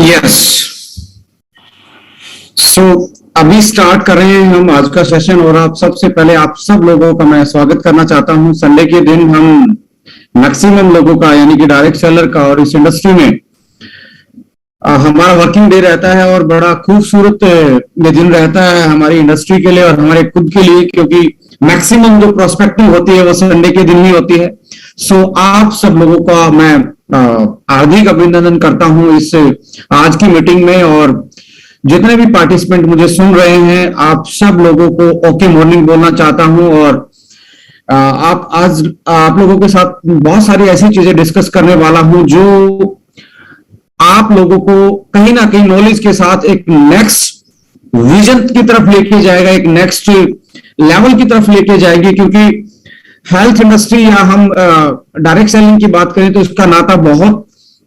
Yes. सो अभी start कर रहे हैं हम आज का सेशन, और आप सबसे पहले आप सब लोगों का मैं स्वागत करना चाहता हूं। संडे के दिन हम मैक्सिमम लोगों का यानी कि डायरेक्ट सेलर का और इस इंडस्ट्री में हमारा वर्किंग डे रहता है, और बड़ा खूबसूरत ये दिन रहता है हमारी इंडस्ट्री के लिए और हमारे खुद के लिए, क्योंकि मैक्सिमम जो प्रोस्पेक्टिव होती है वो संडे के दिन ही होती है। सो आप सब लोगों का मैं हार्दिक अभिनंदन करता हूं इस आज की मीटिंग में, और जितने भी पार्टिसिपेंट मुझे सुन रहे हैं आप सब लोगों को ओके मॉर्निंग बोलना चाहता हूं। और आप आज आप लोगों के साथ बहुत सारी ऐसी चीजें डिस्कस करने वाला हूं जो आप लोगों को कहीं ना कहीं नॉलेज के साथ एक नेक्स्ट विजन की तरफ लेके जाएगा, एक नेक्स्ट लेवल की तरफ लेके जाएगी। क्योंकि हेल्थ इंडस्ट्री या हम डायरेक्ट सेलिंग की बात करें तो इसका नाता बहुत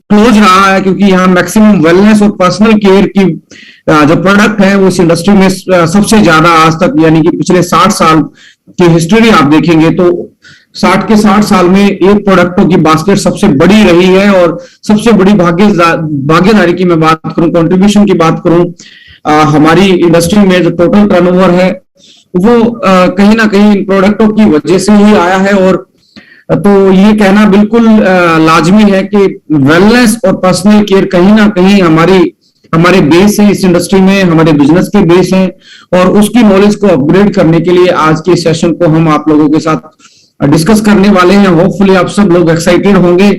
क्लोज रहा है, क्योंकि यहाँ मैक्सिमम वेलनेस और पर्सनल केयर की जो प्रोडक्ट है वो इस इंडस्ट्री में सबसे ज्यादा आज तक, यानी कि पिछले 60 साल की हिस्ट्री आप देखेंगे तो 60 साल में एक प्रोडक्टों की बास्केट सबसे बड़ी रही है। और सबसे बड़ी भागीदारी की मैं बात करूं, कंट्रीब्यूशन की बात करूं, हमारी इंडस्ट्री में जो टोटल टर्नओवर है वो कहीं ना कहीं इन प्रोडक्टों की वजह से ही आया है। और तो ये कहना बिल्कुल लाजमी है कि वेलनेस और पर्सनल केयर कहीं ना कहीं हमारे बेस है इस इंडस्ट्री में, हमारे बिजनेस के बेस हैं, और उसकी नॉलेज को अपग्रेड करने के लिए आज के सेशन को हम आप लोगों के साथ डिस्कस करने वाले हैं। होपफुली आप सब लोग एक्साइटेड होंगे।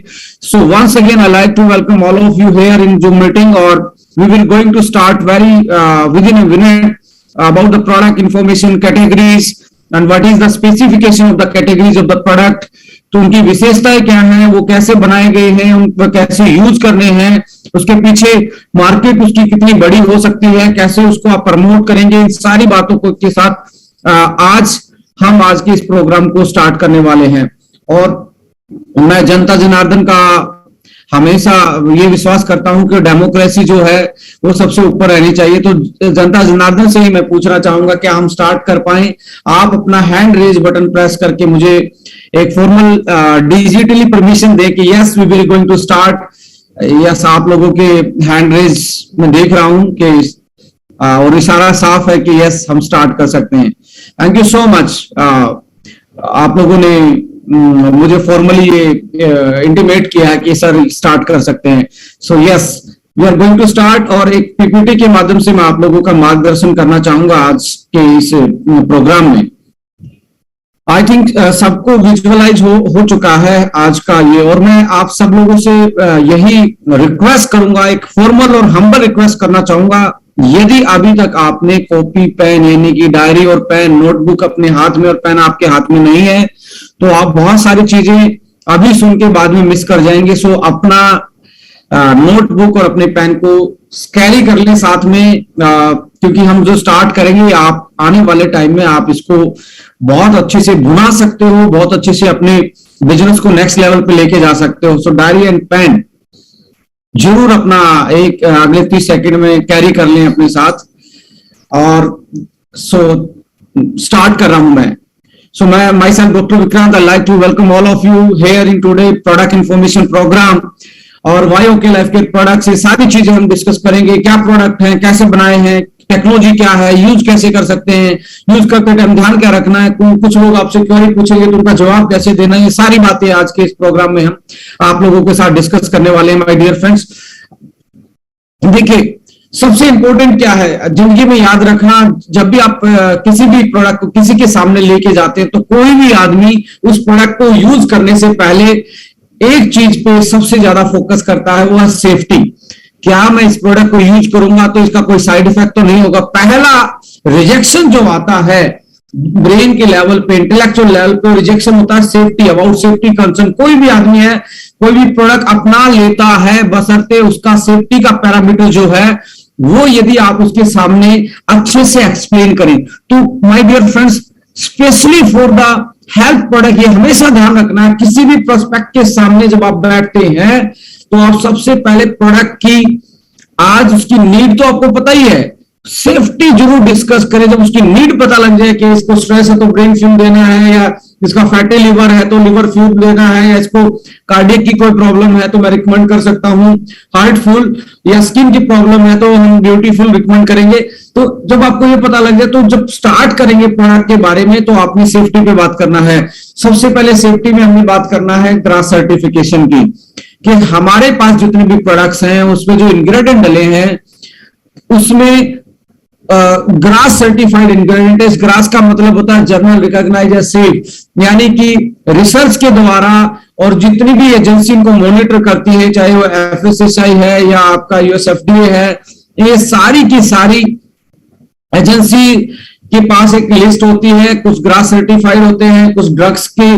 So once again I like to welcome all of you here in Zoom meeting, और we will going to start very within a minute about the product information categories and what is the specification of the categories of the product। तो उनकी विशेषताएं क्या हैं, वो कैसे बनाए गए हैं, उनको कैसे यूज करने हैं, उसके पीछे मार्केट उसकी कितनी बड़ी हो सकती है, कैसे उसको आप प्रमोट करेंगे, इन सारी बातों को के साथ आज के इस प्रोग्राम को स्टार्ट करने वाले हैं। और मैं जनता जनार्दन का हमेशा ये विश्वास करता हूं कि डेमोक्रेसी जो है वो सबसे ऊपर रहनी चाहिए। तो जनता जनार्दन से ही मैं पूछना चाहूंगा क्या हम स्टार्ट कर पाए। आप अपना हैंड रेज बटन प्रेस करके मुझे एक फॉर्मल डिजिटली परमिशन दे कि yes we will going to start. Yes, आप लोगों के हैंड रेज में देख रहा हूं कि और इशारा साफ है कि यस हम स्टार्ट कर सकते हैं। Thank you so much. आप लोगों ने मुझे फॉर्मली ये इंटीमेट किया है कि सर स्टार्ट कर सकते हैं। So yes we are going to start, और एक पीपीटी के माध्यम से मैं आप लोगों का मार्गदर्शन करना चाहूंगा आज के इस प्रोग्राम में। आई थिंक सबको विजुअलाइज हो चुका है आज का ये, और मैं आप सब लोगों से यही रिक्वेस्ट करूंगा, एक फॉर्मल और हम्बल रिक्वेस्ट करना चाहूंगा। यदि अभी तक आपने कॉपी पेन यानी कि डायरी और पेन, नोटबुक अपने हाथ में और पेन आपके हाथ में नहीं है तो आप बहुत सारी चीजें अभी सुन के बाद में मिस कर जाएंगे। सो अपना नोटबुक और अपने पेन को कैरी कर लें साथ में, क्योंकि हम जो स्टार्ट करेंगे आप आने वाले टाइम में आप इसको बहुत अच्छे से बुना सकते हो, बहुत अच्छे से अपने बिजनेस को नेक्स्ट लेवल पे लेके जा सकते हो। सो डायरी एंड पेन जरूर अपना एक अगले 30 सेकंड में कैरी कर लें अपने साथ। और सो स्टार्ट कर रहा हूं मैं। So myself Dr. Vikrant, I'd like to welcome all of you here in today product information program। और YOK लाइफ के प्रोडक्ट से सारी चीजें हम डिस्कस करेंगे, क्या प्रोडक्ट हैं, कैसे बनाए हैं, टेक्नोलॉजी क्या है, यूज कैसे कर सकते हैं, यूज करते टाइम ध्यान क्या रखना है, कुछ लोग आपसे क्वेरी पूछेंगे तो उनका जवाब कैसे देना है, ये सारी बातें आज के इस प्रोग्राम में हम आप लोगों के साथ डिस्कस करने वाले हैं माय डियर फ्रेंड्स। देखिए सबसे इंपॉर्टेंट क्या है जिंदगी में याद रखना, जब भी आप किसी भी प्रोडक्ट को किसी के सामने लेके जाते हैं तो कोई भी आदमी उस प्रोडक्ट को यूज करने से पहले एक चीज पे सबसे ज्यादा फोकस करता है, वो है सेफ्टी। क्या मैं इस प्रोडक्ट को यूज करूंगा तो इसका कोई साइड इफेक्ट तो नहीं होगा। पहला रिजेक्शन जो आता है ब्रेन के लेवल पे, इंटेलेक्चुअल लेवल पे रिजेक्शन होता है सेफ्टी, अबाउट सेफ्टी कंसर्न। कोई भी आदमी है, कोई भी प्रोडक्ट अपना लेता है बशर्ते उसका सेफ्टी का पैरामीटर जो है वो यदि आप उसके सामने अच्छे से एक्सप्लेन करें। तो my dear friends, specially for the health product ये हमेशा ध्यान रखना है, किसी भी प्रोस्पेक्ट के सामने जब आप बैठते हैं तो आप सबसे पहले प्रोडक्ट की आज उसकी नीड तो आपको पता ही है, सेफ्टी जरूर डिस्कस करें। जब उसकी नीड पता लग जाए कि इसको स्ट्रेस है तो ब्रेन फिल्म देना है या इसका फैटी लिवर है तो लिवर फ्यूल लेना है, या इसको कार्डियक की कोई प्रॉब्लम है तो मैं रिकमेंड कर सकता हूँ हार्टफुल, या स्किन की प्रॉब्लम है तो हम ब्यूटीफुल रिकमेंड करेंगे। तो जब आपको ये पता लग जाए तो जब स्टार्ट करेंगे प्रोडक्ट के बारे में तो आपने सेफ्टी पे बात करना है। सबसे पहले सेफ्टी में हमें बात करना है ग्रास सर्टिफिकेशन की, कि हमारे पास जितने भी प्रोडक्ट्स हैं उसमें जो इंग्रेडिएंट डले हैं उसमें ग्रास सर्टिफाइड इंग्रेडिएंट है। ग्रास का मतलब होता है जर्नल रिकॉग्नाइज एज सेफ, यानी कि रिसर्च के द्वारा, और जितनी भी एजेंसी इनको मॉनिटर करती है, चाहे वो एफएसएसआई है या आपका यूएसएफडीए है, ये सारी की सारी एजेंसी के पास एक लिस्ट होती है। कुछ ग्रास सर्टिफाइड होते हैं, कुछ ड्रग्स की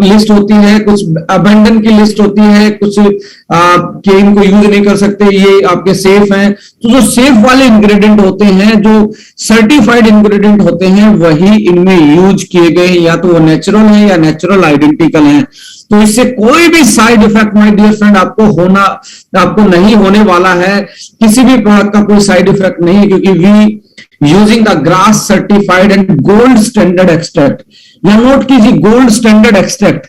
लिस्ट होती है, कुछ अबेंडन की लिस्ट होती है, कुछ के इनको यूज नहीं कर सकते, ये आपके सेफ हैं। तो जो सेफ वाले इंग्रेडिएंट होते हैं, जो सर्टिफाइड इंग्रेडिएंट होते हैं, वही इनमें यूज किए गए, या तो वो नेचुरल है या नेचुरल आइडेंटिकल है। तो इससे कोई भी side effect my dear friend आपको नहीं होने वाला है। किसी भी प्रोडक्ट का कोई साइड इफेक्ट नहीं है, क्योंकि we using the grass certified and gold standard extract. या नोट कीजिए गोल्ड स्टैंडर्ड एक्सट्रैक्ट,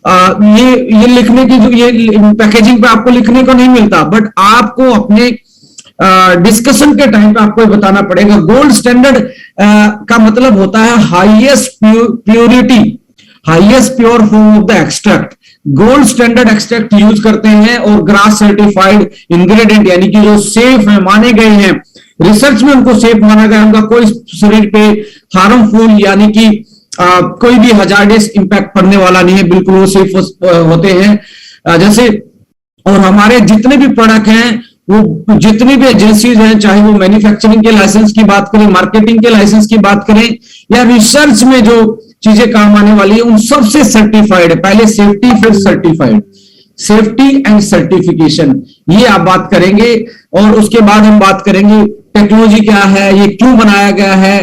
ये लिखने की जो ये पैकेजिंग पे आपको लिखने को नहीं मिलता, बट आपको अपने डिस्कशन के टाइम पे आपको बताना पड़ेगा। गोल्ड स्टैंडर्ड का मतलब होता है highest purity, highest pure form of the extract. Gold standard extract use करते हैं, और ग्रास सर्टिफाइड इंग्रेडिएंट यानी कि जो सेफ है, माने गए हैं, रिसर्च में उनको सेफ माना गया, उनका कोई शरीर पे हार्मफुल यानी कि कोई भी हजार्डस इंपैक्ट पड़ने वाला नहीं है, बिल्कुल वो सेफ होते हैं। जैसे और हमारे जितने भी प्रोडक्ट हैं, वो जितनी भी एजेंसीज हैं, चाहे वो मैन्युफैक्चरिंग के लाइसेंस की बात करें, मार्केटिंग के लाइसेंस की बात करें, या रिसर्च में जो चीजें काम आने वाली है, उन सबसे सर्टिफाइड है। पहले सेफ्टी फिर सर्टिफाइड, सेफ्टी एंड सर्टिफिकेशन, ये आप बात करेंगे। और उसके बाद हम बात करेंगे टेक्नोलॉजी क्या है, ये क्यों बनाया गया है।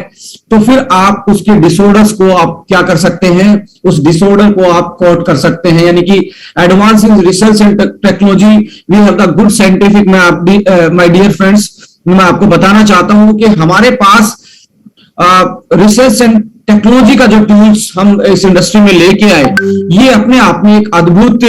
तो फिर आप उसके डिसऑर्डर्स को आप क्या कर सकते हैं, उस डिसऑर्डर को आप कोट कर सकते हैं, यानी कि advance in research and technology we have the good scientific. My dear friends, मैं आपको बताना चाहता हूं कि हमारे पास रिसर्च एंड टेक्नोलॉजी का जो टूल्स हम इस इंडस्ट्री में लेके आए, ये अपने आप में एक अद्भुत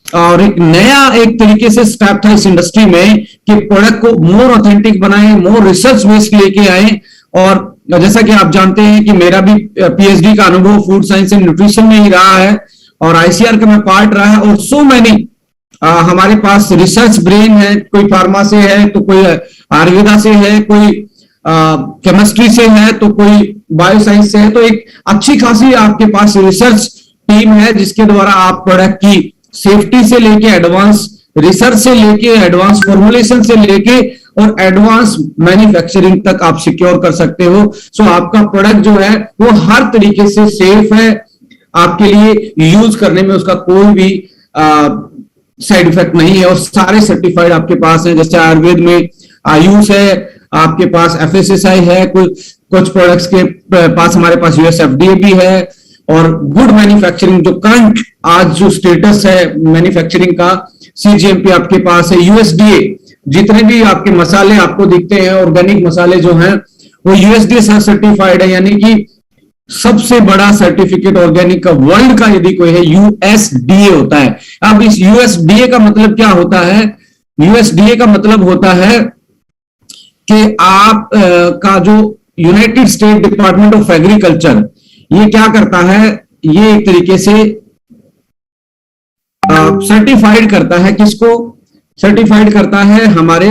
और एक नया एक तरीके से स्टेप था इस इंडस्ट्री में, कि प्रोडक्ट को मोर ऑथेंटिक बनाए, मोर रिसर्च बेस्ड लेके आए। और जैसा कि आप जानते हैं कि मेरा भी पीएचडी का अनुभव फूड साइंस एंड न्यूट्रिशन में ही रहा है, और आईसीआर का मैं पार्ट रहा है, और सो मैनी हमारे पास रिसर्च ब्रेन है, कोई फार्मा से है तो कोई आयुर्वेदा से है, कोई केमिस्ट्री से है तो कोई बायो साइंस से है। तो एक अच्छी खासी आपके पास रिसर्च टीम है, जिसके द्वारा आप प्रोडक्ट की सेफ्टी से लेके एडवांस रिसर्च से लेके एडवांस फॉर्मुलेशन से लेके और एडवांस मैन्युफैक्चरिंग तक आप सिक्योर कर सकते हो। सो आपका प्रोडक्ट जो है वो हर तरीके से सेफ है, आपके लिए यूज करने में उसका कोई भी साइड इफेक्ट नहीं है, और सारे सर्टिफाइड आपके पास हैं। जैसे आयुर्वेद में आयुष है, आपके पास एफएसएसआई है, कुछ प्रोडक्ट्स के पास हमारे पास यूएसएफडीए भी है, और गुड मैन्युफैक्चरिंग जो करंट आज जो स्टेटस है मैन्युफैक्चरिंग का, सीजीएमपी आपके पास है, यूएसडीए। जितने भी आपके मसाले आपको दिखते हैं ऑर्गेनिक मसाले जो हैं, वो यूएसडीए सर्टिफाइड है, यानी कि सबसे बड़ा सर्टिफिकेट ऑर्गेनिक का वर्ल्ड का यदि कोई है, यूएसडीए होता है। अब इस यूएसडीए का मतलब क्या होता है? यूएसडीए का मतलब होता है कि आप का जो United state department of agriculture, ये क्या करता है, ये एक तरीके से सर्टिफाइड करता है, किसको सर्टिफाइड करता है? हमारे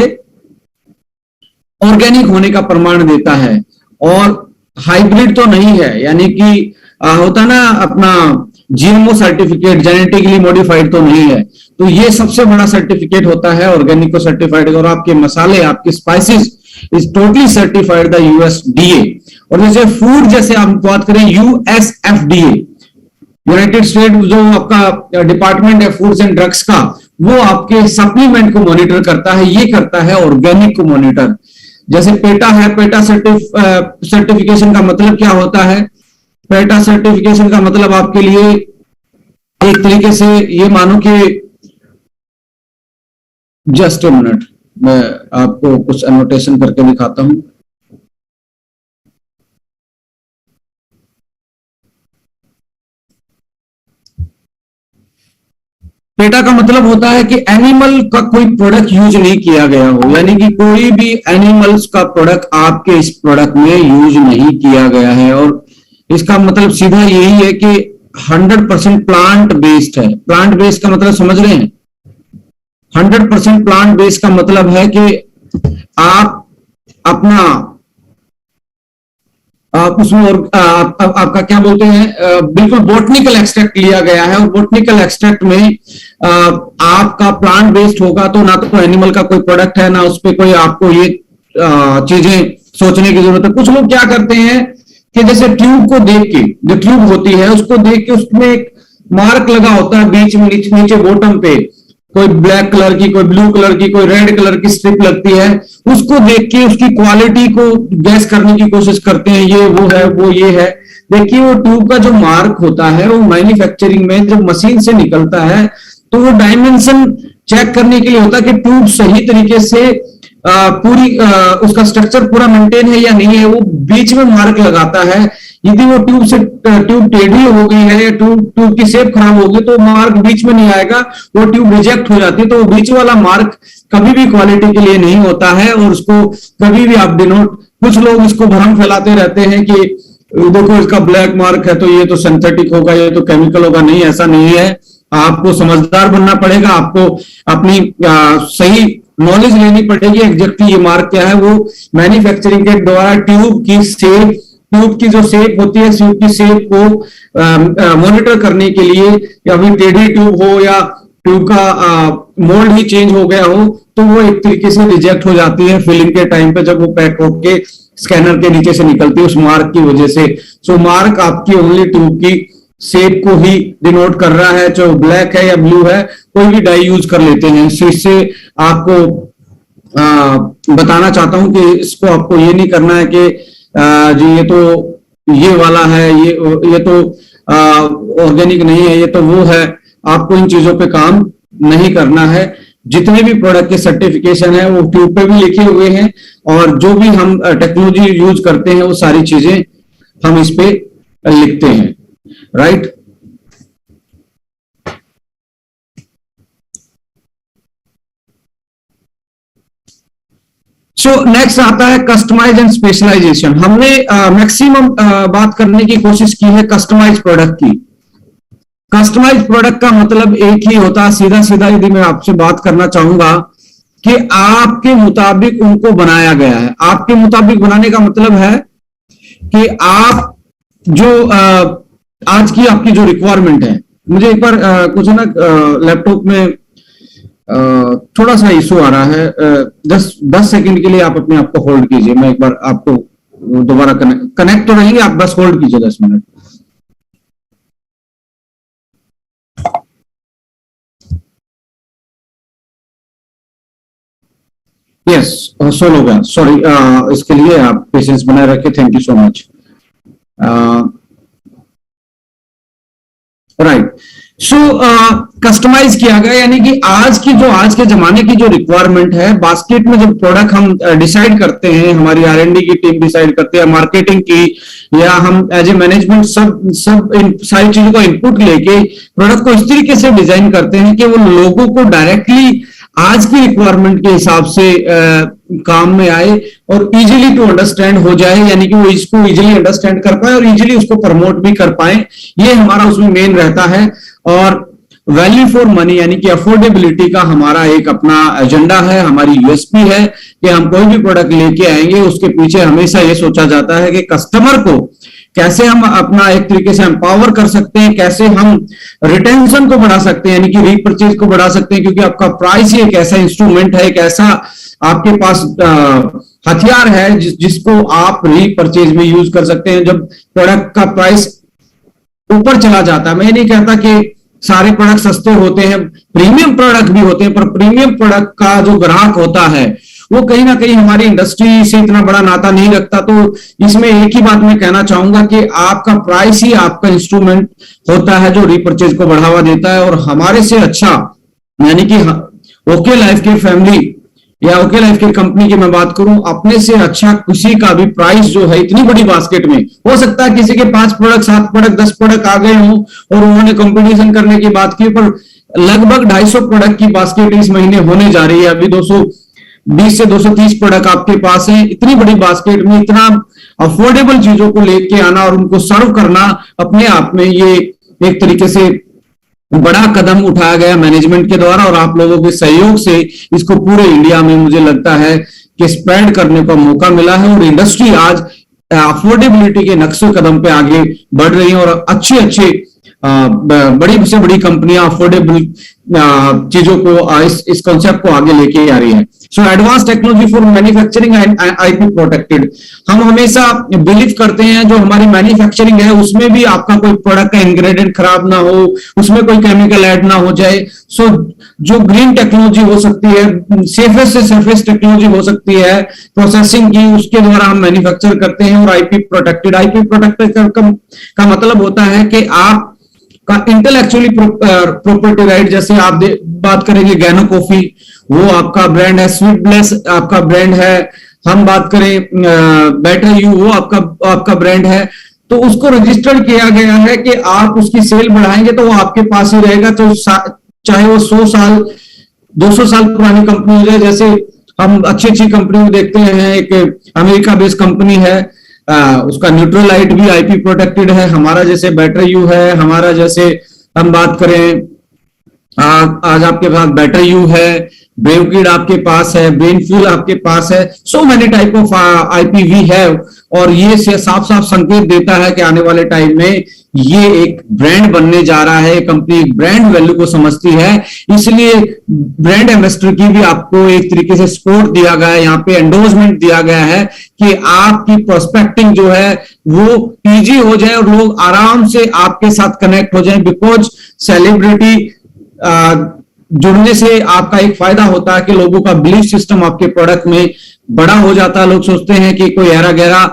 ऑर्गेनिक होने का प्रमाण देता है, और हाइब्रिड तो नहीं है, यानी कि होता ना अपना जीएमओ सर्टिफिकेट, जेनेटिकली मॉडिफाइड तो नहीं है। तो ये सबसे बड़ा सर्टिफिकेट होता है ऑर्गेनिक को सर्टिफाइड, और आपके मसाले, आपके spices is totally certified the USDA. और जैसे फूड, जैसे आप बात करें यूएसएफडीए, यूनाइटेड स्टेट जो आपका डिपार्टमेंट है फूड्स एंड ड्रग्स का, वो आपके सप्लीमेंट को मॉनिटर करता है, ये करता है ऑर्गेनिक को मॉनिटर। जैसे पेटा है, पेटा सर्टिफिकेशन का मतलब क्या होता है? पेटा सर्टिफिकेशन का मतलब आपके लिए एक तरीके से ये मानो कि, जस्ट ए मिनट, मैं आपको कुछ एनोटेशन करके दिखाता हूं। पेटा का मतलब होता है कि एनिमल का कोई प्रोडक्ट यूज नहीं किया गया हो, यानी कि कोई भी एनिमल्स का प्रोडक्ट आपके इस प्रोडक्ट में यूज नहीं किया गया है। और इसका मतलब सीधा यही है कि 100% प्लांट बेस्ड है। प्लांट बेस्ड का मतलब समझ रहे हैं? 100% प्लांट बेस्ड का मतलब है कि आप अपना उसमें और आपका क्या बोलते हैं, बिल्कुल बोटनिकल एक्सट्रैक्ट लिया गया है। और बोटनिकल एक्सट्रैक्ट में आपका प्लांट बेस्ड होगा तो ना तो एनिमल का कोई प्रोडक्ट है, ना उस पर कोई आपको ये चीजें सोचने की जरूरत है। कुछ लोग क्या करते हैं कि जैसे ट्यूब को देख के, जो ट्यूब होती है उसको देख के उसमें एक मार्क लगा होता है बीच में, नीचे बॉटम पे कोई ब्लैक कलर की, कोई ब्लू कलर की, कोई रेड कलर की स्ट्रिप लगती है, उसको देख के उसकी क्वालिटी को गैस करने की कोशिश करते हैं, ये वो है, वो ये है। देखिए वो ट्यूब का जो मार्क होता है वो मैन्युफैक्चरिंग में जब मशीन से निकलता है तो वो डायमेंशन चेक करने के लिए होता है कि ट्यूब सही तरीके से पूरी उसका स्ट्रक्चर पूरा मेंटेन है या नहीं है। वो बीच में मार्क लगाता है। यदि वो ट्यूब टेढ़ी हो गई है या ट्यूब की शेप खराब होगी तो मार्क बीच में नहीं आएगा, वो ट्यूब रिजेक्ट हो जाती है। तो वो बीच वाला मार्क कभी भी क्वालिटी के लिए नहीं होता है और उसको कभी भी आप डिनोट, कुछ लोग इसको भ्रम फैलाते रहते हैं कि देखो इसका ब्लैक मार्क है तो ये तो सिंथेटिक होगा, ये तो केमिकल होगा। नहीं, ऐसा नहीं है। आपको समझदार बनना पड़ेगा, आपको अपनी सही नॉलेज लेनी पड़ेगी एग्जैक्टली ये मार्क क्या है। वो मैन्युफैक्चरिंग के द्वारा ट्यूब की शेप, ट्यूब की जो शेप होती है, ट्यूब की शेप को मॉनिटर करने के लिए, या फिर टेढ़ी ट्यूब हो या ट्यूब का मोल्ड ही चेंज हो गया हो तो वो एक तरीके से रिजेक्ट हो जाती है फिलिंग के टाइम पे, जब वो पैक होके स्कैनर के नीचे से निकलती है उस मार्क की वजह से। सो मार्क आपकी ओनली ट्यूब की शेप को ही डिनोट कर रहा है, जो ब्लैक है या ब्लू है, कोई भी डाई यूज कर लेते हैं। सो इससे आपको बताना चाहता हूं कि इसको आपको ये नहीं करना है कि जी ये तो ये वाला है, ये तो ऑर्गेनिक नहीं है, ये तो वो है। आपको इन चीजों पे काम नहीं करना है। जितने भी प्रोडक्ट के सर्टिफिकेशन है वो ट्यूब पे भी लिखे हुए हैं और जो भी हम टेक्नोलॉजी यूज करते हैं वो सारी चीजें हम इस पे लिखते हैं, राइट। सो नेक्स्ट आता है कस्टमाइज एंड स्पेशलाइजेशन। हमने मैक्सिमम बात करने की कोशिश की है कस्टमाइज प्रोडक्ट की। कस्टमाइज प्रोडक्ट का मतलब एक ही होता है, सीधा सीधा यदि मैं आपसे बात करना चाहूंगा कि आपके मुताबिक उनको बनाया गया है। आपके मुताबिक बनाने का मतलब है कि आप जो आज की आपकी जो रिक्वायरमेंट है, मुझे एक बार कुछ ना लैपटॉप में थोड़ा सा इशू आ रहा है, 10 सेकंड के लिए आप अपने आप को होल्ड कीजिए। मैं एक बार आपको दोबारा कनेक्ट तो रहेंगे, आप बस होल्ड कीजिए 10 मिनट। यस, सोलो गया, सॉरी। इसके लिए आप पेशेंस बनाए रखे, thank you so much. Right, so customize किया गया, यानी कि आज के जमाने की जो रिक्वायरमेंट है, बास्केट में जब प्रोडक्ट हम डिसाइड करते हैं, हमारी R&D की टीम डिसाइड करती है, मार्केटिंग की, या हम एज ए मैनेजमेंट सब इन सारी चीजों का इनपुट लेके प्रोडक्ट को इस तरीके से डिजाइन करते हैं कि वो लोगों को डायरेक्टली आज की रिक्वायरमेंट के हिसाब से काम में आए और इजीली टू अंडरस्टैंड हो जाए, यानी कि वो इसको इजीली अंडरस्टैंड कर पाए और इजीली उसको प्रमोट भी कर पाए। ये हमारा उसमें मेन रहता है। और वैल्यू फॉर मनी यानी कि अफोर्डेबिलिटी का हमारा एक अपना एजेंडा है, हमारी यूएसपी है कि हम कोई भी प्रोडक्ट लेके आएंगे उसके पीछे हमेशा ये सोचा जाता है कि कस्टमर को कैसे हम अपना एक तरीके से एम्पावर कर सकते हैं, कैसे हम रिटेंशन को बढ़ा सकते हैं, यानी कि रीपरचेज को बढ़ा सकते हैं। क्योंकि आपका प्राइस ही एक ऐसा इंस्ट्रूमेंट है, एक ऐसा आपके पास हथियार है जिसको आप रीपरचेज में यूज कर सकते हैं। जब प्रोडक्ट का प्राइस ऊपर चला जाता है, मैं नहीं कहता कि सारे प्रोडक्ट सस्ते होते हैं, प्रीमियम प्रोडक्ट भी होते हैं, पर प्रीमियम प्रोडक्ट का जो ग्राहक होता है वो कहीं ना कहीं हमारी इंडस्ट्री से इतना बड़ा नाता नहीं रखता। तो इसमें एक ही बात मैं कहना चाहूंगा कि आपका प्राइस ही आपका इंस्ट्रूमेंट होता है जो रीपरचेज को बढ़ावा देता है। और हमारे से अच्छा, यानी कि ओके लाइफ की फैमिली या ओके लाइफ की कंपनी की मैं बात करूं, अपने से अच्छा किसी का भी प्राइस जो है इतनी बड़ी बास्केट में, हो सकता है किसी के 5 प्रोडक्ट 7 प्रोडक्ट 10 प्रोडक्ट आ गए हों और उन्होंने कंपटीशन करने की बात की, पर लगभग 250 प्रोडक्ट की बास्केट इस महीने होने जा रही है। अभी 220 से 230 प्रोडक्ट आपके पास है। इतनी बड़ी बास्केट में इतना अफोर्डेबल चीजों को लेके आना और उनको सर्व करना अपने आप में ये एक तरीके से बड़ा कदम उठाया गया मैनेजमेंट के द्वारा, और आप लोगों के सहयोग से इसको पूरे इंडिया में मुझे लगता है कि स्प्रेड करने का मौका मिला है। और इंडस्ट्री आज अफोर्डेबिलिटी के नक्शे कदम पे आगे बढ़ रही है और अच्छे अच्छे बड़ी से बड़ी कंपनियां अफोर्डेबल चीजों को इस कॉन्सेप्ट को आगे लेके आ रही है। So advance technology for manufacturing and IP protected. हम हमेशा बिलीव करते हैं जो हमारी मैन्युफैक्चरिंग है उसमें भी आपका कोई प्रोडक्ट का इंग्रेडिएंट खराब ना हो, उसमें कोई केमिकल ऐड ना हो जाए। सो जो ग्रीन टेक्नोलॉजी हो सकती है, सेफेस्ट से सेफेस्ट टेक्नोलॉजी हो सकती है प्रोसेसिंग की, उसके द्वारा हम मैन्युफैक्चर करते हैं। और आईपी प्रोटेक्टेड, आईपी प्रोटेक्टेड का मतलब होता है कि आप का इंटेलेक्चुअली प्रॉपर्टी राइट, जैसे आप बात करेंगे गैनो कॉफी, वो आपका ब्रांड है, स्वीट ब्लेस आपका ब्रांड है, हम बात करें बेटर यू, वो आपका ब्रांड है, तो उसको रजिस्टर्ड किया गया है कि आप उसकी सेल बढ़ाएंगे तो वो आपके पास ही रहेगा। तो चाहे वो 100 साल 200 साल पुरानी कंपनी हो जाए, जैसे हम अच्छी अच्छी कंपनी देखते हैं, एक अमेरिका बेस्ड कंपनी है, उसका न्यूट्रलाइट भी आईपी प्रोटेक्टेड है, हमारा जैसे बेटर यू है, हमारा जैसे हम बात करें आज आपके पास बेटर यू है, ब्रेवकिड आपके पास है, ब्रेनफ्यूल आपके पास है, so many type of IPv है। और ये साफ साफ संकेत देता है कि आने वाले टाइम में ये एक ब्रांड बनने जा रहा है। कंपनी ब्रांड वैल्यू को समझती है, इसलिए ब्रांड एम्बेसडर की भी आपको एक तरीके से सपोर्ट दिया गया है, यहाँ पे एंडोर्समेंट दिया गया है कि आपकी प्रोस्पेक्टिंग जो है वो इजी हो जाए और लोग आराम से आपके साथ कनेक्ट हो जाए। बिकॉज सेलिब्रिटी जुड़ने से आपका एक फायदा होता है कि लोगों का बिलीफ सिस्टम आपके प्रोडक्ट में बड़ा हो जाता है। लोग सोचते हैं कि कोई ऐरा गहरा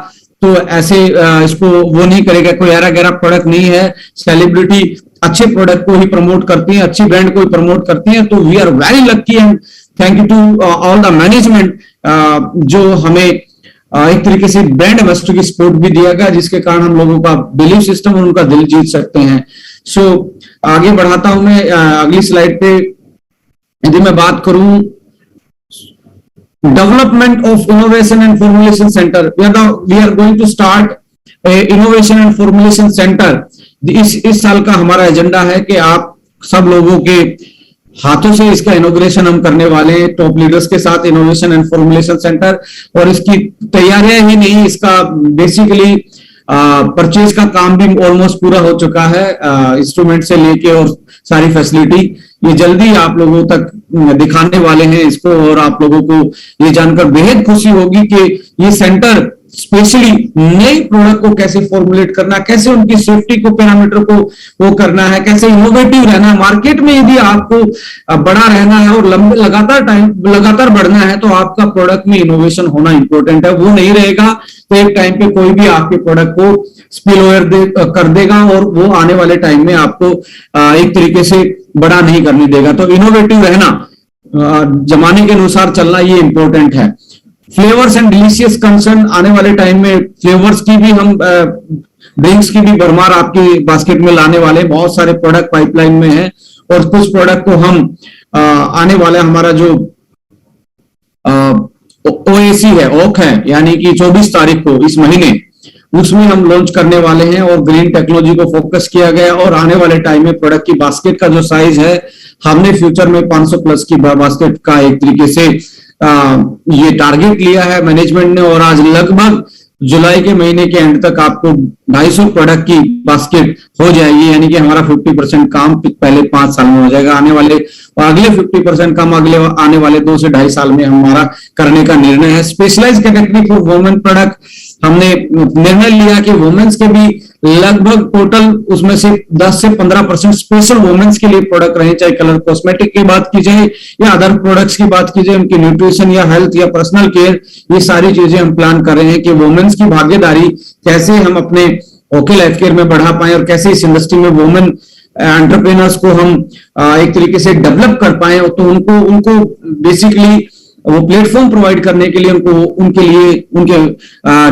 तो ऐसे इसको वो नहीं करेगा, कोई ऐरा गहरा प्रोडक्ट नहीं है। सेलिब्रिटी अच्छे प्रोडक्ट को ही प्रमोट करती है, अच्छी ब्रांड को ही प्रमोट करती है। तो we are very lucky and thank you to all the management जो हमें एक तरीके से ब्रांड एम्बेसडर की सपोर्ट भी दिया गया, जिसके कारण हम लोगों का बिलीफ सिस्टम और उनका दिल जीत सकते हैं। सो आगे बढ़ाता हूं मैं अगली स्लाइड पे। यदि मैं बात करूं development of innovation and formulation centre, we are going to start innovation and formulation centre. इस साल का हमारा एजेंडा है कि आप सब लोगों के हाथों से इसका इनोग्रेशन हम करने वाले हैं, टॉप लीडर्स के साथ इनोवेशन एंड फॉर्मुलेशन सेंटर। और इसकी तैयारियां ही नहीं, इसका बेसिकली परचेज का काम भी ऑलमोस्ट पूरा हो चुका है, इंस्ट्रूमेंट से लेके और सारी फैसिलिटी ये जल्दी आप लोगों तक दिखाने वाले हैं इसको। और आप लोगों को ये जानकर बेहद खुशी होगी कि ये सेंटर स्पेशली नए प्रोडक्ट को कैसे फॉर्मुलेट करना, कैसे उनकी सेफ्टी को पैरामीटर को वो करना है, कैसे इनोवेटिव रहना है। मार्केट में यदि आपको बड़ा रहना है और लगातार बढ़ना है तो आपका प्रोडक्ट में इनोवेशन होना इंपॉर्टेंट है। वो नहीं रहेगा तो एक टाइम पे कोई भी आपके प्रोडक्ट को स्पिल ओवर कर देगा और वो आने वाले टाइम में आपको एक तरीके से बड़ा नहीं करने देगा। तो इनोवेटिव रहना, जमाने के अनुसार चलना, ये इंपॉर्टेंट है। फ्लेवर्स एंड डिलीशियस कंसर्न, आने वाले टाइम में फ्लेवर्स की भी हम ड्रिंक्स की भी भरमार आपकी बास्केट में लाने वाले, बहुत सारे प्रोडक्ट पाइपलाइन में हैं। और कुछ प्रोडक्ट को हम आने वाले हमारा जो ओएसी है, ओक है, यानी कि 24 तारीख को इस महीने, उसमें हम लॉन्च करने वाले हैं। और ग्रीन टेक्नोलॉजी को फोकस किया गया और आने वाले टाइम में प्रोडक्ट की बास्केट का जो साइज है, हमने फ्यूचर में 500 प्लस की बास्केट का एक तरीके से ये टारगेट लिया है मैनेजमेंट ने। और आज लगभग जुलाई के महीने के एंड तक आपको 250 प्रोडक्ट की बास्केट हो जाएगी, यानी कि हमारा 50% काम पहले 5 साल में हो जाएगा। आने वाले अगले 50% काम अगले आने वाले 2 से 2.5 साल में हमारा करने का निर्णय है। Specialize category for women product, हमने निर्णय लिया कि वुमेन्स के भी लगभग टोटल उसमें से 10 से 15% स्पेशल वुमेन्स के लिए प्रोडक्ट रहे, चाहे कलर कॉस्मेटिक की बात की जाए या अदर प्रोडक्ट्स की बात की जाए, उनकी न्यूट्रिशन या हेल्थ या पर्सनल केयर, ये सारी चीजें हम प्लान कर रहे हैं कि वुमेन्स की भागीदारी कैसे हम अपने ओके लाइफ केयर में बढ़ा पाए और कैसे इस इंडस्ट्री में वुमेन एंटरप्रेन्योर्स को हम एक तरीके से डेवलप कर पाए। तो उनको बेसिकली वो प्लेटफॉर्म प्रोवाइड करने के लिए उनके लिए उनके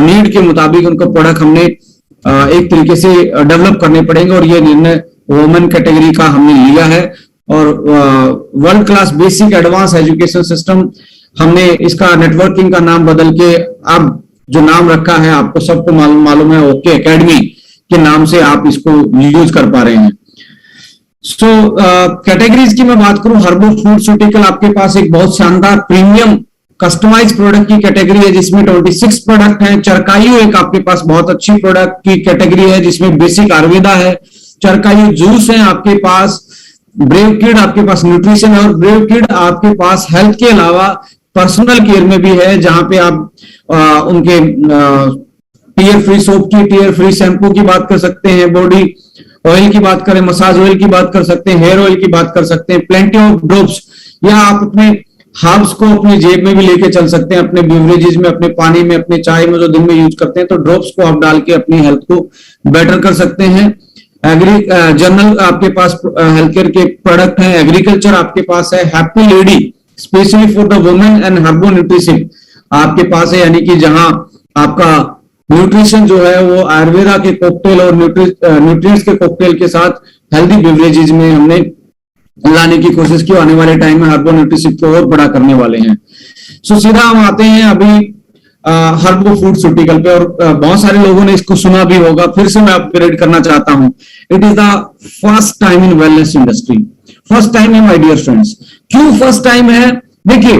नीड के मुताबिक उनको प्रोडक्ट हमने एक तरीके से डेवलप करने पड़ेंगे। और ये निर्णय वुमेन कैटेगरी का हमने लिया है। और world class basic advance education system. हमने इसका नेटवर्किंग का नाम बदल के अब जो नाम रखा है आपको सबको मालूम है, ओके एकेडमी के नाम से आप इसको यूज कर पा रहे हैं। सो कैटेगरीज की मैं बात करूं, हर्बो फूडस्यूटिकल आपके पास एक बहुत शानदार प्रीमियम कस्टमाइज प्रोडक्ट की कैटेगरी है जिसमें 26 प्रोडक्ट हैं। चरकायु एक आपके पास बहुत अच्छी प्रोडक्ट की कैटेगरी है जिसमें बेसिक आयुर्वेदा है, चरकायु जूस है आपके पास, ब्रेव किड आपके पास न्यूट्रिशन है, और ब्रेव किड आपके पास हेल्थ के अलावा पर्सनल केयर में भी है, जहां पे आप उनके टीयर फ्री सोप की, टीयर फ्री शैम्पू की बात कर सकते हैं, बॉडी ऑयल की बात करें, मसाज ऑयल की बात कर सकते हैं, हेयर ऑयल की बात कर सकते हैं, प्लेंटी ऑफ ड्रॉप्स, या आप अपने हर्ब्स को अपनी जेब में भी लेके चल सकते हैं, अपने बिवरेजेस में, अपने पानी में, अपने चाय में जो दिन में यूज करते हैं, तो ड्रॉप्स को आप डाल के अपनी हेल्थ को बेटर कर सकते हैं। जनरल आपके पास हेल्थ केयर के प्रोडक्ट हैं। एग्रीकल्चर आपके पास है, happy lady specially for the women and हर्बो nutrition आपके पास है, यानी कि जहां आपका न्यूट्रिशन जो है वो आयुर्वेदा के कॉकटेल और न्यूट्रिएंट्स के कॉकटेल के साथ हेल्दी बेवरेजेज में हमने लाने की कोशिश की। आने वाले टाइम में हर्बो न्यूट्रिशन को और बड़ा करने वाले हैं। सो सीधा हम आते हैं अभी हर्बो फूडस्यूटिकल पे, और बहुत सारे लोगों ने इसको सुना भी होगा, फिर से मैं अपग्रेड करना चाहता हूं। It is the first time in wellness industry, first time है माय डियर फ्रेंड्स। क्यों फर्स्ट टाइम है? देखिए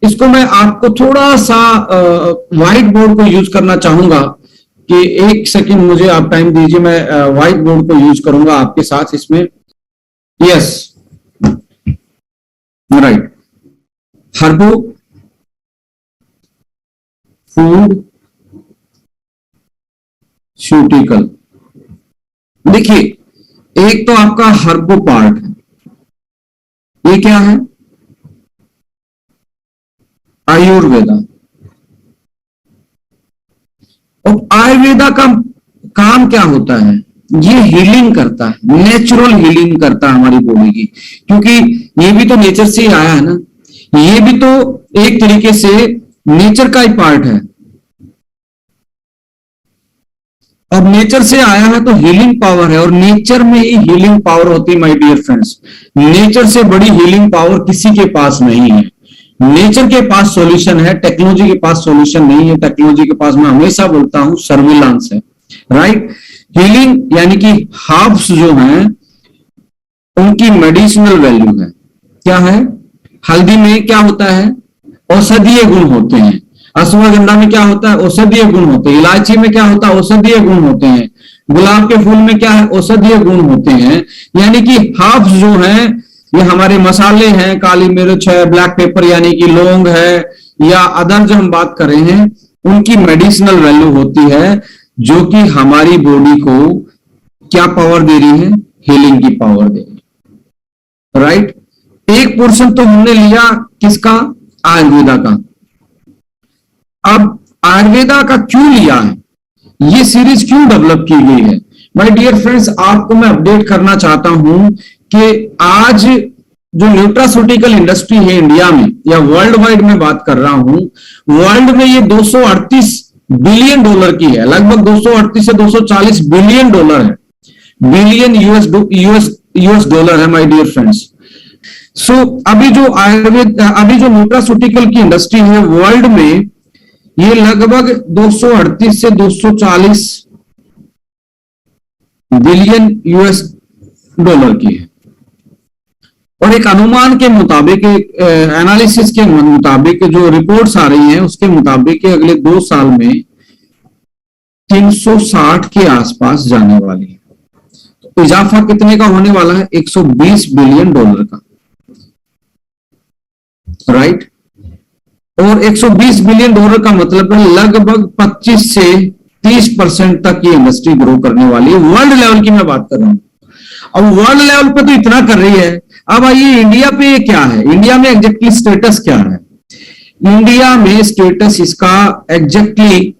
इसको मैं आपको थोड़ा सा व्हाइट बोर्ड को यूज करना चाहूंगा कि एक सेकंड मुझे आप टाइम दीजिए, मैं व्हाइट बोर्ड को यूज करूंगा आपके साथ इसमें। Yes, right, हर्बो food स्यूटिकल। देखिए एक तो आपका हर्बो पार्ट है, ये क्या है? आयुर्वेदा। और आयुर्वेदा का काम क्या होता है? ये हीलिंग करता है, नेचुरल हीलिंग करता है हमारी बॉडी की, क्योंकि ये भी तो नेचर से ही आया है ना, ये भी तो एक तरीके से नेचर का ही पार्ट है। अब नेचर से आया है तो हीलिंग पावर है, और नेचर में ही हीलिंग पावर होती है माय डियर फ्रेंड्स। नेचर से बड़ी हीलिंग पावर किसी के पास नहीं है। नेचर के पास सॉल्यूशन है, टेक्नोलॉजी के पास सॉल्यूशन नहीं है। टेक्नोलॉजी के पास मैं हमेशा बोलता हूं सर्विलांस है, राइट। हीलिंग यानी कि हर्ब्स जो हैं उनकी मेडिसिनल वैल्यू है। क्या है? हल्दी में क्या होता है? औषधीय गुण होते हैं। अश्वगंधा में क्या होता है? औषधीय गुण होते हैं। इलायची में क्या होता है? औषधीय गुण होते हैं। गुलाब के फूल में क्या है? औषधीय गुण होते हैं। यानी कि हर्ब्स जो हैं ये हमारे मसाले हैं, काली मिर्च है, ब्लैक पेपर यानी कि लौंग है, या अदर जो हम बात कर रहे हैं, उनकी मेडिसिनल वैल्यू होती है, जो कि हमारी बॉडी को क्या पावर दे रही है? हीलिंग की पावर दे रही है, राइट। एक पोर्शन तो हमने लिया किसका? आयुर्वेदा का। अब आयुर्वेदा का क्यों लिया है, ये सीरीज क्यों डेवलप की गई है? माय डियर फ्रेंड्स, आपको मैं अपडेट करना चाहता हूं कि आज जो न्यूट्रास्यूटिकल इंडस्ट्री है इंडिया में या वर्ल्ड वाइड में बात कर रहा हूं, वर्ल्ड में ये 238 बिलियन डॉलर की है, लगभग 238 से 240 बिलियन डॉलर है, बिलियन यूएस डॉलर है माय डियर फ्रेंड्स। सो अभी जो न्यूट्रास्यूटिकल की इंडस्ट्री है वर्ल्ड में, ये लगभग 238 से 240 बिलियन यूएस डॉलर की है। और एक अनुमान के मुताबिक, एनालिसिस के मुताबिक, जो रिपोर्ट्स आ रही हैं उसके मुताबिक अगले 2 साल में 360 के आसपास जाने वाली है। तो इजाफा कितने का होने वाला है? 120 बिलियन डॉलर का, राइट। और 120 बिलियन डॉलर का मतलब है लगभग 25 से 30% तक ये इंडस्ट्री ग्रो करने वाली है। वर्ल्ड लेवल की मैं बात कर रहा हूं। अब वर्ल्ड लेवल पे तो इतना कर रही है, अब आइए इंडिया पे क्या है? इंडिया में एग्जैक्टली स्टेटस क्या है? इंडिया में स्टेटस इसका एग्जैक्टली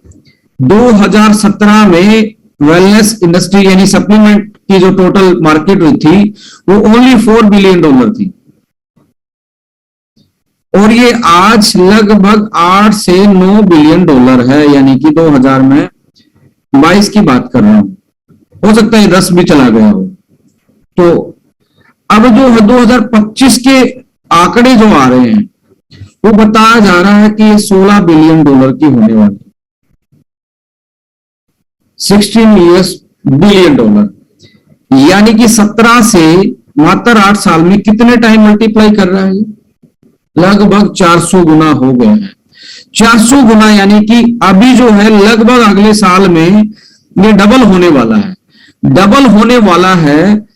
2017 में वेलनेस इंडस्ट्री यानी सप्लीमेंट की जो टोटल मार्केट थी वो ओनली 4 बिलियन डॉलर थी, और ये आज लगभग 8 से 9 बिलियन डॉलर है, यानी कि 2022 की बात कर रहा हूं, हो सकता है 10 भी चला गया हो। तो अब जो 2025 के आंकड़े जो आ रहे हैं वो बताया जा रहा है कि ये $16 बिलियन की होने वाली, 16 बिलियन डॉलर, यानी कि 17 से मात्र 8 साल में कितने टाइम मल्टीप्लाई कर रहा है? लगभग 400 गुना हो गया है। 400 गुना, यानी कि अभी जो है लगभग अगले साल में ये डबल होने वाला है, डबल होने वाला है।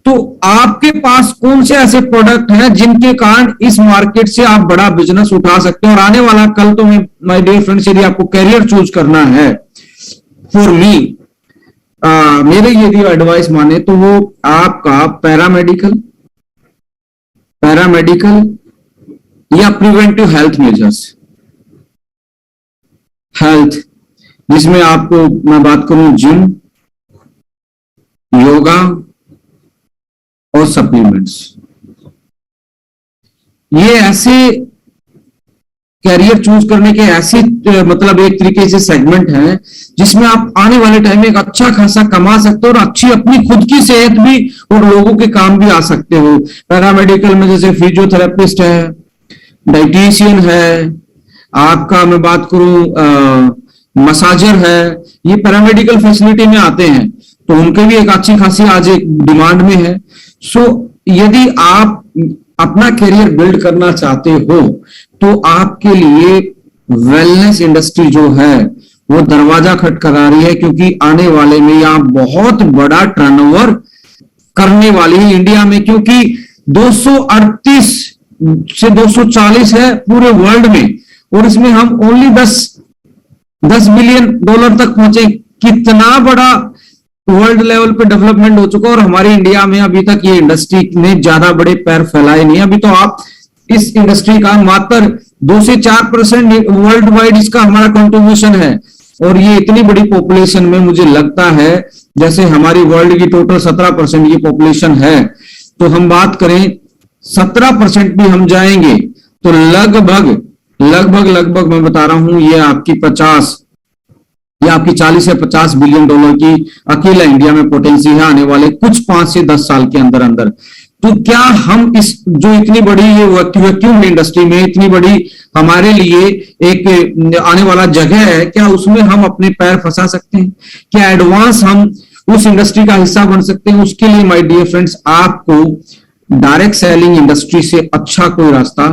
तो आपके पास कौन से ऐसे प्रोडक्ट हैं जिनके कारण इस मार्केट से आप बड़ा बिजनेस उठा सकते हैं? और आने वाला कल तो माय डियर फ्रेंड्स, यदि आपको कैरियर चूज करना है, फॉर मी, मेरे यदि एडवाइस माने तो वो आपका पैरामेडिकल या प्रिवेंटिव हेल्थ मेजर्स, हेल्थ, जिसमें आपको मैं बात करूं जिम, योगा और सप्लीमेंट्स, ये ऐसे कैरियर चूज करने के ऐसे मतलब एक तरीके से सेगमेंट है जिसमें आप आने वाले टाइम में एक अच्छा खासा कमा सकते हो और अच्छी अपनी खुद की सेहत भी और लोगों के काम भी आ सकते हो। पैरामेडिकल में जैसे फिजियोथेरेपिस्ट है, डाइटिशियन है, आपका मैं बात करूं मसाजर है, ये पैरामेडिकल फैसिलिटी में आते हैं, तो उनके भी एक अच्छी खासी आज एक डिमांड में है। सो यदि आप अपना करियर बिल्ड करना चाहते हो तो आपके लिए वेलनेस इंडस्ट्री जो है वो दरवाजा खटखटा रही है, क्योंकि आने वाले में यहां बहुत बड़ा टर्नओवर करने वाली है इंडिया में, क्योंकि 238 से 240 है पूरे वर्ल्ड में और इसमें हम ओनली 10 बिलियन डॉलर तक पहुंचे। कितना बड़ा वर्ल्ड लेवल पे डेवलपमेंट हो चुका, और हमारे इंडिया में अभी तक ये इंडस्ट्री ने ज्यादा बड़े पैर फैलाए नहीं। अभी तो आप इस इंडस्ट्री का मात्र 2 से 4% वर्ल्ड वाइड इसका हमारा कंट्रीब्यूशन है, और ये इतनी बड़ी पॉपुलेशन में मुझे लगता है जैसे हमारी वर्ल्ड की टोटल 17% की पॉपुलेशन है, तो हम बात करें 17% भी हम जाएंगे तो लगभग मैं बता रहा हूं ये आपकी 40 से 50 बिलियन डॉलर की अकेला इंडिया में पोटेंशियल है आने वाले कुछ 5 से 10 साल के अंदर अंदर। तो क्या हम इस जो इतनी बड़ी ये वैक्यूम इंडस्ट्री में इतनी बड़ी हमारे लिए एक आने वाला जगह है, क्या उसमें हम अपने पैर फंसा सकते हैं? क्या एडवांस हम उस इंडस्ट्री का हिस्सा बन सकते हैं? उसके लिए माय डियर फ्रेंड्स, आपको डायरेक्ट सेलिंग इंडस्ट्री से अच्छा कोई रास्ता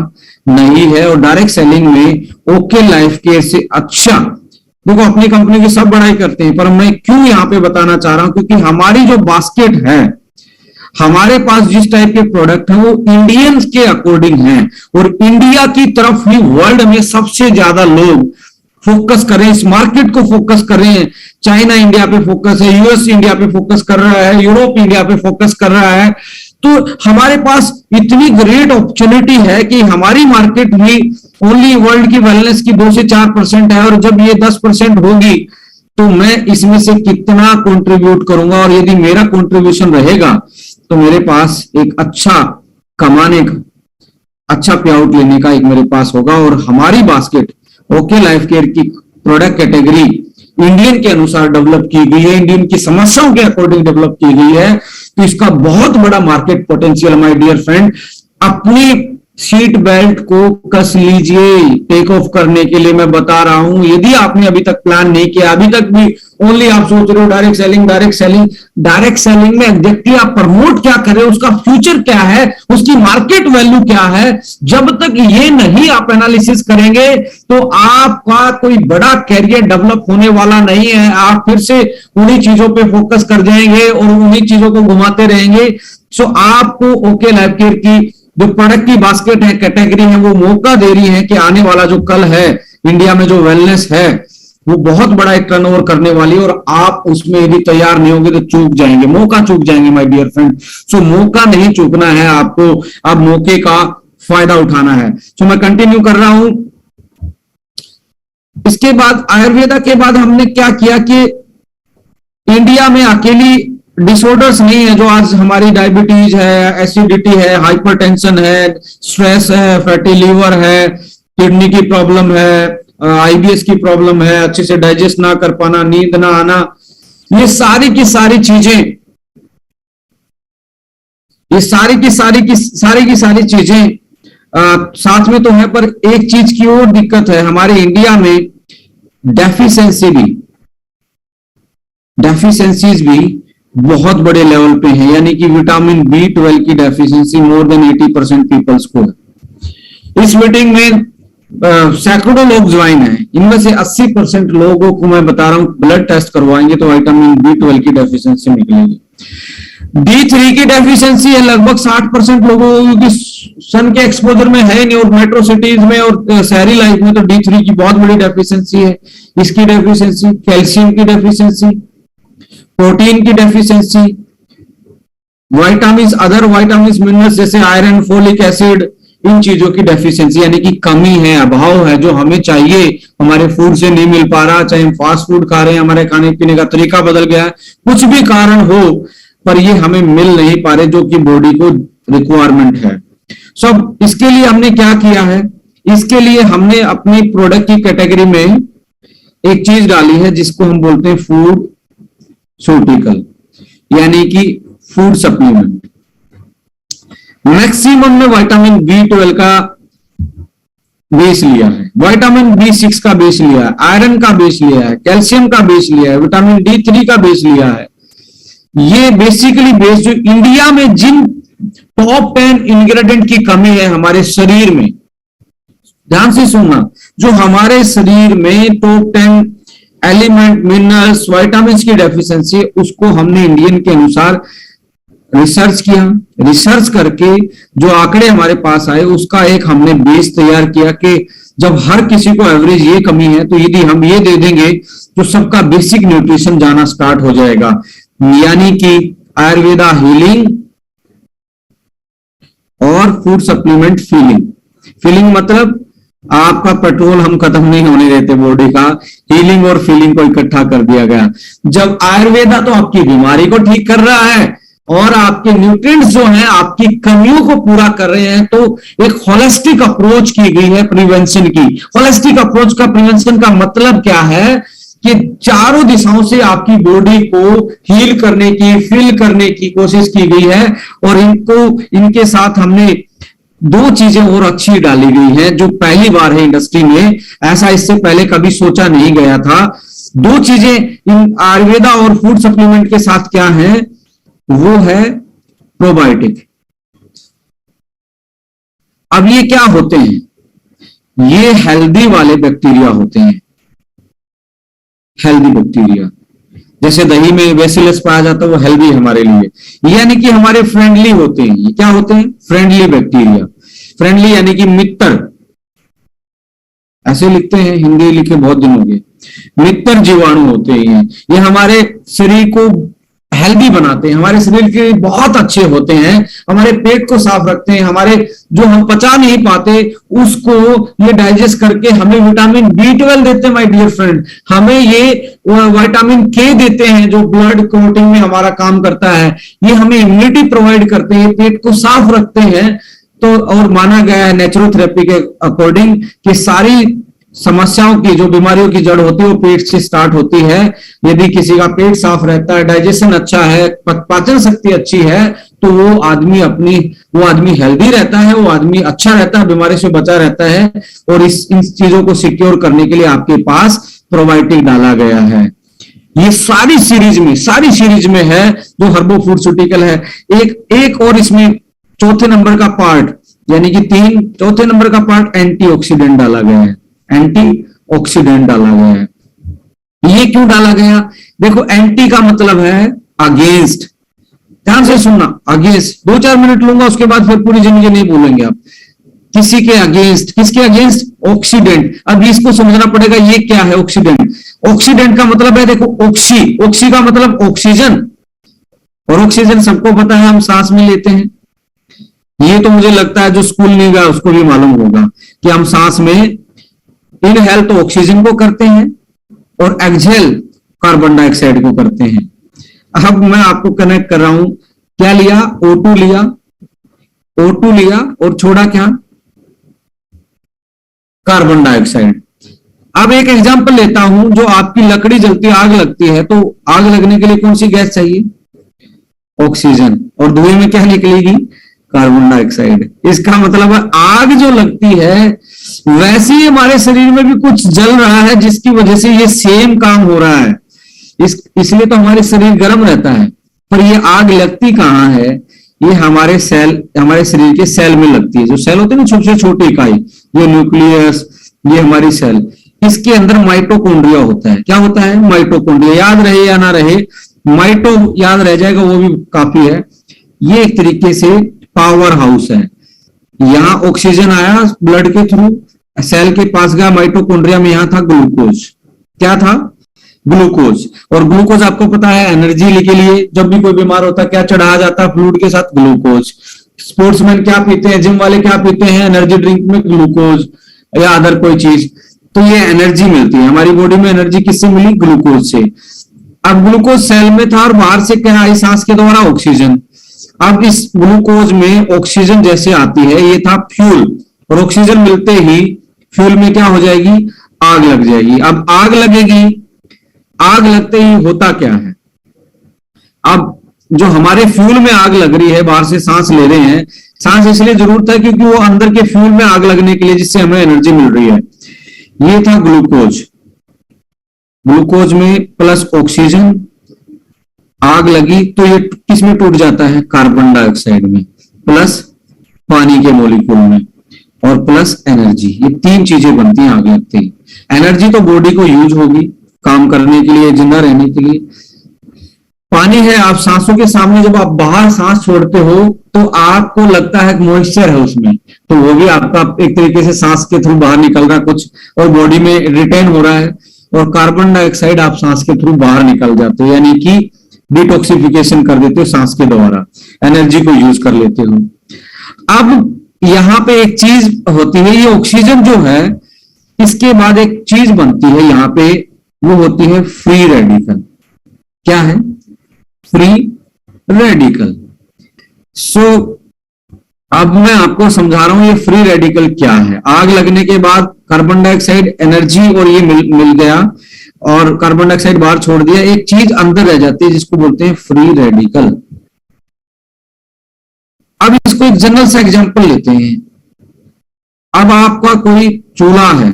नहीं है, और डायरेक्ट सेलिंग में ओके लाइफ केयर से अच्छा, देखो अपनी कंपनी की सब बड़ाई करते हैं, पर मैं क्यों यहां पे बताना चाह रहा हूं, क्योंकि हमारी जो बास्केट है, हमारे पास जिस टाइप के प्रोडक्ट हैं वो इंडियंस के अकॉर्डिंग हैं, और इंडिया की तरफ ही वर्ल्ड में सबसे ज्यादा लोग फोकस कर रहे हैं, इस मार्केट को फोकस कर रहे हैं। चाइना इंडिया पे फोकस है, यूएस इंडिया पे फोकस कर रहा है, यूरोप इंडिया पे फोकस कर रहा है। तो हमारे पास इतनी ग्रेट अपॉर्चुनिटी है कि हमारी मार्केट भी ओनली वर्ल्ड की वेलनेस की 2 से 4% है, और जब ये 10% होगी तो मैं इसमें से कितना कंट्रीब्यूट करूंगा, और यदि मेरा कंट्रीब्यूशन रहेगा तो मेरे पास एक अच्छा कमाने का, अच्छा पे आउट लेने का एक मेरे पास होगा। और हमारी बास्केट ओके लाइफ केयर की प्रोडक्ट कैटेगरी इंडियन के अनुसार डेवलप की गई है, इंडियन की समस्याओं के अकॉर्डिंग डेवलप की गई है, तो इसका बहुत बड़ा market potential my dear friend. अपनी सीट बेल्ट को कस लीजिए टेक ऑफ करने के लिए मैं बता रहा हूं। यदि आपने अभी तक प्लान नहीं किया, अभी तक भी ओनली आप सोच रहे हो डायरेक्ट सेलिंग में एग्जैक्टली आप प्रमोट क्या करें, उसका फ्यूचर क्या है, उसकी मार्केट वैल्यू क्या है, जब तक ये नहीं आप एनालिसिस करेंगे तो आपका कोई बड़ा कैरियर डेवलप होने वाला नहीं है। आप फिर से उन्हीं चीजों पे फोकस कर जाएंगे और उन्हीं चीजों को घुमाते रहेंगे। सो आपको ओके लाइफ केयर की जो प्रोडक्ट की बास्केट है, कैटेगरी है, वो मौका दे रही है कि आने वाला जो कल है इंडिया में जो वेलनेस है वो बहुत बड़ा एक टर्नओवर करने वाली है, और आप उसमें यदि तैयार नहीं होंगे तो चूक जाएंगे, मौका चूक जाएंगे माय डियर फ्रेंड। सो मौका नहीं चूकना है आपको, अब मौके का फायदा उठाना है। सो मैं कंटिन्यू कर रहा हूं। इसके बाद आयुर्वेदा के बाद हमने क्या किया कि इंडिया में अकेली डिसऑर्डर्स नहीं है जो आज हमारी डायबिटीज है, एसिडिटी है, हाइपरटेंशन है, स्ट्रेस है, फैटी लीवर है, किडनी की प्रॉब्लम है, आईबीएस की प्रॉब्लम है, अच्छे से डाइजेस्ट ना कर पाना, नींद ना आना, ये सारी की सारी चीजें ये सारी चीजें साथ में तो है, पर एक चीज की और दिक्कत है हमारे इंडिया में, डेफिशिएंसीज भी बहुत बड़े लेवल पे हैं, यानी कि विटामिन B12 की डेफिशिएंसी मोर देन 80% पीपल्स को है। इस मीटिंग में सैकड़ों लोग ज्वाइन हैं, इनमें से 80% लोगों को मैं बता रहा हूं ब्लड टेस्ट करवाएंगे तो विटामिन B12 की डेफिशिएंसी निकलेगी। D3 की डेफिशिएंसी है लगभग 60% लोगों की, सन के एक्सपोजर में है नहीं, और मेट्रो सिटीज में और शहरी लाइफ में तो D3 की बहुत बड़ी डेफिशिएंसी है। इसकी डेफिशिएंसी, कैल्शियम की डेफिशिएंसी, प्रोटीन की deficiency, vitamin, other vitamin minerals जैसे आयरन, फोलिक एसिड, इन चीजों की डेफिशिएंसी यानी कि कमी है, अभाव है, जो हमें चाहिए हमारे फूड से नहीं मिल पा रहा। चाहे हम फास्ट फूड खा रहे हैं, हमारे खाने पीने का तरीका बदल गया है, कुछ भी कारण हो, पर ये हमें मिल नहीं पा रहे जो कि बॉडी को रिक्वायरमेंट है। सब इसके लिए हमने क्या किया है, इसके लिए हमने अपनी प्रोडक्ट की कैटेगरी में एक चीज डाली है जिसको हम बोलते हैं फूड सूटिकल, यानी कि फूड सप्लीमेंट। मैक्सिमम में विटामिन B12 का बेस लिया है, विटामिन B6 का बेस लिया है, आयरन का बेस लिया है, कैल्शियम का बेस लिया है, विटामिन D3 का बेस लिया है। ये बेसिकली बेस जो इंडिया में जिन टॉप 10 इंग्रेडिएंट की कमी है हमारे शरीर में, ध्यान से सुनना, जो हमारे शरीर में टॉप 10 एलिमेंट, मिनरल्स, विटामिन की डेफिशिएंसी, उसको हमने इंडियन के अनुसार रिसर्च किया। रिसर्च करके जो आंकड़े हमारे पास आए उसका एक हमने बेस तैयार किया कि जब हर किसी को एवरेज ये कमी है तो यदि हम ये दे देंगे तो सबका बेसिक न्यूट्रिशन जाना स्टार्ट हो जाएगा। यानी कि आयुर्वेदा हीलिंग और फूड सप्लीमेंट फीलिंग मतलब आपका पेट्रोल हम खत्म नहीं होने देते बॉडी का, हीलिंग और फीलिंग को इकट्ठा कर दिया गया। जब आयुर्वेदा तो आपकी बीमारी को ठीक कर रहा है और आपके न्यूट्रिएंट्स जो हैं आपकी कमियों को पूरा कर रहे हैं, तो एक होलिस्टिक अप्रोच की गई है प्रिवेंशन की। होलिस्टिक अप्रोच का प्रिवेंशन का मतलब क्या है कि चारों दिशाओं से आपकी बॉडी को हील करने की, फील करने की कोशिश की गई है। और इनके साथ हमने दो चीजें और अच्छी डाली गई हैं जो पहली बार है इंडस्ट्री में, ऐसा इससे पहले कभी सोचा नहीं गया था। दो चीजें इन आयुर्वेदा और फूड सप्लीमेंट के साथ क्या है, वो है प्रोबायोटिक। अब ये क्या होते हैं, ये हेल्दी वाले बैक्टीरिया होते हैं, हेल्दी बैक्टीरिया। जैसे दही में बेसिलस पाया जाता है वो हेल्दी है हमारे लिए, यानी कि हमारे फ्रेंडली होते हैं। ये क्या होते हैं, फ्रेंडली बैक्टीरिया। फ्रेंडली यानी कि मित्र, ऐसे लिखते हैं, हिंदी लिखे बहुत दिन हो गए। मित्र जीवाणु होते हैं, ये हमारे शरीर को हेल्दी बनाते हैं, हमारे शरीर के लिए बहुत अच्छे होते हैं, हमारे पेट को साफ रखते हैं, हमारे जो हम पचा नहीं पाते उसको ये डाइजेस्ट करके हमें विटामिन B12 देते हैं। माय डियर फ्रेंड, हमें ये विटामिन K देते हैं जो ब्लड क्लॉटिंग में हमारा काम करता है। ये हमें इम्यूनिटी प्रोवाइड करते हैं, पेट को साफ रखते हैं। तो और माना गया है नेचुरोथेरेपी के अकॉर्डिंग कि सारी समस्याओं की, जो बीमारियों की जड़ होती है वो पेट से स्टार्ट होती है। यदि किसी का पेट साफ रहता है, डाइजेशन अच्छा है, पाचन शक्ति अच्छी है, तो वो आदमी हेल्दी रहता है, वो आदमी अच्छा रहता है, बीमारी से बचा रहता है। और इन चीजों को सिक्योर करने के लिए आपके पास प्रोबायोटिक डाला गया है। ये सारी सीरीज में है जो हर्बो फूडस्यूटिकल है। एक और इसमें चौथे नंबर का पार्ट, यानी कि चौथे नंबर का पार्ट एंटीऑक्सीडेंट डाला गया है। एंटीऑक्सीडेंट डाला गया है। ये क्यों डाला गया, देखो एंटी का मतलब है अगेंस्ट, ध्यान से सुनना, अगेंस्ट। 2-4 मिनट लूंगा, उसके बाद फिर पूरी जिंदगी नहीं बोलेंगे आप। किसी के अगेंस्ट, किसके अगेंस्ट, ऑक्सीडेंट। अब इसको समझना पड़ेगा ये क्या है ऑक्सीडेंट। ऑक्सीडेंट का मतलब है, देखो ऑक्सी का मतलब ऑक्सीजन, और ऑक्सीजन सबको पता है हम सांस में लेते हैं। ये तो मुझे लगता है जो स्कूल नहीं गया उसको भी मालूम होगा कि हम सांस में इनहेल तो ऑक्सीजन को करते हैं और एक्सहेल कार्बन डाइऑक्साइड को करते हैं। अब मैं आपको कनेक्ट कर रहा हूं, क्या लिया, O2 लिया और छोड़ा क्या, कार्बन डाइऑक्साइड। अब एक एग्जांपल लेता हूं, जो आपकी लकड़ी जलती है, आग लगती है, तो आग लगने के लिए कौन सी गैस चाहिए, ऑक्सीजन, और धुएं में क्या निकलेगी? Carbon dioxide. इसका मतलब आग जो लगती है वैसे ही हमारे शरीर में भी कुछ जल रहा है, जिसकी वजह से ये सेम काम हो रहा है। इसलिए तो हमारे शरीर गर्म रहता है। पर ये आग लगती कहाँ है? ये हमारे शरीर के सेल में लगती है। जो सेल होते हैं ना, छोटे छोटे इकाई, ये न्यूक्लियस, ये हमारी सेल, इसके अंदर माइटोकॉन्ड्रिया होता है। क्या होता है? माइटोकॉन्ड्रिया। याद रहे या ना रहे, माइटो याद रह जाएगा वो भी काफी है। ये एक तरीके से पावर हाउस है। यहां ऑक्सीजन आया ब्लड के थ्रू, सेल के पास गया माइटोकॉन्ड्रिया में, यहां था ग्लूकोज। क्या था? ग्लूकोज। और ग्लूकोज आपको पता है एनर्जी के लिए, जब भी कोई बीमार होता है क्या चढ़ाया जाता है फ्लूइड के साथ? ग्लूकोज। स्पोर्ट्समैन क्या पीते हैं, जिम वाले क्या पीते हैं एनर्जी ड्रिंक में? ग्लूकोज या अदर कोई चीज। तो ये एनर्जी मिलती है हमारी बॉडी में। एनर्जी किससे मिली? ग्लूकोज से। अब ग्लूकोज सेल में था और बाहर से क्या आई? सांस के द्वारा ऑक्सीजन। अब इस ग्लूकोज में ऑक्सीजन जैसे आती है, ये था फ्यूल, और ऑक्सीजन मिलते ही फ्यूल में क्या हो जाएगी? आग लग जाएगी। अब आग लगेगी, आग लगते ही होता क्या है? अब जो हमारे फ्यूल में आग लग रही है, बाहर से सांस ले रहे हैं, सांस इसलिए जरूरत है क्योंकि वो अंदर के फ्यूल में आग लगने के लिए, जिससे हमें एनर्जी मिल रही है। ये था ग्लूकोज। ग्लूकोज में प्लस ऑक्सीजन, आग लगी तो ये किस में टूट जाता है? कार्बन डाइऑक्साइड में, प्लस पानी के मॉलिक्यूल में, और प्लस एनर्जी। ये तीन चीजें बनती हैं आग लगते ही। एनर्जी तो बॉडी को यूज होगी काम करने के लिए, जिंदा रहने के लिए। पानी है, आप सांसों के सामने जब आप बाहर सांस छोड़ते हो तो आपको लगता है मॉइस्चर है उसमें, तो वो भी आपका एक तरीके से सांस के थ्रू बाहर निकल रहा है कुछ, और बॉडी में रिटेन हो रहा है। और कार्बन डाइऑक्साइड आप सांस के थ्रू बाहर निकल जाते हो, यानी कि डिटॉक्सिफिकेशन कर देते हो सांस के द्वारा, एनर्जी को यूज कर लेते हो। अब यहां पे एक चीज होती है, ये ऑक्सीजन जो है, इसके बाद एक चीज बनती है यहां पे, वो होती है फ्री रेडिकल। क्या है? Free radical. सो अब मैं आपको समझा रहा हूं ये फ्री रेडिकल क्या है। आग लगने के बाद कार्बन डाइऑक्साइड, एनर्जी और ये मिल गया, और कार्बन डाइऑक्साइड बाहर छोड़ दिया, एक चीज अंदर रह जाती है जिसको बोलते हैं फ्री रेडिकल। अब इसको एक जनरल सा एग्जांपल लेते हैं। अब आपका कोई चूल्हा है,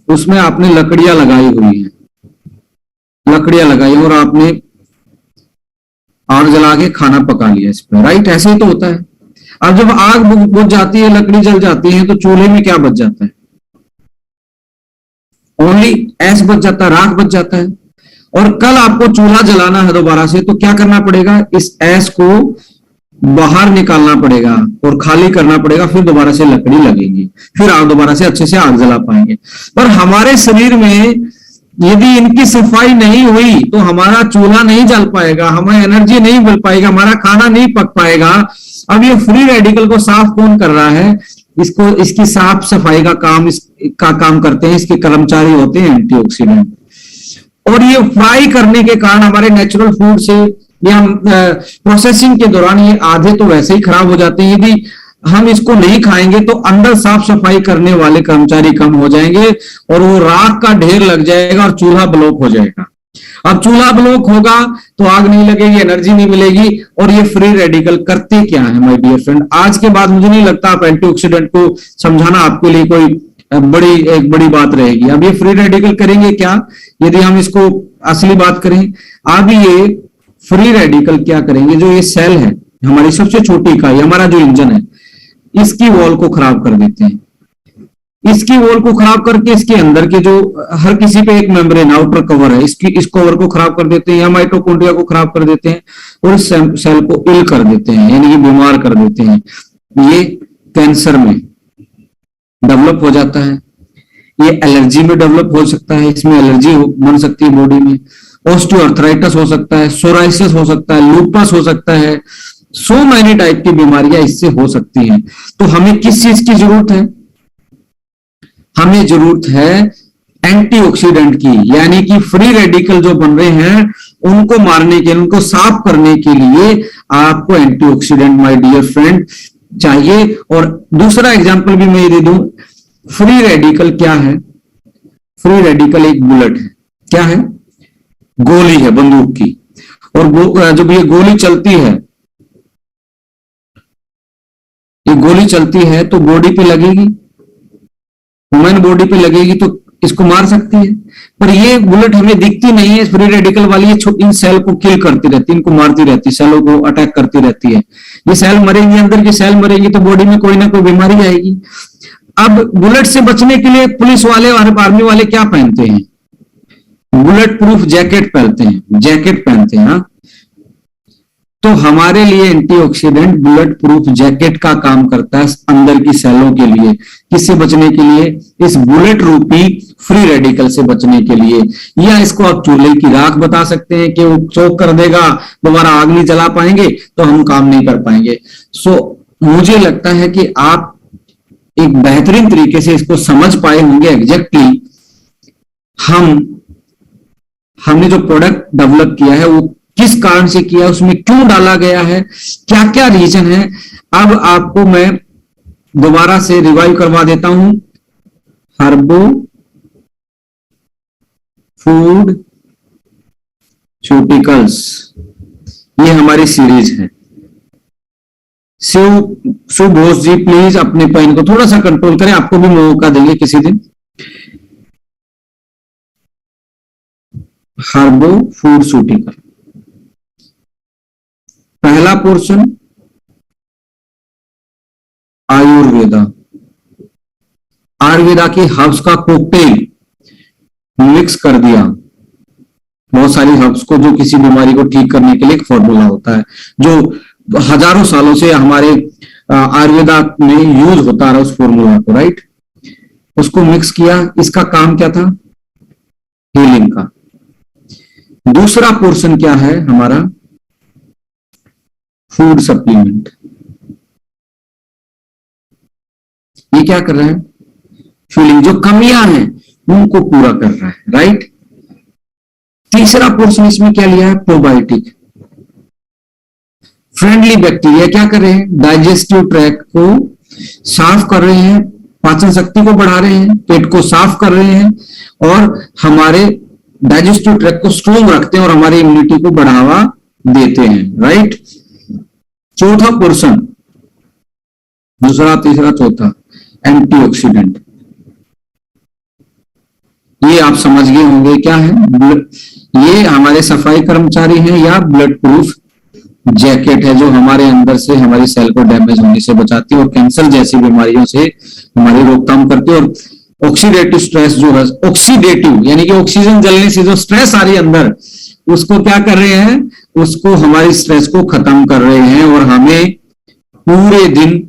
उसमें आपने लकड़ियां लगाई हुई है, लकड़ियां लगाई और आपने आग जला के खाना पका लिया इस पर, राइट? ऐसे ही तो होता है। अब जब आग बुझ जाती है, लकड़ी जल जाती है, तो चूल्हे में क्या बच जाता है? ओनली ऐश बच जाता है, राख बच जाता है। और कल आपको चूल्हा जलाना है दोबारा से, तो क्या करना पड़ेगा? इस ऐश को बाहर निकालना पड़ेगा और खाली करना पड़ेगा, फिर दोबारा से लकड़ी लगेगी, फिर आप दोबारा से अच्छे से आग जला पाएंगे। पर हमारे शरीर में यदि इनकी सफाई नहीं हुई तो हमारा चूल्हा नहीं जल पाएगा, हमें एनर्जी नहीं मिल पाएगा, हमारा खाना नहीं पक पाएगा। अब ये फ्री रेडिकल को साफ कौन कर रहा है? इसको, इसकी साफ सफाई का काम करते हैं, इसके कर्मचारी होते हैं एंटीऑक्सीडेंट। और ये फ्राई करने के कारण हमारे नेचुरल फूड से या प्रोसेसिंग के दौरान ये आधे तो वैसे ही खराब हो जाते हैं। यदि हम इसको नहीं खाएंगे तो अंदर साफ सफाई करने वाले कर्मचारी कम हो जाएंगे और वो राख का ढेर लग जाएगा और चूल्हा ब्लॉक हो जाएगा। अब चूल्हा ब्लॉक होगा तो आग नहीं लगेगी, एनर्जी नहीं मिलेगी। और ये फ्री रेडिकल करते क्या है माय डियर फ्रेंड? आज के बाद मुझे नहीं लगता आप एंटीऑक्सीडेंट को समझाना आपके लिए कोई एक बड़ी बात रहेगी। अब ये फ्री रेडिकल करेंगे क्या? यदि हम इसको असली बात करें, अब ये फ्री रेडिकल क्या करेंगे? जो ये सेल है, हमारी सबसे छोटी इकाई, हमारा जो इंजन है, इसकी वॉल को खराब कर देते हैं। इसकी वॉल को खराब करके इसके अंदर के जो हर किसी पे एक मेम्ब्रेन आउटर कवर है, इस कवर को खराब कर देते हैं, या माइटोकॉन्ड्रिया को खराब कर देते हैं और इस सेल को इल कर देते हैं, यानी कि बीमार कर देते हैं। ये कैंसर में डेवलप हो जाता है, ये एलर्जी में डेवलप हो सकता है, इसमें एलर्जी बन सकती है बॉडी में, ऑस्टियोआर्थराइटिस हो सकता है, सोराइसिस हो सकता है, लूपस हो सकता है, सो मैनी टाइप की बीमारियां इससे हो सकती हैं। तो हमें किस चीज की जरूरत है? हमें जरूरत है एंटीऑक्सीडेंट की, यानी कि फ्री रेडिकल जो बन रहे हैं उनको मारने के लिए, उनको साफ करने के लिए आपको एंटीऑक्सीडेंट माय डियर फ्रेंड चाहिए। और दूसरा एग्जांपल भी मैं दे दूं, फ्री रेडिकल क्या है? फ्री रेडिकल एक बुलेट है। क्या है? गोली है बंदूक की। और जब ये गोली चलती है, ये गोली चलती है तो बॉडी पे लगेगी, ह्यूमन बॉडी पे लगेगी तो इसको मार सकती है। पर ये बुलेट हमें दिखती नहीं है, फ्री रेडिकल वाली ये इन सेल को किल करती रहती है, इनको मारती रहती है, सेलों को अटैक करती रहती है। ये सेल मरेंगे, अंदर के सेल मरेंगी तो बॉडी में कोई ना कोई बीमारी आएगी। अब बुलेट से बचने के लिए पुलिस वाले और आर्मी वाले क्या पहनते हैं? बुलेट प्रूफ जैकेट पहनते हैं, जैकेट पहनते हैं। हाँ, तो हमारे लिए एंटीऑक्सीडेंट बुलेट प्रूफ जैकेट का काम करता है अंदर की सेलों के लिए। किससे बचने के लिए? इस बुलेट रूपी फ्री रेडिकल से बचने के लिए। या इसको आप चूल्हे की राख बता सकते हैं कि वो चोक कर देगा, दोबारा आग नहीं जला पाएंगे तो हम काम नहीं कर पाएंगे। सो मुझे लगता है कि आप एक बेहतरीन तरीके से इसको समझ पाए होंगे एग्जैक्टली हमने जो प्रोडक्ट डेवलप किया है वो किस कारण से किया, उसमें क्यों डाला गया है, क्या क्या रीजन है। अब आपको मैं दोबारा से रिवाइव करवा देता हूं। हर्बो फूड च्यूटिकल्स, ये हमारी सीरीज है। शिव घोष जी प्लीज अपने पेन को थोड़ा सा कंट्रोल करें, आपको भी मौका देंगे किसी दिन। हर्बो फूड च्यूटिकल, पहला पोर्शन आयुर्वेदा, आयुर्वेदा की हर्ब्स का कॉकटेल मिक्स कर दिया। बहुत सारी हर्ब्स को जो किसी बीमारी को ठीक करने के लिए एक फॉर्मूला होता है जो हजारों सालों से हमारे आयुर्वेदा में यूज होता रहा, उस फॉर्मूला को, राइट, उसको मिक्स किया। इसका काम क्या था? हीलिंग का। दूसरा पोर्शन क्या है हमारा? Food supplement. ये क्या कर रहा है? फीलिंग, जो कमियां हैं उनको पूरा कर रहा है, राइट। तीसरा पोर्शन इसमें क्या लिया है? Probiotic, friendly bacteria. क्या कर रहे हैं? डाइजेस्टिव ट्रैक्ट को साफ कर रहे हैं, पाचन शक्ति को बढ़ा रहे हैं, पेट को साफ कर रहे हैं और हमारे डाइजेस्टिव ट्रैक्ट को स्ट्रोंग रखते हैं और हमारी इम्यूनिटी को बढ़ावा देते हैं, राइट। चौथा पोर्शन, दूसरा तीसरा चौथा, एंटीऑक्सीडेंट। ये आप समझ गए होंगे क्या है। ये हमारे सफाई कर्मचारी हैं या ब्लड प्रूफ जैकेट है जो हमारे अंदर से हमारी सेल को डैमेज होने से बचाती है और कैंसर जैसी बीमारियों से हमारी रोकथाम करती है। और ऑक्सीडेटिव स्ट्रेस जो है, ऑक्सीडेटिव यानी कि ऑक्सीजन जलने से जो स्ट्रेस आ रही है अंदर, उसको क्या कर रहे हैं? उसको हमारी स्ट्रेस को खत्म कर रहे हैं और हमें पूरे दिन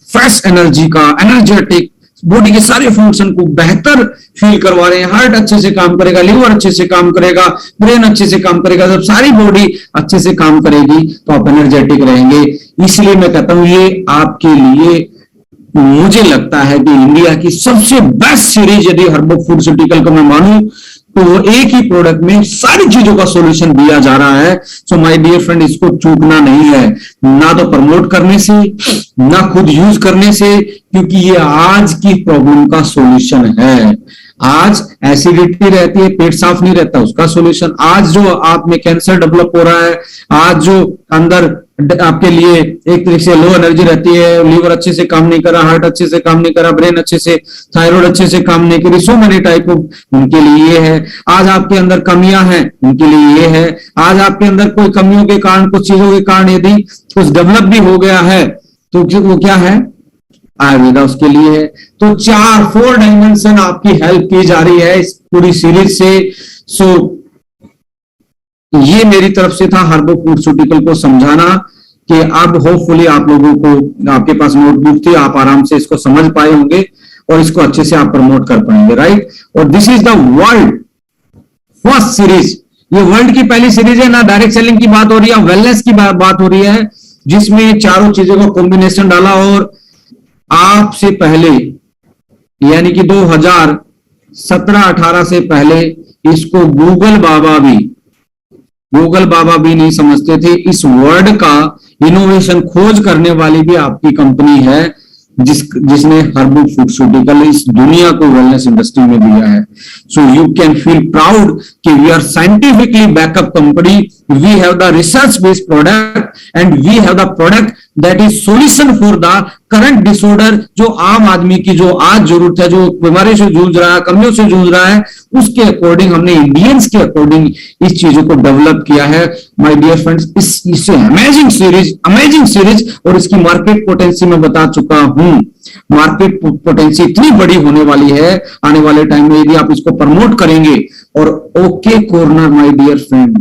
फ्रेश एनर्जी का, एनर्जेटिक, बॉडी के सारे फंक्शन को बेहतर फील करवा रहे हैं। हार्ट अच्छे से काम करेगा, लिवर अच्छे से काम करेगा, ब्रेन अच्छे से काम करेगा। जब सारी बॉडी अच्छे से काम करेगी तो आप एनर्जेटिक रहेंगे। इसलिए मैं कहता हूं ये आपके लिए, मुझे लगता है कि इंडिया की सबसे बेस्ट सीरीज यदि हर्बो फूडस्यूटिकल को मैं मानूं तो वो एक ही प्रोडक्ट में सारी चीजों का सॉल्यूशन दिया जा रहा है। सो माय डियर फ्रेंड, इसको चूकना नहीं है, ना तो प्रमोट करने से, ना खुद यूज करने से, क्योंकि ये आज की प्रॉब्लम का सॉल्यूशन है। आज एसिडिटी रहती है, पेट साफ नहीं रहता, उसका सॉल्यूशन। आज जो आप में कैंसर डेवलप हो रहा है, आज जो अंदर आपके लिए एक तरीके से लो एनर्जी रहती है, लीवर अच्छे से काम नहीं कर रहा, हार्ट अच्छे से काम नहीं कर रहा, ब्रेन अच्छे से, थायराइड अच्छे से काम नहीं कर रही, सो मेनी टाइप ऑफ, उनके लिए ये है। आज आपके अंदर कमियां हैं, उनके लिए ये है। आज आपके अंदर कोई कमियों के कारण, कुछ चीजों के कारण यदि कुछ डेवलप भी हो गया है तो वो क्या है? आयुर्वेदा उसके लिए है। तो 4 डायमेंशन आपकी हेल्प की जा रही है इस पूरी सीरीज से। सो ये मेरी तरफ से था हर्बो फूडस्यूटिकल को समझाना कि अब होपफुली आप लोगों को, आपके पास नोटबुक थी, आप आराम से इसको समझ पाए होंगे और इसको अच्छे से आप प्रमोट कर पाएंगे, राइट। और this is the world first series, ये वर्ल्ड की पहली सीरीज है। ना डायरेक्ट सेलिंग की बात हो रही है, वेलनेस की बात हो रही है, जिसमें चारों चीजों का कॉम्बिनेशन डाला। और आपसे पहले यानी कि 2017-18 से पहले इसको गूगल बाबा भी नहीं समझते थे। इस वर्ड का इनोवेशन खोज करने वाली भी आपकी कंपनी है जिसने हर्बल फूडस्यूटिकल इस दुनिया को वेलनेस इंडस्ट्री में दिया है। So you can feel proud कि we are scientifically backup company, we have the research based product and we have the product that is solution for the current disorder. जो आम आदमी की जो आज जरूरत है, जो बीमारी से जूझ रहा है, कमियों से जूझ रहा है, उसके अकॉर्डिंग हमने इंडियंस के अकॉर्डिंग इस चीजों को डेवलप किया है। माय डियर फ्रेंड्स, इससे अमेजिंग सीरीज और इसकी मार्केट पोटेंशियल मैं बता चुका हूं। मार्केट पोटेंशियल इतनी बड़ी होने वाली है आने वाले टाइम में, यदि आप इसको प्रमोट करेंगे। और okay corner my dear friend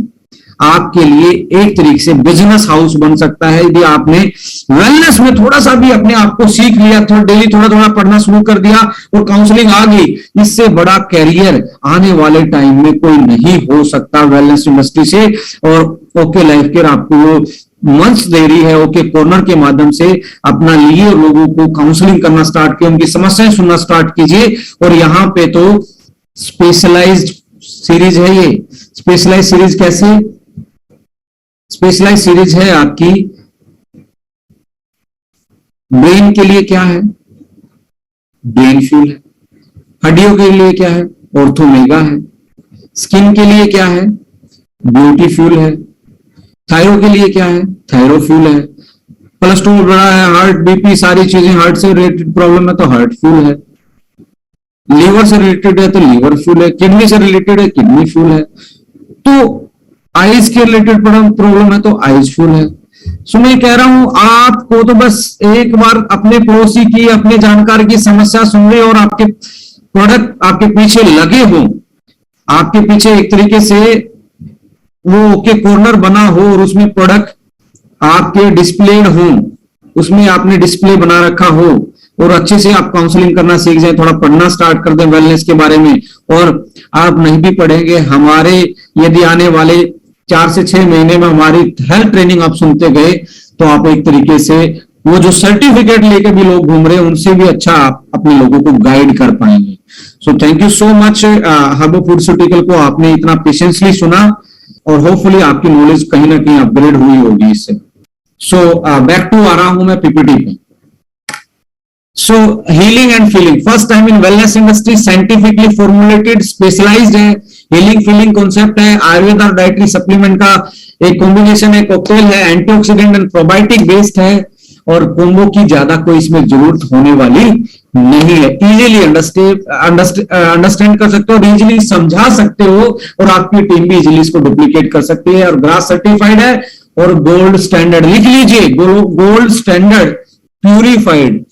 आपके लिए एक तरीके से बिजनेस हाउस बन सकता है। यदि आपने वेलनेस में थोड़ा सा भी अपने आप को सीख लिया, थोड़ा डेली थोड़ा थोड़ा पढ़ना शुरू कर दिया और काउंसलिंग आ गई, इससे बड़ा कैरियर आने वाले टाइम में कोई नहीं हो सकता वेलनेस इंडस्ट्री से। और ओके लाइफ केयर आपको वो मंच दे रही है। ओके कॉर्नर के माध्यम से अपना लिए और लोगों को काउंसलिंग करना स्टार्ट किया, उनकी समस्याएं सुनना स्टार्ट कीजिए। और यहां पे तो स्पेशलाइज्ड सीरीज है। ये स्पेशलाइज सीरीज कैसे? स्पेशलाइज सीरीज है आपकी ब्रेन के लिए क्या है? ब्रेन फ्यूल है। हड्डियों के लिए क्या है? ऑर्थोमेगा है। स्किन के लिए क्या है? ब्यूटी फ्यूल है। थायरो के लिए क्या है? थायरो फ्यूल है। कोलेस्ट्रॉल बढ़ा है, हार्ट बीपी सारी चीजें, हार्ट से रिलेटेड प्रॉब्लम है तो हार्ट फ्यूल है। लीवर से रिलेटेड है तो लीवर फ्यूल है। किडनी से रिलेटेड है किडनी फ्यूल है। तो आइज के रिलेटेड प्रॉब्लम है तो आइज फ्यूल है। सो मैं कह रहा हूं आपको तो बस एक बार अपने पड़ोसी की, अपने जानकार की समस्या सुन ले और आपके प्रोडक्ट आपके पीछे लगे हो, आपके पीछे एक तरीके से वो ओके कॉर्नर बना हो और उसमें प्रोडक्ट आपके डिस्प्लेड हो, उसमें आपने डिस्प्ले बना रखा हो और अच्छे से आप काउंसलिंग करना सीख जाए, थोड़ा पढ़ना स्टार्ट कर दें वेलनेस के बारे में। और आप नहीं भी पढ़ेंगे, हमारे यदि आने वाले 4 से 6 महीने में हमारी हेल्थ ट्रेनिंग आप सुनते गए तो आप एक तरीके से वो जो सर्टिफिकेट लेके भी लोग घूम रहे हैं उनसे भी अच्छा आप अपने लोगों को गाइड कर पाएंगे। So thank you so much Herbal Foodceutical को, आपने इतना पेशेंसली सुना और होपफुली आपकी नॉलेज कहीं ना कहीं अपग्रेड हुई होगी इससे। सो बैक टू आ रहा हूं मैं पीपीटी पे। So healing and feeling first time in wellness industry, scientifically formulated, specialized है। हीलिंग फीलिंग कॉन्सेप्ट है, आयुर्वेद और डाइटरी सप्लीमेंट का एक कॉम्बिनेशन है, कॉकटेल है, एंटीऑक्सीडेंट एंड प्रोबायोटिक बेस्ड है और कोम्बो की ज्यादा कोई इसमें जरूरत होने वाली नहीं है। इजीली अंडरस्टैंड कर सकते हो और इजीली समझा सकते हो और आपकी टीम भी इजीली इसको डुप्लीकेट कर सकती है। और ग्रास सर्टिफाइड है और गोल्ड स्टैंडर्ड, लिख लीजिए गोल्ड स्टैंडर्ड प्यूरिफाइड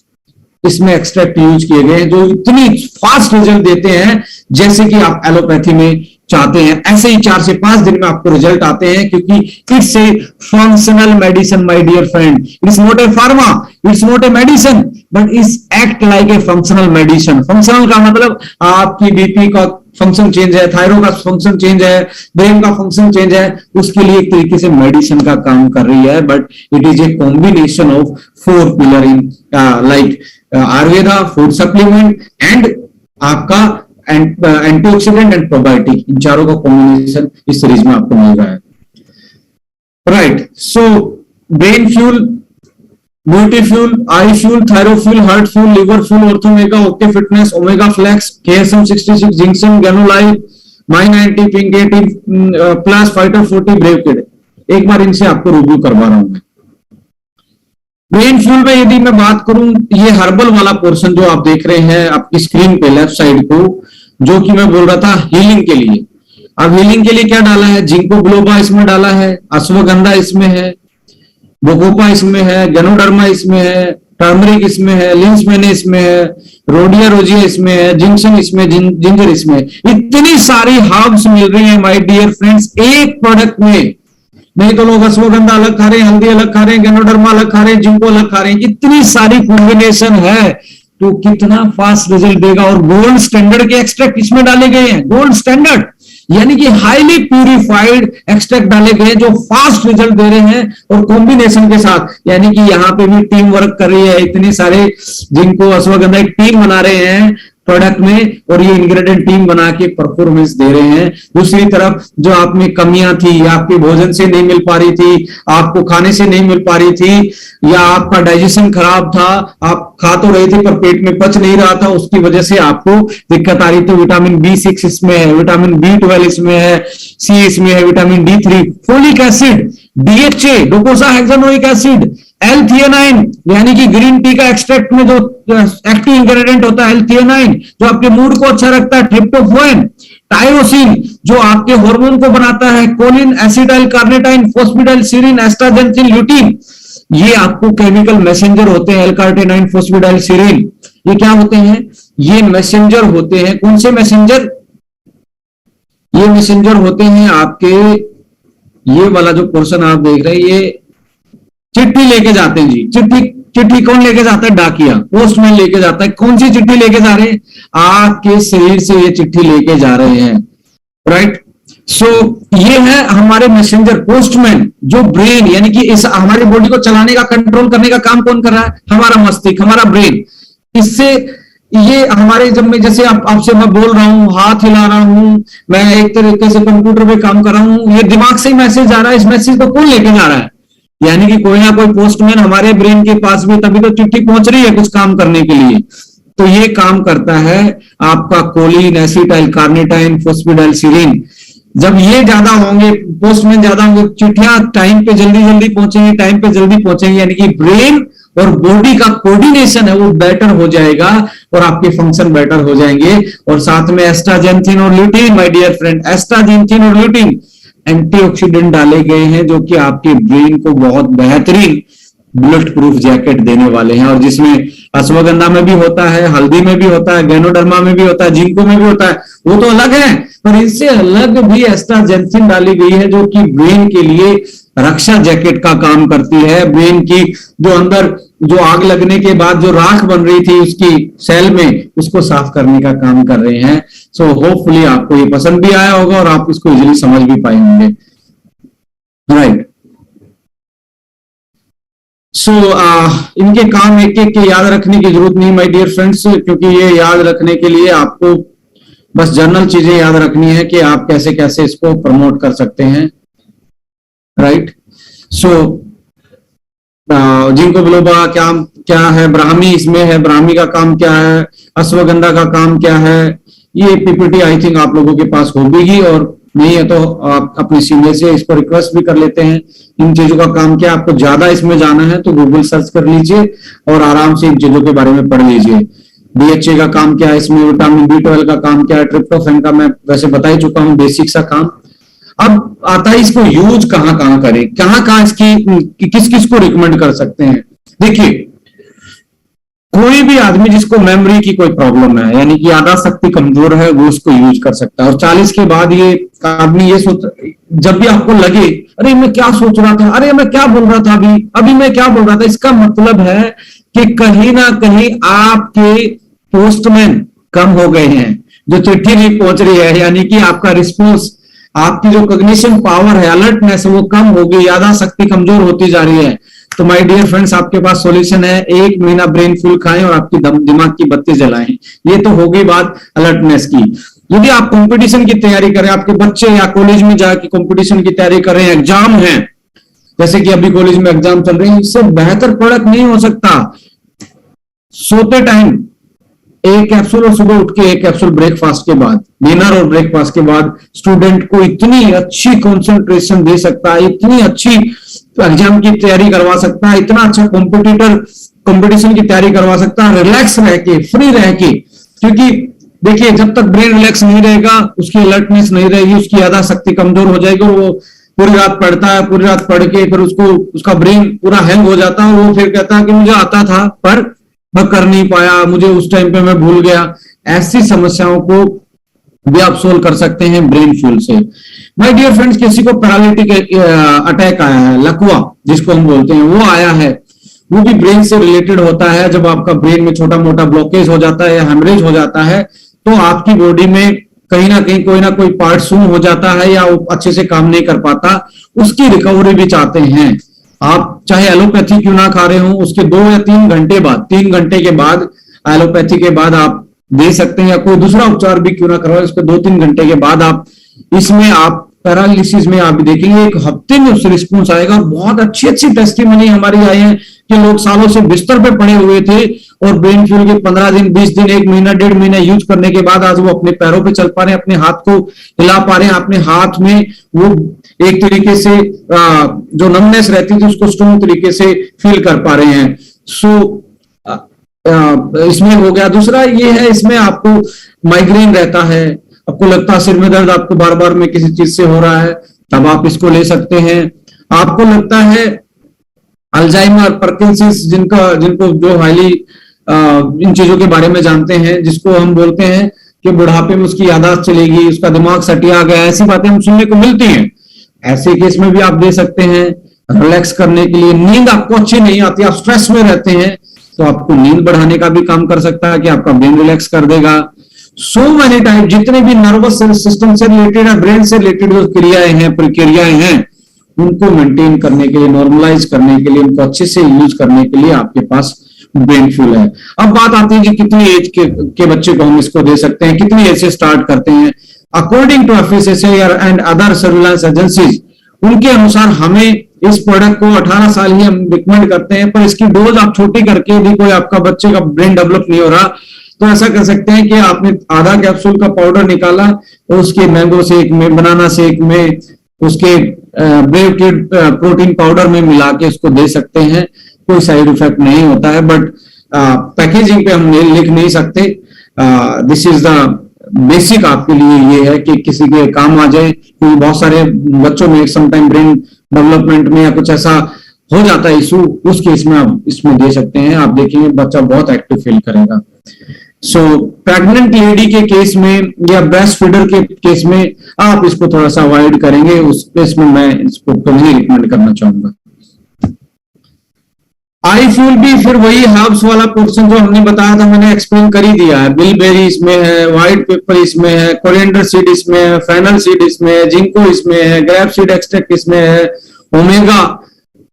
इसमें एक्सट्रैक्ट यूज किए गए हैं जो इतनी फास्ट रिजल्ट देते हैं। जैसे कि आप एलोपैथी में चाहते हैं ऐसे ही 4 से 5 दिन में आपको रिजल्ट आते हैं, क्योंकि it's a functional medicine my dear friend. It's not a pharma, it's not a medicine, but it's act like a functional medicine. Functional का मतलब आपकी बीपी का फंक्शन चेंज है, थायराइड का फंक्शन चेंज है, ब्रेन का फंक्शन चेंज है, उसके लिए एक तरीके से मेडिसिन का काम कर रही है। But it is a combination of 4 pillar in like Ayurveda, food supplement and आपका एंटीऑक्सीडेंट एंड प्रोबायोटिक, इन चारों का कॉम्बिनेशन इस सीरीज में आपको मिल रहा है। Right, so brain fuel, beauty fuel, eye fuel, thyro fuel, heart fuel, liver fuel, orthomega, okay fitness, omega flax, KSM 66, Zinxon, Ganolite, माई90, pink 80 plus, fighter 40, brave kid. एक बार इनसे आपको रिव्यू करवा रहा हूं मैं। ब्रेन फ्यूल में यदि मैं बात करूं, ये हर्बल वाला पोर्शन जो आप देख रहे हैं आपकी स्क्रीन पे लेफ्ट साइड को, जो कि मैं बोल रहा था हीलिंग के लिए। अब हीलिंग के लिए क्या डाला है? जिंको बिलोबा इसमें डाला है, अश्वगंधा इसमें है, बोगोपा इसमें है, गैनोडर्मा इसमें है, टर्मरिक इसमें है, लिंस मैने इसमें है, रोडिया रोजिया इसमें है, जिंक्शन इसमें, जिंजर इसमें। इतनी सारी हर्ब्स मिल रही है माय डियर फ्रेंड्स एक प्रोडक्ट में। नहीं तो लोग अश्वगंधा अलग खा रहे हैं, हल्दी अलग खा रहे हैं, गैनोडर्मा अलग खा रहे हैं, जिंको अलग खा रहे हैं। इतनी सारी कॉम्बिनेशन है तो कितना फास्ट रिजल्ट देगा। और गोल्ड स्टैंडर्ड के एक्सट्रैक्ट इसमें डाले गए हैं, गोल्ड स्टैंडर्ड यानी कि हाईली प्यूरिफाइड एक्सट्रैक्ट डाले गए हैं जो फास्ट रिजल्ट दे रहे हैं और कॉम्बिनेशन के साथ। यानी कि यहाँ पे भी टीम वर्क कर रही है, इतने सारे जिनको अश्वगंधा एक टीम बना रहे हैं प्रोडक्ट में, और ये इंग्रेडिएंट टीम बना के परफॉर्मेंस दे रहे हैं। दूसरी तरफ जो आप में कमियां थी, या आपके भोजन से नहीं मिल पा रही थी, आपको खाने से नहीं मिल पा रही थी, या आपका डाइजेशन खराब था, आप खा तो रहे थे पर पेट में पच नहीं रहा था, उसकी वजह से आपको दिक्कत आ रही, तो विटामिन B6 इसमें है, विटामिन B12 इसमें है, सी इसमें है, vitamin D3, folic acid, DHA docosahexaenoic acid, L-थियोनाइन यानी कि ग्रीन टी का एक्सट्रैक्ट में जो एक्टिव इंग्रेडिएंट होता है L-थियोनाइन, जो आपके मूड को अच्छा रखता है, ट्रिप्टोफैन, टायरोसिन जो आपके हार्मोन को बनाता है, choline, acetyl carnitine, phosphatidyl serine, astaxanthin, lutein, ये आपको केमिकल मैसेंजर होते हैं। L-कार्निटाइन, फोस्फेटाइल सीरिन, ये क्या होते हैं? ये मैसेंजर होते हैं। कौन से मैसेंजर? ये मैसेंजर होते हैं आपके, ये वाला जो पोर्शन आप देख रहे हैं, ये चिट्ठी लेके जाते हैं जी। चिट्ठी कौन लेके जाता है? डाकिया, पोस्टमैन लेके जाता है। कौन सी चिट्ठी लेके जा रहे हैं? आपके शरीर से ये चिट्ठी लेके जा रहे हैं, राइट। सो ये है हमारे मैसेंजर, पोस्टमैन, जो ब्रेन यानी कि इस हमारी बॉडी को चलाने का, कंट्रोल करने का काम कौन कर रहा है? हमारा मस्तिष्क, हमारा ब्रेन। इससे ये हमारे, जब मैं जैसे आपसे मैं बोल रहा हूं, हाथ हिला रहा हूं, मैं एक तरीके से कंप्यूटर पे काम कर रहा हूं, ये दिमाग से ही मैसेज आ रहा है। इस मैसेज को कौन लेके जा रहा है? यानी कि कोई ना कोई पोस्टमैन हमारे ब्रेन के पास भी, तभी तो चिट्ठी पहुंच रही है कुछ काम करने के लिए। तो ये काम करता है आपका कोलिन, एसिटाइल कार्निटाइन, फोस्फेटाइल सीरिन। जब ये ज्यादा होंगे, पोस्टमैन ज्यादा होंगे, चिट्ठियां टाइम पे जल्दी जल्दी पहुंचेंगी, टाइम पे जल्दी पहुंचेंगी, यानी कि ब्रेन और बॉडी का कोऑर्डिनेशन है वो बेटर हो जाएगा, और आपके फंक्शन बेटर हो जाएंगे। और साथ में एस्ट्राजेंथिन और ल्यूटीन, माय डियर फ्रेंड, एस्ट्राजेंथिन और ल्यूटीन एंटीऑक्सीडेंट डाले गए हैं, जो कि आपके ब्रेन को बहुत बेहतरीन बुलेट प्रूफ जैकेट देने वाले हैं। और जिसमें अश्वगंधा में भी होता है, हल्दी में भी होता है, गैनोडर्मा में भी होता है, जिंको में भी होता है, वो तो अलग है, पर इनसे अलग भी एस्ट्राजेंथिन डाली गई है, जो कि ब्रेन के लिए रक्षा जैकेट का काम करती है। ब्रेन की जो अंदर जो आग लगने के बाद जो राख बन रही थी उसकी सेल में, उसको साफ करने का काम कर रहे हैं। सो होपफुली आपको ये पसंद भी आया होगा और आप इसको इजीली समझ भी पाए होंगे, राइट। सो इनके काम एक एक के याद रखने की जरूरत नहीं माय डियर फ्रेंड्स, क्योंकि ये याद रखने के लिए आपको बस जनरल चीजें याद रखनी है कि आप कैसे कैसे इसको प्रमोट कर सकते हैं, राइट। सो जिंको बिलोबा क्या क्या है, ब्राह्मी इसमें है, ब्राह्मी का काम क्या है, अश्वगंधा का काम क्या है, ये पीपीटी आई थिंक आप लोगों के पास होगी, और नहीं है तो आप अपने सीनियर से इसको रिक्वेस्ट भी कर लेते हैं। इन चीजों का काम क्या, आपको ज्यादा इसमें जाना है तो गूगल सर्च कर लीजिए और आराम से इन चीजों के बारे में पढ़ लीजिए। DHA का काम क्या है इसमें, विटामिन B12 का काम क्या है, ट्रिप्टोफैन का मैं वैसे बता ही चुका हूं, बेसिक सा काम। अब आता है इसको यूज कहां कहां करें, कहां कहां इसकी किस किस को रिकमेंड कर सकते हैं। देखिए, कोई भी आदमी जिसको मेमोरी की कोई प्रॉब्लम है, यानी कि याददाश्त शक्ति कमजोर है, वो उसको यूज कर सकता है। और 40 के बाद ये आदमी ये सोच, जब भी आपको लगे अरे मैं क्या सोच रहा था, अरे मैं क्या बोल रहा था, अभी मैं क्या बोल रहा था, इसका मतलब है कि कहीं ना कहीं आपके पोस्टमैन कम हो गए हैं, जो चिट्ठी नहीं पहुंच रही है, यानी कि आपका रिस्पॉन्स, आपकी जो कॉग्निशन पावर है, अलर्टनेस, वो कम हो गई, याददाश्त शक्ति कमजोर होती जा रही है। तो माय डियर फ्रेंड्स, आपके पास सॉल्यूशन है, 1 महीना ब्रेन फूल खाएं और आपकी दिमाग की बत्ती जलाएं। ये तो हो गई बात अलर्टनेस की। यदि आप कंपटीशन की तैयारी करें, आपके बच्चे या कॉलेज में जाके कंपटीशन की तैयारी कर रहे हैं, एग्जाम है, जैसे कि अभी कॉलेज में एग्जाम चल रहे हैं, इससे बेहतर प्रोडक्ट नहीं हो सकता। सोते टाइम 1 कैप्सूल और सुबह उठ के 1 कैप्सूल ब्रेकफास्ट के बाद, डिनर और ब्रेकफास्ट के बाद स्टूडेंट को इतनी अच्छी कंसंट्रेशन दे सकता है, इतनी अच्छी एग्जाम की तैयारी करवा सकता है, इतना अच्छा कंपटीशन की तैयारी करवा सकता है, रिलैक्स रह के, फ्री रह के। क्योंकि देखिए, जब तक ब्रेन रिलैक्स नहीं रहेगा, उसकी अलर्टनेस नहीं रहेगी, उसकी याददाश्त शक्ति कमजोर हो जाएगी, और वो पूरी रात पढ़ता है, पूरी रात पढ़ के फिर उसका ब्रेन पूरा हैंग हो जाता है, और वो फिर कहता है कि मुझे आता था पर मैं कर नहीं पाया, मुझे उस टाइम पे मैं भूल गया। ऐसी समस्याओं को भी आप सोल्व कर सकते हैं ब्रेन फ्यूल से। माय डियर फ्रेंड्स, किसी को पैरालिटिक अटैक आया है, लकवा जिसको हम बोलते हैं, वो आया है, वो भी ब्रेन से रिलेटेड होता है। जब आपका ब्रेन में छोटा मोटा ब्लॉकेज हो जाता है या हेमरेज हो जाता है, तो आपकी बॉडी में कहीं ना कहीं कोई ना कोई पार्ट सुन्न हो जाता है या वो अच्छे से काम नहीं कर पाता, उसकी रिकवरी भी चाहते हैं आप। चाहे एलोपैथी क्यों ना खा रहे हो, उसके 2 या 3 घंटे बाद, 3 घंटे के बाद एलोपैथी के बाद आप दे सकते हैं, या कोई दूसरा उपचार भी क्यों ना करवाए, उसके 2-3 घंटे के बाद आप इसमें आप पैरालिसिस में आप देखेंगे 1 हफ्ते में उससे रिस्पॉन्स आएगा। बहुत अच्छी अच्छी टेस्टिमनी हमारी आई है कि लोग सालों से बिस्तर पे पड़े हुए थे और ब्रेन फ्यूल के 15 दिन, 20 दिन, 1 महीना, 1.5 महीना यूज करने के बाद आज वो अपने पैरों पे चल पा रहे हैं, अपने हाथ को हिला पा रहे हैं, अपने हाथ में वो एक तरीके से जो नमनेस रहती थी उसको स्ट्रॉन्ग तरीके से फील कर पा रहे हैं। सो इसमें हो गया। दूसरा ये है, इसमें आपको माइग्रेन रहता है, आपको लगता है सिर में दर्द आपको बार बार में किसी चीज से हो रहा है, तब आप इसको ले सकते हैं। आपको लगता है अल्जाइमर, पार्किंसंस, जिनको जो हाईली इन चीजों के बारे में जानते हैं, जिसको हम बोलते हैं कि बुढ़ापे में उसकी याददाश्त चलेगी, उसका दिमाग सटिया गया, ऐसी बातें हम सुनने को मिलती हैं। ऐसे केस में भी आप दे सकते हैं। रिलैक्स करने के लिए, नींद आपको अच्छी नहीं आती, आप स्ट्रेस में रहते हैं, तो आपको नींद बढ़ाने का भी काम कर सकता है कि आपका ब्रेन रिलैक्स कर देगा। सो मेनी टाइम जितने भी नर्वस सिस्टम से रिलेटेड है, ब्रेन से रिलेटेड जो क्रियाएं हैं, प्रक्रियाएं हैं, उनको मेंटेन करने के लिए, नॉर्मलाइज करने के लिए, उनको अच्छे से यूज करने के लिए आपके पास ब्रेन फ्यूल है। अब बात आती है कि कितनी एज के बच्चे को हम इसको दे सकते हैं, कितनी एज से स्टार्ट करते हैं। According to FSSA and other surveillance agencies, उनके अनुसार हमें इस प्रोडक्ट को 18 साल ही हम रिकमेंड करते हैं, पर इसकी डोज आप छोटी करके, यदि कोई आपका बच्चे का ब्रेन डेवलप नहीं हो रहा, तो ऐसा कर सकते हैं कि आपने आधा कैप्सूल का पाउडर निकाला और उसके मैंगो शेक में, बनाना शेक में, उसके ब्रेड प्रोटीन पाउडर में मिला के उसको दे सकते हैं। कोई साइड इफेक्ट नहीं होता है, बट पैकेजिंग पे हम लिख नहीं सकते। दिस इज द बेसिक आपके लिए ये है कि किसी के काम आ जाए, क्योंकि बहुत सारे बच्चों में समटाइम ब्रेन डेवलपमेंट में या कुछ ऐसा हो जाता है इशू, उस केस में आप इसमें दे सकते हैं। आप देखेंगे बच्चा बहुत एक्टिव फील करेगा। सो प्रेग्नेंट लेडी के केस में या ब्रेस्ट फीडर के केस में आप इसको थोड़ा सा अवॉइड करेंगे, उस केस में मैं इसको कभी रिकमेंड करना चाहूंगा। आई फ्यूल भी फिर वही हर्ब्स वाला पोर्शन जो हमने बताया था, मैंने एक्सप्लेन कर ही दिया है। बिलबेरी इसमें है, व्हाइट पेपर इसमें है, कोरिएंडर सीड इसमें है, फेनल सीड इसमें है, जिंको इसमें है, ग्रेप सीड एक्सट्रैक्ट इसमें है, ओमेगा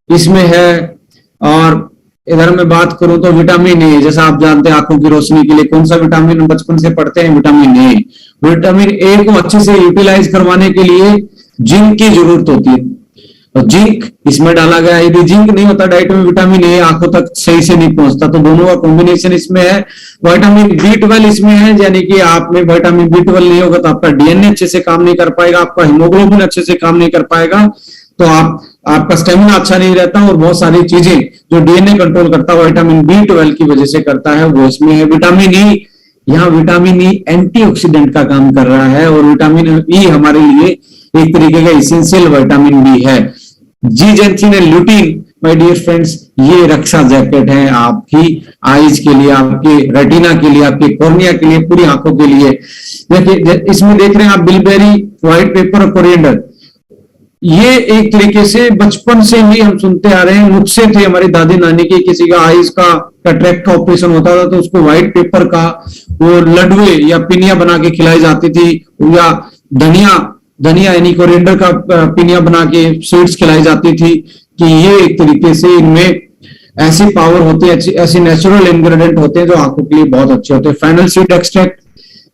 इसमें है। और इधर मैं बात करूं तो विटामिन ए, जैसा आप जानते हैं आंखों की रोशनी के लिए कौन सा विटामिन बचपन से पढ़ते हैं, विटामिन ए। विटामिन ए को अच्छे से यूटिलाइज करवाने के लिए जिंक की जरूरत होती है, और जिंक इसमें डाला गया। यदि जिंक नहीं होता डाइट में, विटामिन ए आंखों तक सही से नहीं पहुंचता, तो दोनों का कॉम्बिनेशन इसमें है। विटामिन B12 इसमें है, यानी कि आप में विटामिन B12 नहीं होगा तो आपका डीएनए अच्छे से काम नहीं कर पाएगा, आपका हीमोग्लोबिन अच्छे से काम नहीं कर पाएगा, तो आपका स्टेमिना अच्छा नहीं रहता, और बहुत सारी चीजें जो डीएनए कंट्रोल करता है विटामिन B12 की वजह से करता है, वो इसमें है। विटामिन ई, यहाँ विटामिन ई एंटीऑक्सीडेंट का काम कर रहा है, और विटामिन ई हमारे लिए एक तरीके का इसेंशियल विटामिन बी है। Zeaxanthin and lutein, my dear friends, ये रक्षा जैकेट है आपकी आईज के लिए, आपके रेटिना के लिए, आपके कॉर्निया के लिए, पूरी आंखों के लिए। देखिए इसमें देख रहे हैं आप बिलबेरी, व्हाइट पेपर और कोरिएंडर, ये एक तरीके से बचपन से ही हम सुनते आ रहे हैं। मुझसे थे हमारी दादी नानी की, किसी का आईज का कैटरेक्ट का ऑपरेशन होता था तो उसको व्हाइट पेपर का वो लडवे या पिनिया बना के खिलाई जाती थी, या धनिया यानी कोरिएंडर का पिनिया बना के सीड्स खिलाई जाती थी, कि ये एक तरीके से इनमें ऐसी पावर होती है, ऐसे नेचुरल इंग्रेडिएंट होते हैं जो आंखों के लिए बहुत अच्छे होते हैं। फेनल सीड एक्सट्रैक्ट,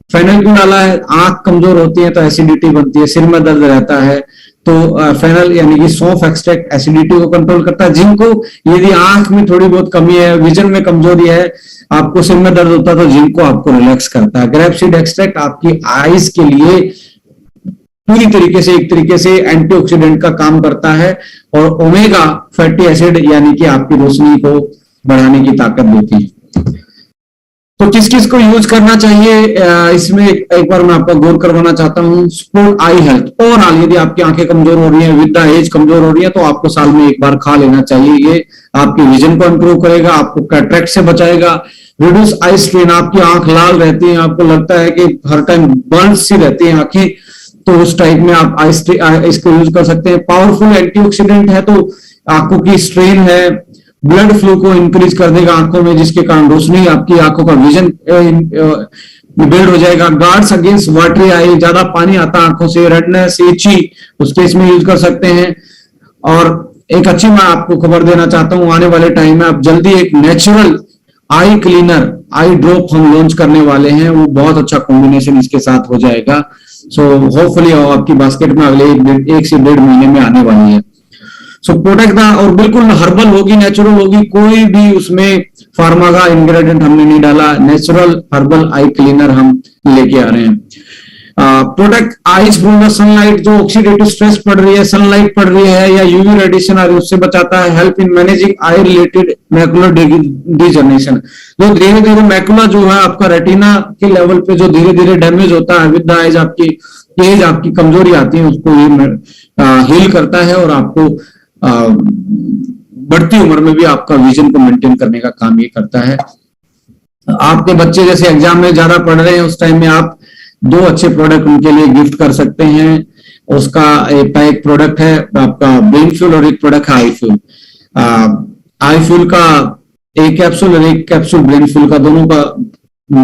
फेनल क्यों डाला है? आंख कमजोर होती है तो एसिडिटी बनती है, सिर में दर्द रहता है, तो फेनल यानी कि सौंफ एक्सट्रैक्ट एसिडिटी को कंट्रोल करता है। जिंको, यदि आंख में थोड़ी बहुत कमी है, विजन में कमजोरी है, आपको सिर में दर्द होता है, तो जिंको आपको रिलैक्स करता है। ग्रेप सीड एक्सट्रैक्ट आपकी आईज के लिए पूरी तरीके से एक तरीके से एंटीऑक्सीडेंट का काम करता है, और ओमेगा फैटी एसिड यानी कि आपकी रोशनी को बढ़ाने की ताकत देती है। तो किस किस को यूज करना चाहिए इसमें एक बार मैं आपका गौर करवाना चाहता हूं। सपोर्ट आई हेल्थ, ओवरऑल यदि आपकी आंखें कमजोर हो रही हैं, विद द एज कमजोर हो रही है, तो आपको साल में एक बार खा लेना चाहिए। ये आपके विजन को इंप्रूव करेगा, आपको कैटरेक्ट से बचाएगा। रिड्यूस आई स्ट्रेन, आपकी आंख लाल रहती है, आपको लगता है कि हर टाइम बर्न सी रहती है आंखें, तो उस टाइप में आप इसको यूज कर सकते हैं। पावरफुल एंटीऑक्सीडेंट है, तो आंखों की स्ट्रेन है, ब्लड फ्लो को इंक्रीज कर देगा आंखों में, जिसके कारण रोशनी, आपकी आंखों का विजन बिल्ड हो जाएगा। गार्ड्स अगेंस्ट वाटरी आई, ज्यादा पानी आता आंखों से, रेडनेस, इची, उस केस में यूज कर सकते हैं। और एक अच्छी मैं आपको खबर देना चाहता हूं, आने वाले टाइम में आप जल्दी एक नेचुरल आई क्लीनर, आई ड्रॉप हम लॉन्च करने वाले हैं, वो बहुत अच्छा कॉम्बिनेशन इसके साथ हो जाएगा। सो होपफुली आपकी बास्केट में अगले 1 से 1.5 महीने में आने वाली है। सो प्रोडक्ट का, और बिल्कुल हर्बल होगी, नेचुरल होगी, कोई भी उसमें फार्मा का इंग्रेडिएंट हमने नहीं डाला, नेचुरल हर्बल आई क्लीनर हम लेके आ रहे हैं। Product eyes from the sunlight, जो ऑक्सीडेटिव स्ट्रेस पड़ रही है, सनलाइट पड़ रही है या यूवी रेडिएशन आ रही है, उससे बचाता है। Help in managing I related macular degeneration, जो धीरे धीरे मैकुला जो है आपका रेटिना के लेवल पे जो धीरे धीरे डैमेज होता है विद द एज, आपकी एज, आपकी कमजोरी आती है, उसको ये हील करता है और आपको बढ़ती उम्र में भी आपका विजन को मेंटेन करने का काम ये करता है। आपके बच्चे जैसे एग्जाम में ज्यादा पढ़ रहे हैं, उस टाइम में आप 2 अच्छे प्रोडक्ट उनके लिए गिफ्ट कर सकते हैं। उसका एक प्रोडक्ट है आपका ब्रेन फ्यूल और एक प्रोडक्ट है आई फ्यूल। आई फ्यूल का एक कैप्सूल और एक कैप्सूल ब्रेन फ्यूल का, दोनों का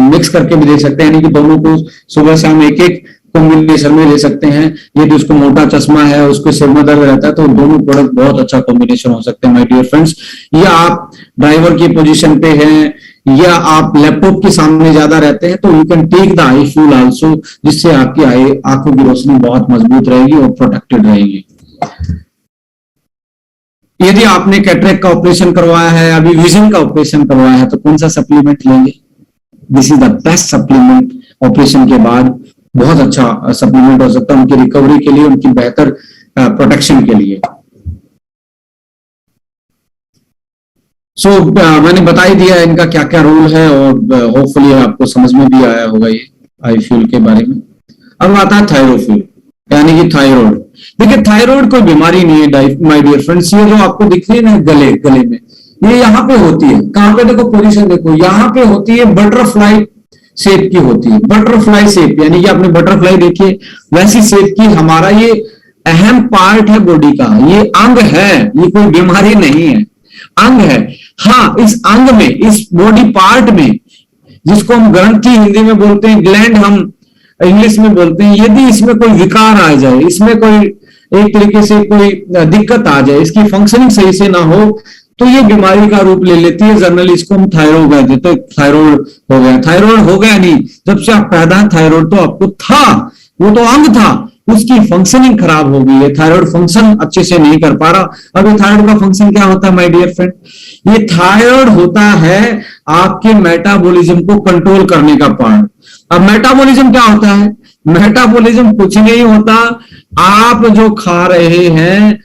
मिक्स करके भी दे सकते हैं, यानी कि दोनों को सुबह शाम एक एक कॉम्बिनेशन में ले सकते हैं। यदि उसको मोटा चश्मा है, उसको सिर में दर्द रहता है, तो दोनों प्रोडक्ट बहुत अच्छा कॉम्बिनेशन हो सकते हैं माय डियर फ्रेंड्स। या आप ड्राइवर की पोजीशन पे हैं या आप लैपटॉप के सामने ज्यादा रहते हैं, तो you can take the eye fuel also, जिससे आपकी आंखों की रोशनी बहुत मजबूत रहेगी और प्रोटेक्टेड रहेगी। यदि आपने कैटरेक्ट का ऑपरेशन करवाया है, अभी विजन का ऑपरेशन करवाया है, तो कौन सा सप्लीमेंट लेंगे? This is the best supplement. Operation के बाद बहुत अच्छा सप्लीमेंट हो सकता है उनकी रिकवरी के लिए, उनकी बेहतर प्रोटेक्शन के लिए। सो मैंने बता ही दिया इनका क्या क्या रोल है, और होपफुली आपको समझ में भी आया होगा ये आई फ्यूल के बारे में। अब आता है थायरोफ्यूल, यानी कि थायराइड। देखिए थायराइड कोई बीमारी नहीं है माय डियर फ्रेंड्स। ये जो आपको दिख रही है ना गले में, ये यहाँ पे होती है। कहां पे? देखो पोजीशन देखो, यहाँ पे होती है, बटरफ्लाई शेप की होती है। बटरफ्लाई शेप, यानी कि आपने बटरफ्लाई देखी है, वैसी शेप की हमारा ये अहम पार्ट है बॉडी का, ये अंग है, ये कोई बीमारी नहीं है, अंग है। हाँ, इस अंग में, इस बॉडी पार्ट में, जिसको हम ग्रंथि हिंदी में बोलते हैं, ग्लैंड हम इंग्लिश में बोलते हैं, यदि इसमें कोई विकार आ जाए, इसमें कोई एक तरीके से कोई दिक्कत आ जाए, इसकी फंक्शनिंग सही से ना हो, तो ये बीमारी का रूप ले लेती है। जनरली इसको हम थायराइड कहते हैं। तो थायराइड हो गया, थायराइड हो गया नहीं, जब से आप पैदा थायराइड तो आपको था, वो तो अंग था, उसकी फंक्शनिंग खराब हो गई है, थायराइड फंक्शन अच्छे से नहीं कर पा रहा। अब ये थायराइड का फंक्शन क्या होता है माय डियर फ्रेंड? ये थायराइड होता है आपके मेटाबॉलिज्म को कंट्रोल करने का पार्ट। अब मेटाबॉलिज्म क्या होता है? मेटाबॉलिज्म कुछ नहीं होता, आप जो खा रहे हैं,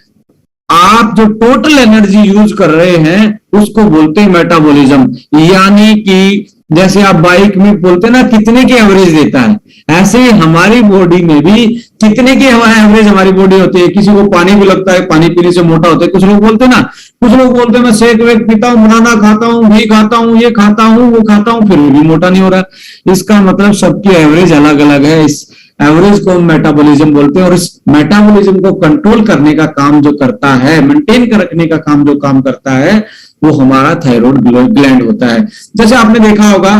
आप जो टोटल एनर्जी यूज कर रहे हैं, उसको बोलते हैं मेटाबॉलिज्म। यानी कि जैसे आप बाइक में बोलते हैं ना कितने की एवरेज देता है, ऐसे ही हमारी बॉडी में भी कितने की एवरेज हमारी बॉडी होती है। किसी को पानी भी लगता है, पानी पीने से मोटा होता है। कुछ लोग बोलते हैं ना, कुछ लोग बोलते हैं मैं शेक वेक पीता हूँ, बनाना खाता हूँ, घी खाता हूँ, ये खाता हूँ, वो खाता हूँ, फिर भी मोटा नहीं हो रहा। इसका मतलब सबकी एवरेज अलग अलग है। इस एवरेज को मेटाबॉलिज्म बोलते हैं, और इस मेटाबॉलिज्म को कंट्रोल करने का काम जो करता है, मेंटेन कर रखने का काम जो काम करता है, वो हमारा थायराइड ग्लैंड होता है। जैसे आपने देखा होगा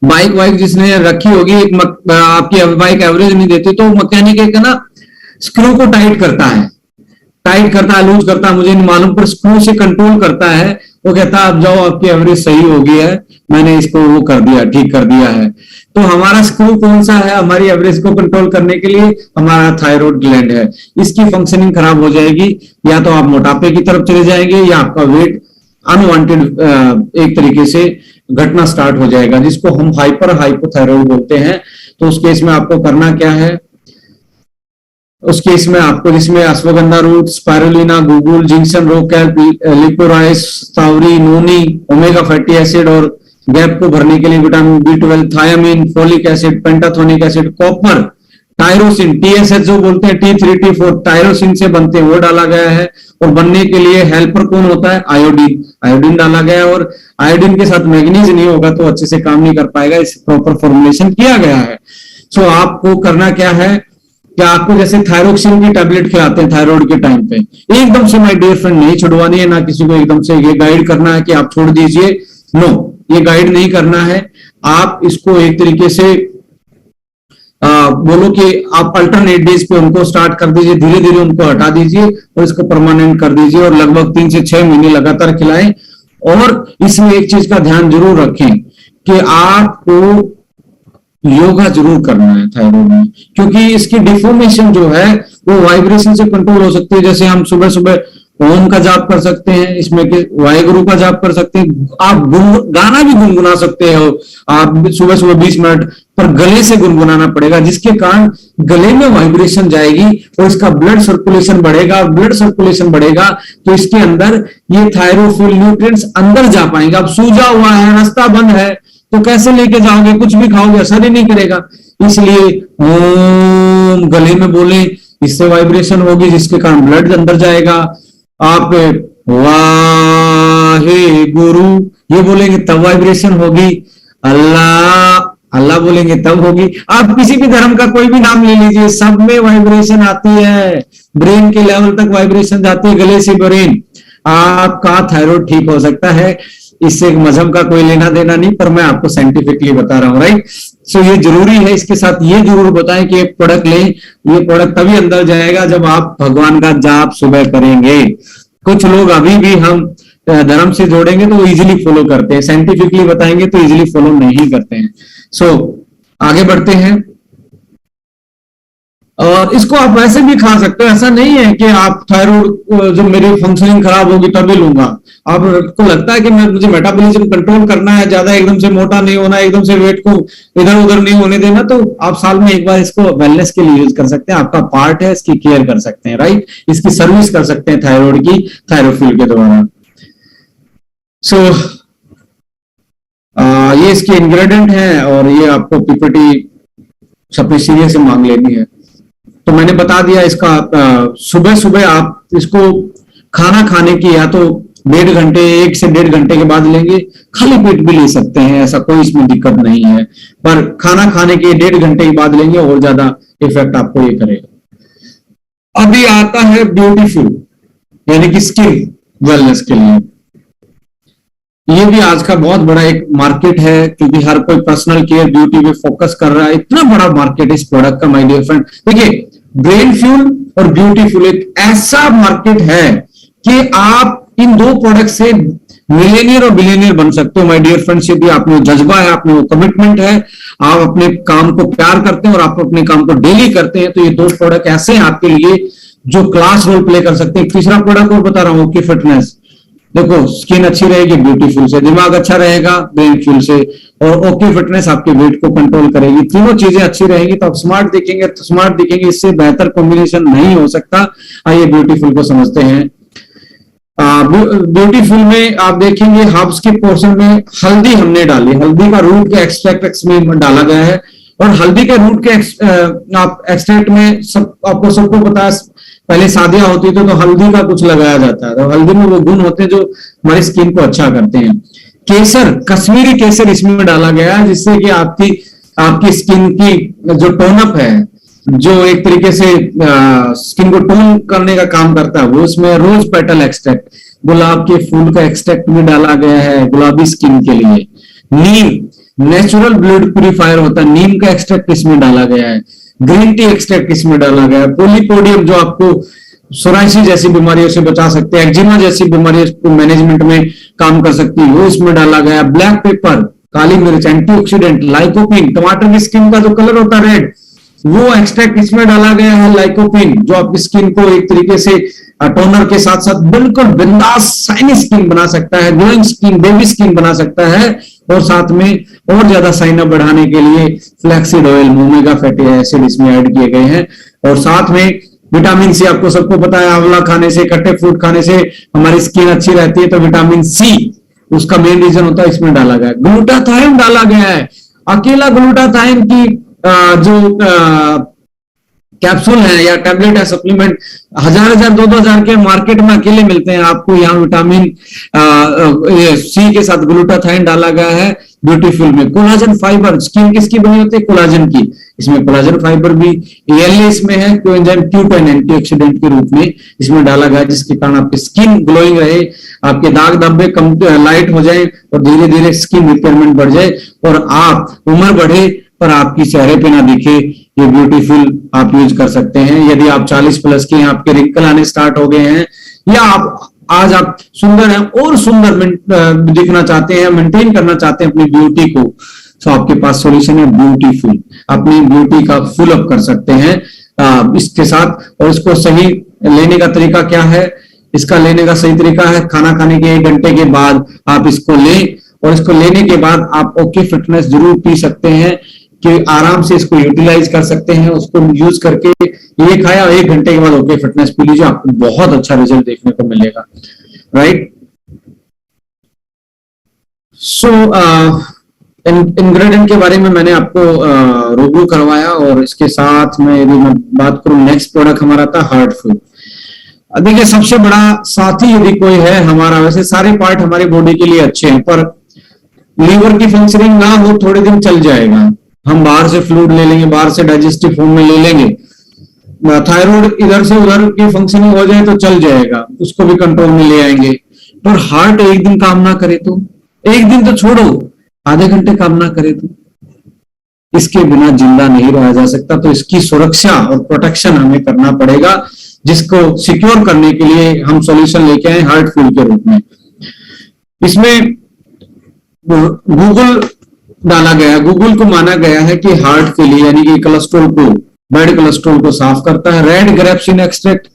बाइक वाइक जिसने रखी होगी, आपकी बाइक एवरेज नहीं देती, तो मैकेनिक एक ना स्क्रू को टाइट करता है, लूज करता है, मुझे नहीं मालूम, पर स्क्रू से कंट्रोल करता है। वो कहता है अब जाओ, आपकी एवरेज सही हो गई है, मैंने इसको वो कर दिया, ठीक कर दिया है। तो हमारा स्क्रू कौन सा है हमारी एवरेज को कंट्रोल करने के लिए? हमारा थायराइड ग्लैंड है। इसकी फंक्शनिंग खराब हो जाएगी, या तो आप मोटापे की तरफ चले जाएंगे, या आपका वेट अनवांटेड एक तरीके से घटना स्टार्ट हो जाएगा, जिसको हम हाइपोथायराइड बोलते हैं। तो उस केस में आपको करना क्या है? उस केस में आपको, जिसमें अश्वगंधा रूट, स्पाइरुलिना, गुगुल, जिंक्शन, रोकैल्प, लिकोराइस, सावरी, नोनी, ओमेगा फैटी एसिड, और गैप को भरने के लिए vitamin B12, thiamine, folic acid, pantothenic acid, copper, tyrosine, TSH जो बोलते हैं, T3, T4 टायरोसिन से बनते हैं, वो डाला गया है। और बनने के लिए हेल्पर कौन होता है? आयोडीन डाला गया है। और आयोडीन के साथ मैग्नीज नहीं होगा तो अच्छे से काम नहीं कर पाएगा, इस प्रॉपर फॉर्मुलेशन किया गया है। सो आपको करना क्या है कि आपको जैसे थायरोक्सिन की टैबलेट खिलाते हैं थायराइड के टाइम पे, एकदम से माय डियर फ्रेंड नहीं छुड़वानी है, ना किसी को एकदम से ये गाइड करना है कि आप छोड़ दीजिए। नो, ये गाइड नहीं करना है। आप इसको एक तरीके से बोलो कि आप अल्टरनेट डेज पे उनको स्टार्ट कर दीजिए, धीरे धीरे उनको हटा दीजिए और इसको परमानेंट कर दीजिए, और लगभग 3 से 6 महीने लगातार खिलाएं। और इसमें एक चीज का ध्यान जरूर रखें कि आपको योगा जरूर करना है थायराइड में, क्योंकि इसकी डिफॉर्मेशन जो है वो वाइब्रेशन से कंट्रोल हो सकती है। जैसे हम सुबह सुबह ओम का जाप कर सकते हैं, इसमें के वाहेगुरु का जाप कर सकते हैं, आप गाना भी गुनगुना सकते हो आप सुबह सुबह 20 मिनट, पर गले से गुनगुनाना पड़ेगा, जिसके कारण गले में वाइब्रेशन जाएगी और इसका ब्लड सर्कुलेशन बढ़ेगा। ब्लड सर्कुलेशन बढ़ेगा तो इसके अंदर ये थायरोफिल न्यूट्रिएंट्स अंदर जा पाएंगे। अब सूजा हुआ है, रास्ता बंद है, तो कैसे लेके जाओगे, कुछ भी खाओगे असर ही नहीं करेगा। इसलिए ओम गले में बोले, इससे वाइब्रेशन होगी, जिसके कारण ब्लड अंदर जाएगा। आप वाहे गुरु ये बोलेंगे तब वाइब्रेशन होगी, अल्लाह अल्लाह बोलेंगे तब होगी। आप किसी भी धर्म का कोई भी नाम ले लीजिए, सब में वाइब्रेशन आती है, ब्रेन के लेवल तक वाइब्रेशन जाती है, गले से ब्रेन। आपका थायराइड ठीक हो सकता है, इससे मजहब का कोई लेना देना नहीं, पर मैं आपको साइंटिफिकली बता रहा हूं, राइट। सो ये जरूरी है। इसके साथ ये जरूर बताएं कि प्रोडक्ट लें, ये प्रोडक्ट तभी अंदर जाएगा जब आप भगवान का जाप सुबह करेंगे। कुछ लोग अभी भी हम धर्म से जोड़ेंगे तो वो इजीली फॉलो करते हैं, साइंटिफिकली बताएंगे तो इजीली फॉलो नहीं करते हैं। सो आगे बढ़ते हैं। और इसको आप वैसे भी खा सकते हो, ऐसा नहीं है कि आप थायराइड जब मेरी फंक्शनिंग खराब होगी तभी लूंगा। आपको लगता है कि मुझे मेटाबॉलिज्म कंट्रोल करना है, ज्यादा एकदम से मोटा नहीं होना, एकदम से वेट को इधर उधर नहीं होने देना, तो आप साल में एक बार इसको वेलनेस के लिए यूज कर सकते हैं। आपका पार्ट है, इसकी केयर कर सकते हैं, राइट। इसकी सर्विस कर सकते हैं थायराइड की, थायरोफिल के द्वारा। सो ये इसके इंग्रेडिएंट है और ये आपको पीपीटी सबसे सीरियस से मांग लेनी है। तो मैंने बता दिया इसका सुबह सुबह आप इसको खाना खाने की या तो 1.5 घंटे 1 से 1.5 घंटे के बाद लेंगे, खाली पेट भी ले सकते हैं, ऐसा कोई इसमें दिक्कत नहीं है, पर खाना खाने के 1.5 घंटे के बाद लेंगे और ज्यादा इफेक्ट आपको ये करेगा। अभी आता है ब्यूटीफुल यानी कि स्किन वेलनेस के लिए। ये भी आज का बहुत बड़ा एक मार्केट है, क्योंकि हर कोई पर्सनल केयर ब्यूटी पे फोकस कर रहा है। इतना बड़ा मार्केट इस प्रोडक्ट का, माय डियर फ्रेंड। देखिए, ब्रेन फ्यूल और ब्यूटीफुल एक ऐसा मार्केट है कि आप इन दो प्रोडक्ट से मिलेनियर और बिलियनियर बन सकते हो, माय डियर फ्रेंड्स। यदि आप में जज्बा है, आप में वो कमिटमेंट है, आप अपने काम को प्यार करते हैं और आप अपने काम को डेली करते हैं, तो ये दो प्रोडक्ट ऐसे हैं आपके लिए जो क्लास रोल प्ले कर सकते हैं। तीसरा प्रोडक्ट और बता रहा हूं, ओके फिटनेस। देखो, स्किन अच्छी रहेगी ब्यूटीफुल से, दिमाग अच्छा रहेगा ब्रेन फ्यूल से, और ओके फिटनेस आपके वेट को कंट्रोल करेगी। तीनों चीजें अच्छी रहेगी तो आप स्मार्ट दिखेंगे, तो स्मार्ट दिखेंगे, इससे बेहतर कॉम्बिनेशन नहीं हो सकता। आइए ब्यूटीफुल को समझते हैं। ब्यूटीफुल में आप देखेंगे हर्ब्स के पोर्शन में हल्दी हमने डाली, हल्दी का रूट के एक्सट्रैक्ट इसमें डाला गया है। और हल्दी के रूट के एक्सट्रैक्ट में आपको सबको पता है, पहले शादियां होती थी तो हल्दी का कुछ लगाया जाता है, तो हल्दी में वो गुण होते हैं जो हमारी स्किन को अच्छा करते हैं। केसर, कश्मीरी केसर इसमें डाला गया है, जिससे कि आपकी स्किन की जो टोनअप है, जो एक तरीके से स्किन को टोन करने का काम करता है, वो इसमें रोज पेटल एक्सट्रैक्ट, गुलाब के फूल का एक्सट्रैक्ट में डाला गया है गुलाबी स्किन के लिए। नीम, नेचुरल ब्लड प्यूरिफायर होता है, नीम का एक्सट्रैक्ट इसमें डाला गया है। ग्रीन टी एक्सट्रैक्ट इसमें डाला गया है। पोलीपोडियम जो आपको सोराइसिस जैसी बीमारियों से बचा सकते हैं, एक्जिमा जैसी बीमारियों को मैनेजमेंट में काम कर सकती है, वो इसमें डाला गया। ब्लैक पेपर, काली मिर्च, एंटीऑक्सीडेंट, लाइकोपिन, टमाटर की स्किन का जो कलर होता है रेड, वो एक्सट्रैक्ट इसमें डाला गया है। लाइकोपिन जो आपकी स्किन को एक तरीके से टोनर के साथ साथ बिल्कुल बिंदास शाइनी स्किन बना सकता है, ग्लोइंग स्किन, बेबी स्किन बना सकता है। और साथ में और ज्यादा साइन अप बढ़ाने के लिए flaxseed oil, omega fatty acid इसमें ऐड किए गए हैं। और साथ में विटामिन सी, आपको सबको पता है आंवला खाने से, कट्टे फ्रूट खाने से हमारी स्किन अच्छी रहती है, तो विटामिन सी उसका मेन रीजन होता है, इसमें डाला गया है। ग्लूटाथाइन डाला गया है। अकेला ग्लूटाथाइन की जो कैप्सूल है या टैबलेट है, सप्लीमेंट 1000 2000 के मार्केट में अकेले मिलते हैं। आपको यहाँ विटामिन सी के साथ ग्लूटाथाइन डाला गया है ब्यूटीफुल में। कोलाजन फाइबर, स्किन किसकी बनी होती है? कोलाजन की। इसमें कोलाजन फाइबर भी एल इसमें है, कोएंजाइम Q10 एंटीऑक्सीडेंट के रूप में इसमें डाला गया है, जिसके कारण आपकी स्किन ग्लोइंग रहे, आपके दाग धब्बे कम लाइट हो जाए और धीरे धीरे स्किन रिपेयरमेंट बढ़ जाए और आप उम्र बढ़े पर आपकी चेहरे पे ना दिखे। ये ब्यूटीफुल आप यूज कर सकते हैं। यदि आप 40 प्लस के हैं, आपके रिंकल आने स्टार्ट हो गए हैं, या आप आज आप सुंदर हैं और सुंदर दिखना चाहते हैं, मेंटेन करना चाहते हैं अपनी ब्यूटी को, तो आपके पास सॉल्यूशन है ब्यूटीफुल। अपनी ब्यूटी का फुल अप कर सकते हैं इसके साथ। और इसको सही लेने का तरीका क्या है? इसका लेने का सही तरीका है खाना खाने के 1 घंटे के बाद आप इसको लें, और इसको लेने के बाद आप ओके फिटनेस जरूर पी सकते हैं कि आराम से इसको यूटिलाइज कर सकते हैं। उसको यूज करके ये खाया, 1 घंटे के बाद ओके फिटनेस पी लीजिए, आपको बहुत अच्छा रिजल्ट देखने को मिलेगा, राइट। सो इंग्रेडिएंट के बारे में मैंने आपको रूबरू करवाया, और इसके साथ में यदि मैं बात करूं, नेक्स्ट प्रोडक्ट हमारा था हार्टफुल। देखिए सबसे बड़ा साथी यदि कोई है हमारा, वैसे सारे पार्ट हमारी बॉडी के लिए अच्छे हैं, पर लीवर की फंक्शनिंग ना हो थोड़े दिन चल जाएगा। हम बाहर से फ्लूइड ले लेंगे, बाहर से डाइजेस्टिव फॉर्म में ले लेंगे, थायराइड इधर से उधर की फंक्शनिंग हो जाए तो चल जाएगा, उसको भी कंट्रोल में ले आएंगे। पर हार्ट एक दिन काम ना करे तो, एक दिन तो छोड़ो, आधे घंटे काम ना करे तो इसके बिना जिंदा नहीं रहा जा सकता। तो इसकी सुरक्षा और प्रोटेक्शन हमें करना पड़ेगा, जिसको सिक्योर करने के लिए हम सॉल्यूशन लेके आए हार्टफुल के रूप में। इसमें गूगल डाला गया, गूगल को माना गया है कि हार्ट के लिए, यानी कि कोलेस्ट्रॉल को, बैड कोलेस्ट्रॉल को साफ करता है। रेड ग्रेप्सिन एक्सट्रैक्ट,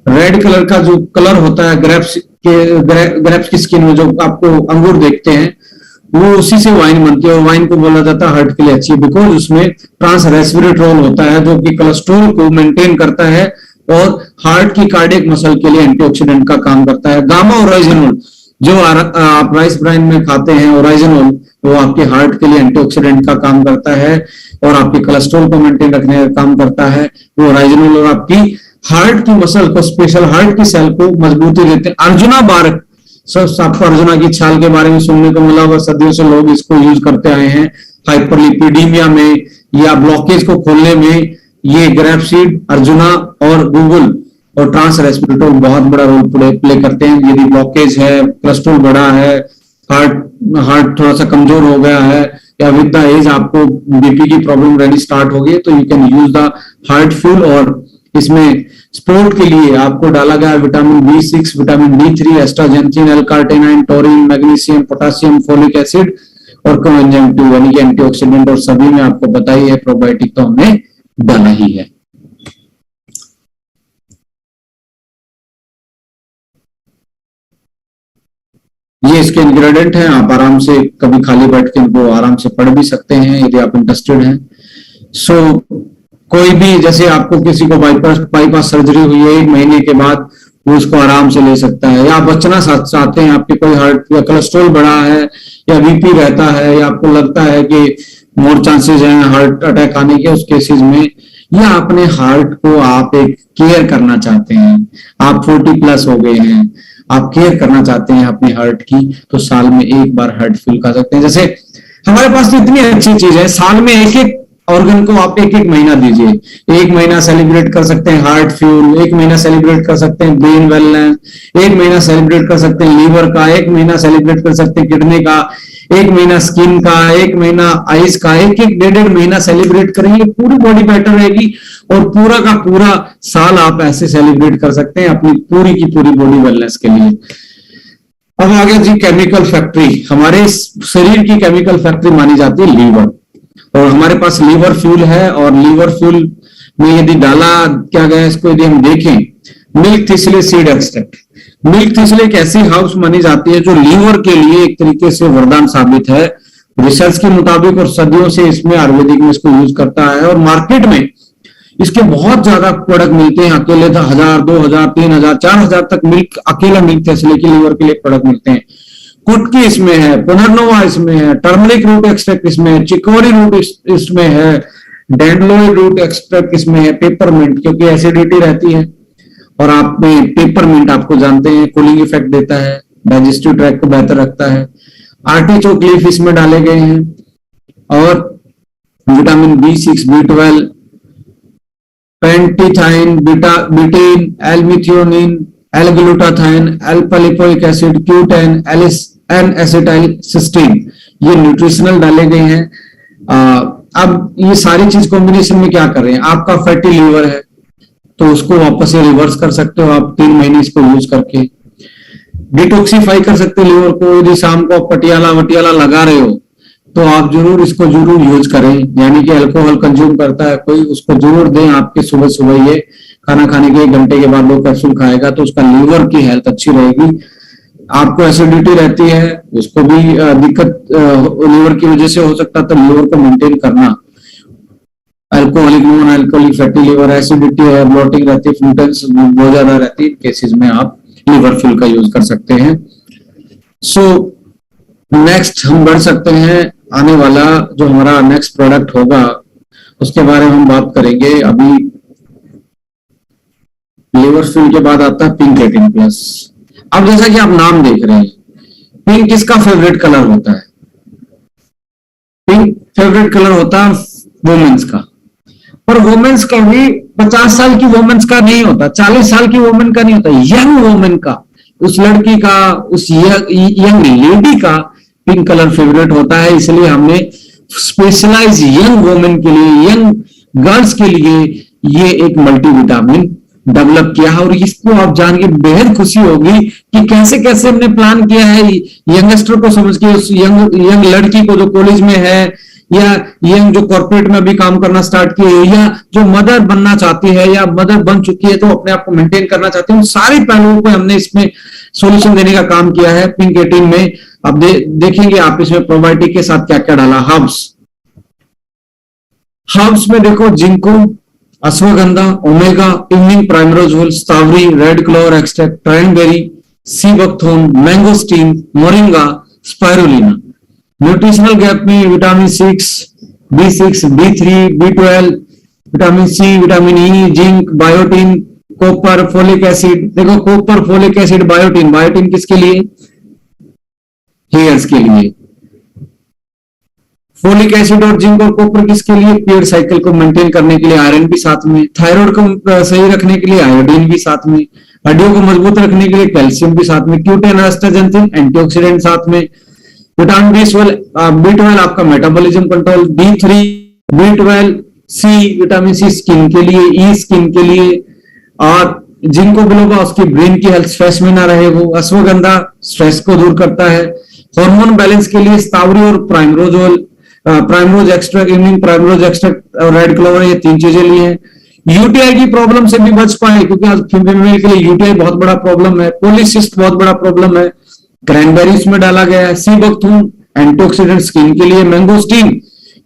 रेड कलर का जो कलर होता है ग्रेप्स की स्किन में जो आपको अंगूर देखते हैं, वो उसी से वाइन बनती है, और वाइन को बोला जाता है हार्ट के लिए अच्छी, बिकॉज उसमें ट्रांस रेस्पिरेट्रोल होता है जो कि कोलेस्ट्रॉल को मेंटेन करता है और हार्ट की कार्डियक मसल के लिए एंटीऑक्सीडेंट का काम करता है। गामा ओराइजिनोल जो आप राइस ब्राइन में खाते हैं, ओराइजिनोल, वो आपके हार्ट के लिए एंटीऑक्सीडेंट का काम करता है और आपके कोलेस्ट्रॉल को मेंटेन रखने का काम करता है वो ओराइजिनोल, और आपकी हार्ट की मसल को, स्पेशल हार्ट की सेल को मजबूती देते हैं। अर्जुना बारक, सब आपको अर्जुना की छाल के बारे में सुनने को मिला होगा, सदियों से लोग इसको यूज करते आए हैं हाइपरलिपिडीमिया में या ब्लॉकेज को खोलने में। ये ग्रेपसीड, अर्जुना और गूगल और ट्रांस रेस्पिरेट्रोल बहुत बड़ा रोल प्ले करते हैं। यदि ब्लॉकेज है, कोलेस्ट्रॉल बढ़ा है, हार्ट थोड़ा सा कमजोर हो गया है, या विद द एज आपको बीपी की प्रॉब्लम रहनी स्टार्ट हो गई, तो you can use the Heartful. और इसमें स्पोर्ट के लिए आपको डाला गया vitamin B6, vitamin D3, astaxanthin, L carnitine, taurine, magnesium, potassium, folic acid और कोएंजाइम 2 यानी कि एंटीऑक्सीडेंट, और सभी में आपको बताई है प्रोबायोटिक तो हमने डाला ही है। ये इसके इंग्रेडिएंट हैं, आप आराम से कभी खाली बैठ के इनको आराम से पढ़ भी सकते हैं यदि आप इंटरेस्टेड हैं। सो कोई भी, जैसे आपको किसी को बाईपास सर्जरी हुई है, 1 महीने के बाद वो उसको आराम से ले सकता है, या आप बचना चाहते हैं, आपके कोई हार्ट या कोलेस्ट्रॉल बढ़ा है या बीपी रहता है, या आपको लगता है कि मोर चांसेस हैं हार्ट अटैक आने के उस केसेस में, या अपने हार्ट को आप एक केयर करना चाहते हैं, आप 40+ हो गए हैं, आप केयर करना चाहते हैं अपने हार्ट की, तो साल में 1 बार हार्टफुल खा सकते हैं। जैसे हमारे पास तो इतनी अच्छी चीज है, साल में एक ऑर्गन को आप 1 महीना दीजिए। 1 महीना सेलिब्रेट कर सकते हैं हार्ट फ्यूल, 1 महीना सेलिब्रेट कर सकते हैं ब्रेन वेलनेस, 1 महीना सेलिब्रेट कर सकते हैं लीवर का, 1 महीना सेलिब्रेट कर सकते हैं किडनी का, 1 महीना स्किन का, 1 महीना आइज का, 1-1 महीना सेलिब्रेट करेंगे, पूरी बॉडी बेटर रहेगी, और पूरा का पूरा साल आप ऐसे सेलिब्रेट कर सकते हैं अपनी पूरी की पूरी बॉडी वेलनेस के लिए। अब आगे जी, केमिकल फैक्ट्री, हमारे शरीर की केमिकल फैक्ट्री मानी जाती है लीवर, और हमारे पास लीवर फ्यूल है। और लीवर फ्यूल में यदि डाला क्या गया, इसको यदि हम देखें, मिल्क थिसले सीड एक्सट्रैक्ट। मिल्क थिसले एक ऐसी हाउस मानी जाती है जो लीवर के लिए एक तरीके से वरदान साबित है रिसर्च के मुताबिक, और सदियों से इसमें आयुर्वेदिक में इसको यूज करता है, और मार्केट में इसके बहुत ज्यादा प्रोडक्ट मिलते हैं। अकेले 1000, 2000, 3000, 4000 तक मिल्क, अकेला मिल्क थिसले की लीवर के लिए प्रोडक्ट मिलते हैं। कुटकी इसमें है, पुनर्नोवा इसमें है, टर्मरिक रूट एक्सट्रैक्ट इसमें है, चिकोरी रूट इसमें है, डैंडलोइड रूट एक्सट्रैक्ट इसमें है, पेपरमिंट, क्योंकि एसिडिटी रहती है, और आप में पेपरमिंट आपको जानते हैं कूलिंग इफेक्ट देता है, डाइजेस्टिव ट्रैक्ट को बेहतर रखता है। आर्टिचोक लीफ इसमें डाले गए हैं, और vitamin B6, B12, pantethine, betaine, L methionine, L glutathione, alpha lipoic acid, Q10, N acetyl cysteine, ये न्यूट्रिशनल डाले गए हैं। अब ये सारी चीज कॉम्बिनेशन में क्या कर रहे हैं, आपका फैटी लीवर है तो उसको वापस से रिवर्स कर सकते हो आप 3 महीने इसको यूज करके। डिटॉक्सिफाई कर सकते हैं लीवर को। यदि शाम को आप पटियाला वटियाला लगा रहे हो तो आप जरूर इसको जरूर यूज करें। यानी कि अल्कोहल कंज्यूम करता है कोई, उसको जरूर दें आपके सुबह सुबह। ये खाना खाने के 1 घंटे के बाद वो कैप्सूल खाएगा तो उसका लीवर की हेल्थ अच्छी रहेगी। आपको एसिडिटी रहती है उसको भी दिक्कत लीवर की वजह से हो सकता है, तो लीवर को मेंटेन करना। Alcoholic non alcoholic fatty liver, acidity है, ब्लोटिंग रहती है, फ्लूटेंस बहुत ज्यादा रहती है, केसेस में आप लीवर फ्यूल का यूज कर सकते हैं। सो नेक्स्ट हम बढ़ सकते हैं। आने वाला जो हमारा नेक्स्ट प्रोडक्ट होगा उसके बारे में हम बात करेंगे। अभी लीवर फ्यूल के बाद आता है पिंक 18+। अब जैसा कि आप नाम देख रहे हैं, पिंक किसका फेवरेट कलर होता है? पिंक फेवरेट कलर होता है वुमेन्स का। पर वुमेन्स का भी 50 साल की वुमेन्स का नहीं होता, 40 साल की वुमेन का नहीं होता, यंग वुमेन का, उस लड़की का, उस यंग लेडी का पिंक कलर फेवरेट होता है। इसलिए हमने स्पेशलाइज यंग वुमेन के लिए, यंग गर्ल्स के लिए ये एक मल्टीविटामिन डेवलप किया है। और इसको आप जान के बेहद खुशी होगी कि कैसे कैसे हमने प्लान किया है। यंगस्टर को समझ के, उस यंग लड़की को जो कॉलेज में है या यंग जो कॉर्पोरेट में भी काम करना स्टार्ट की है या जो मदर बनना चाहती है या मदर बन चुकी है तो अपने आप को मेंटेन करना चाहती है, उन सारे पहलुओं को हमने इसमें सॉल्यूशन देने का काम किया है पिंक 18 में। अब देखेंगे आप इसमें प्रोबायोटिक के साथ क्या क्या डाला। हर्ब्स में देखो ginkgo, ashwagandha, omega, evening primrose oil, स्टावरी, red clover extract, cranberry, sea buckthorn, mangosteen, moringa, spirulina. Nutritional gap में vitamin 6, B6, B3, B12, vitamin C, vitamin E, zinc, biotin, copper, folic acid. देखो copper, folic acid, biotin. Biotin किसके लिए? Hairs के लिए। Folic acid और zinc और copper किसके लिए? पीरियड साइकिल को मेंटेन करने के लिए। आयरन भी साथ में। थायराइड को सही रखने के लिए आयोडीन भी साथ में। हड्डियों को मजबूत रखने के लिए कैल्शियम भी साथ में। क्यूटेन, एस्टाजेंथिन, एंटीऑक्सीडेंट साथ में। विटामिन B12 आपका मेटाबॉलिज्म कंट्रोल। B3, B12, सी, विटामिन सी स्किन के लिए, ई स्किन के लिए। और जिंको बिलोबा उसकी ब्रेन की हेल्थ स्ट्रेस में ना रहे वो। अश्वगंधा स्ट्रेस को दूर करता है। हार्मोन बैलेंस के लिए स्टावरी और primrose oil, primrose extract, evening primrose extract और रेड क्लोवर, ये 3 चीजें ली हैं। यूटीआई की प्रॉब्लम से भी बच पाए क्योंकि आज फीमेल के लिए यूटीआई बहुत बड़ा प्रॉब्लम है। पॉलीसिस्ट बहुत बड़ा प्रॉब्लम है, क्रैनबेरीज में डाला गया है। सी बकथून एंटीऑक्सीडेंट स्किन के लिए। मैंगोस्टीन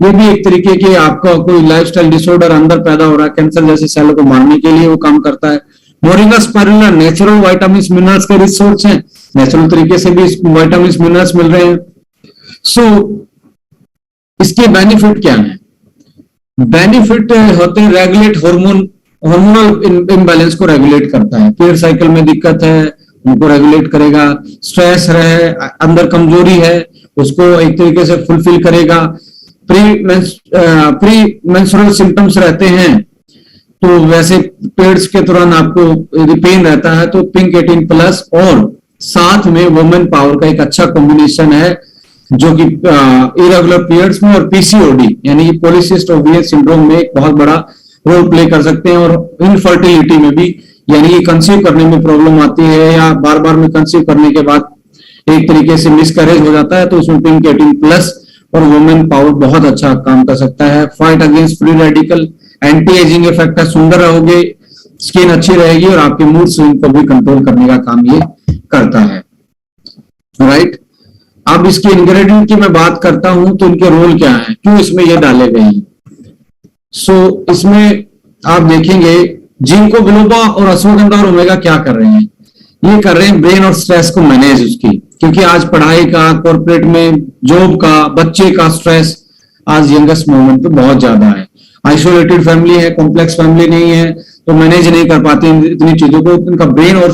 ये भी एक तरीके के आपका कोई लाइफस्टाइल डिसऑर्डर अंदर पैदा हो रहा है, कैंसर जैसे सेलों को मारने के लिए वो काम करता है। Moringa spirulina natural vitamin minerals के रिसोर्स हैं, नेचुरल तरीके से भी विटामिन मिनरल्स मिल रहे हैं। सो इसके बेनिफिट क्या है? बेनिफिट होते हैं रेगुलेट हार्मोनल इम्बैलेंस को रेगुलेट करता है। पीरियड साइकिल में दिक्कत है उनको रेगुलेट करेगा। स्ट्रेस रहे, अंदर कमजोरी है, उसको एक तरीके से फुलफिल करेगा। प्री मेंस्ट्रुअल सिम्टम्स रहते हैं तो वैसे पीरियड्स के दौरान आपको यदि पेन रहता है तो पिंक 18+ और साथ में वुमेन पावर का एक अच्छा कॉम्बिनेशन है जो कि इरेगुलर पीरियड्स में और पीसीओडी यानी कि पॉलीसिस्ट ओवियन सिंड्रोम में एक बहुत बड़ा रोल प्ले कर सकते हैं। और इनफर्टिलिटी में भी, यानी कि कंसीव करने में प्रॉब्लम आती है या बार बार में कंसीव करने के बाद एक तरीके से मिसकैरेज हो जाता है तो उसमें पिंक 18+ और वुमेन पावर बहुत अच्छा काम कर सकता है। Fight against free radical, anti ageing effect है, सुंदर रहोगे, स्किन अच्छी रहेगी और आपके मूड स्विंग को भी कंट्रोल करने का काम ये करता है। राइट, अब इसके इंग्रेडिएंट की मैं बात करता हूं तो इनके रोल क्या है, क्यों इसमें ये डाले गए हैं। सो इसमें आप देखेंगे जिंको बिलोबा और अश्वगंधा और ओमेगा क्या कर रहे हैं, ये कर रहे हैं ब्रेन और स्ट्रेस को मैनेज उसकी, क्योंकि आज पढ़ाई का, कॉर्पोरेट में जॉब का, बच्चे का स्ट्रेस आज यंगेस्ट मोमेंट पे बहुत ज्यादा है। आइसोलेटेड फैमिली है, कॉम्प्लेक्स फैमिली नहीं है तो मैनेज नहीं कर पाती इतनी चीजों को। इनका ब्रेन और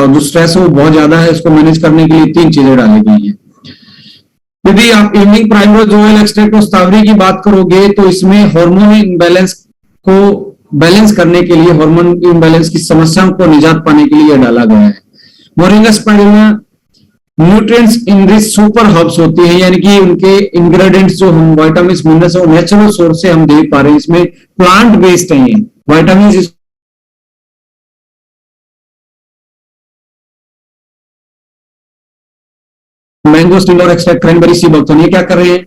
जो स्ट्रेस है वो बहुत ज्यादा है, इसको मैनेज करने के लिए 3 चीजें डाली गई है। यदि आप इवनिंग प्राइमरोज ऑयल एक्सट्रैक्ट और स्टावरी की बात करोगे तो इसमें हार्मोन इम्बैलेंस को बैलेंस करने के लिए, हार्मोन इम्बैलेंस की समस्याओं को निजात पाने के लिए डाला गया है। Moringa spirulina nutrients enrich super herbs होती है, यानी कि उनके इंग्रेडिएंट्स जो हम विटामिन मिनरल्स और नेचुरल सोर्स से हम देख पा रहे हैं, इसमें प्लांट बेस्ड है। विटामिन मैंगो स्टिंग और एक्सट्रैक्ट क्रैनबेरी सी बकथॉर्न, ये क्या कर रहे हैं?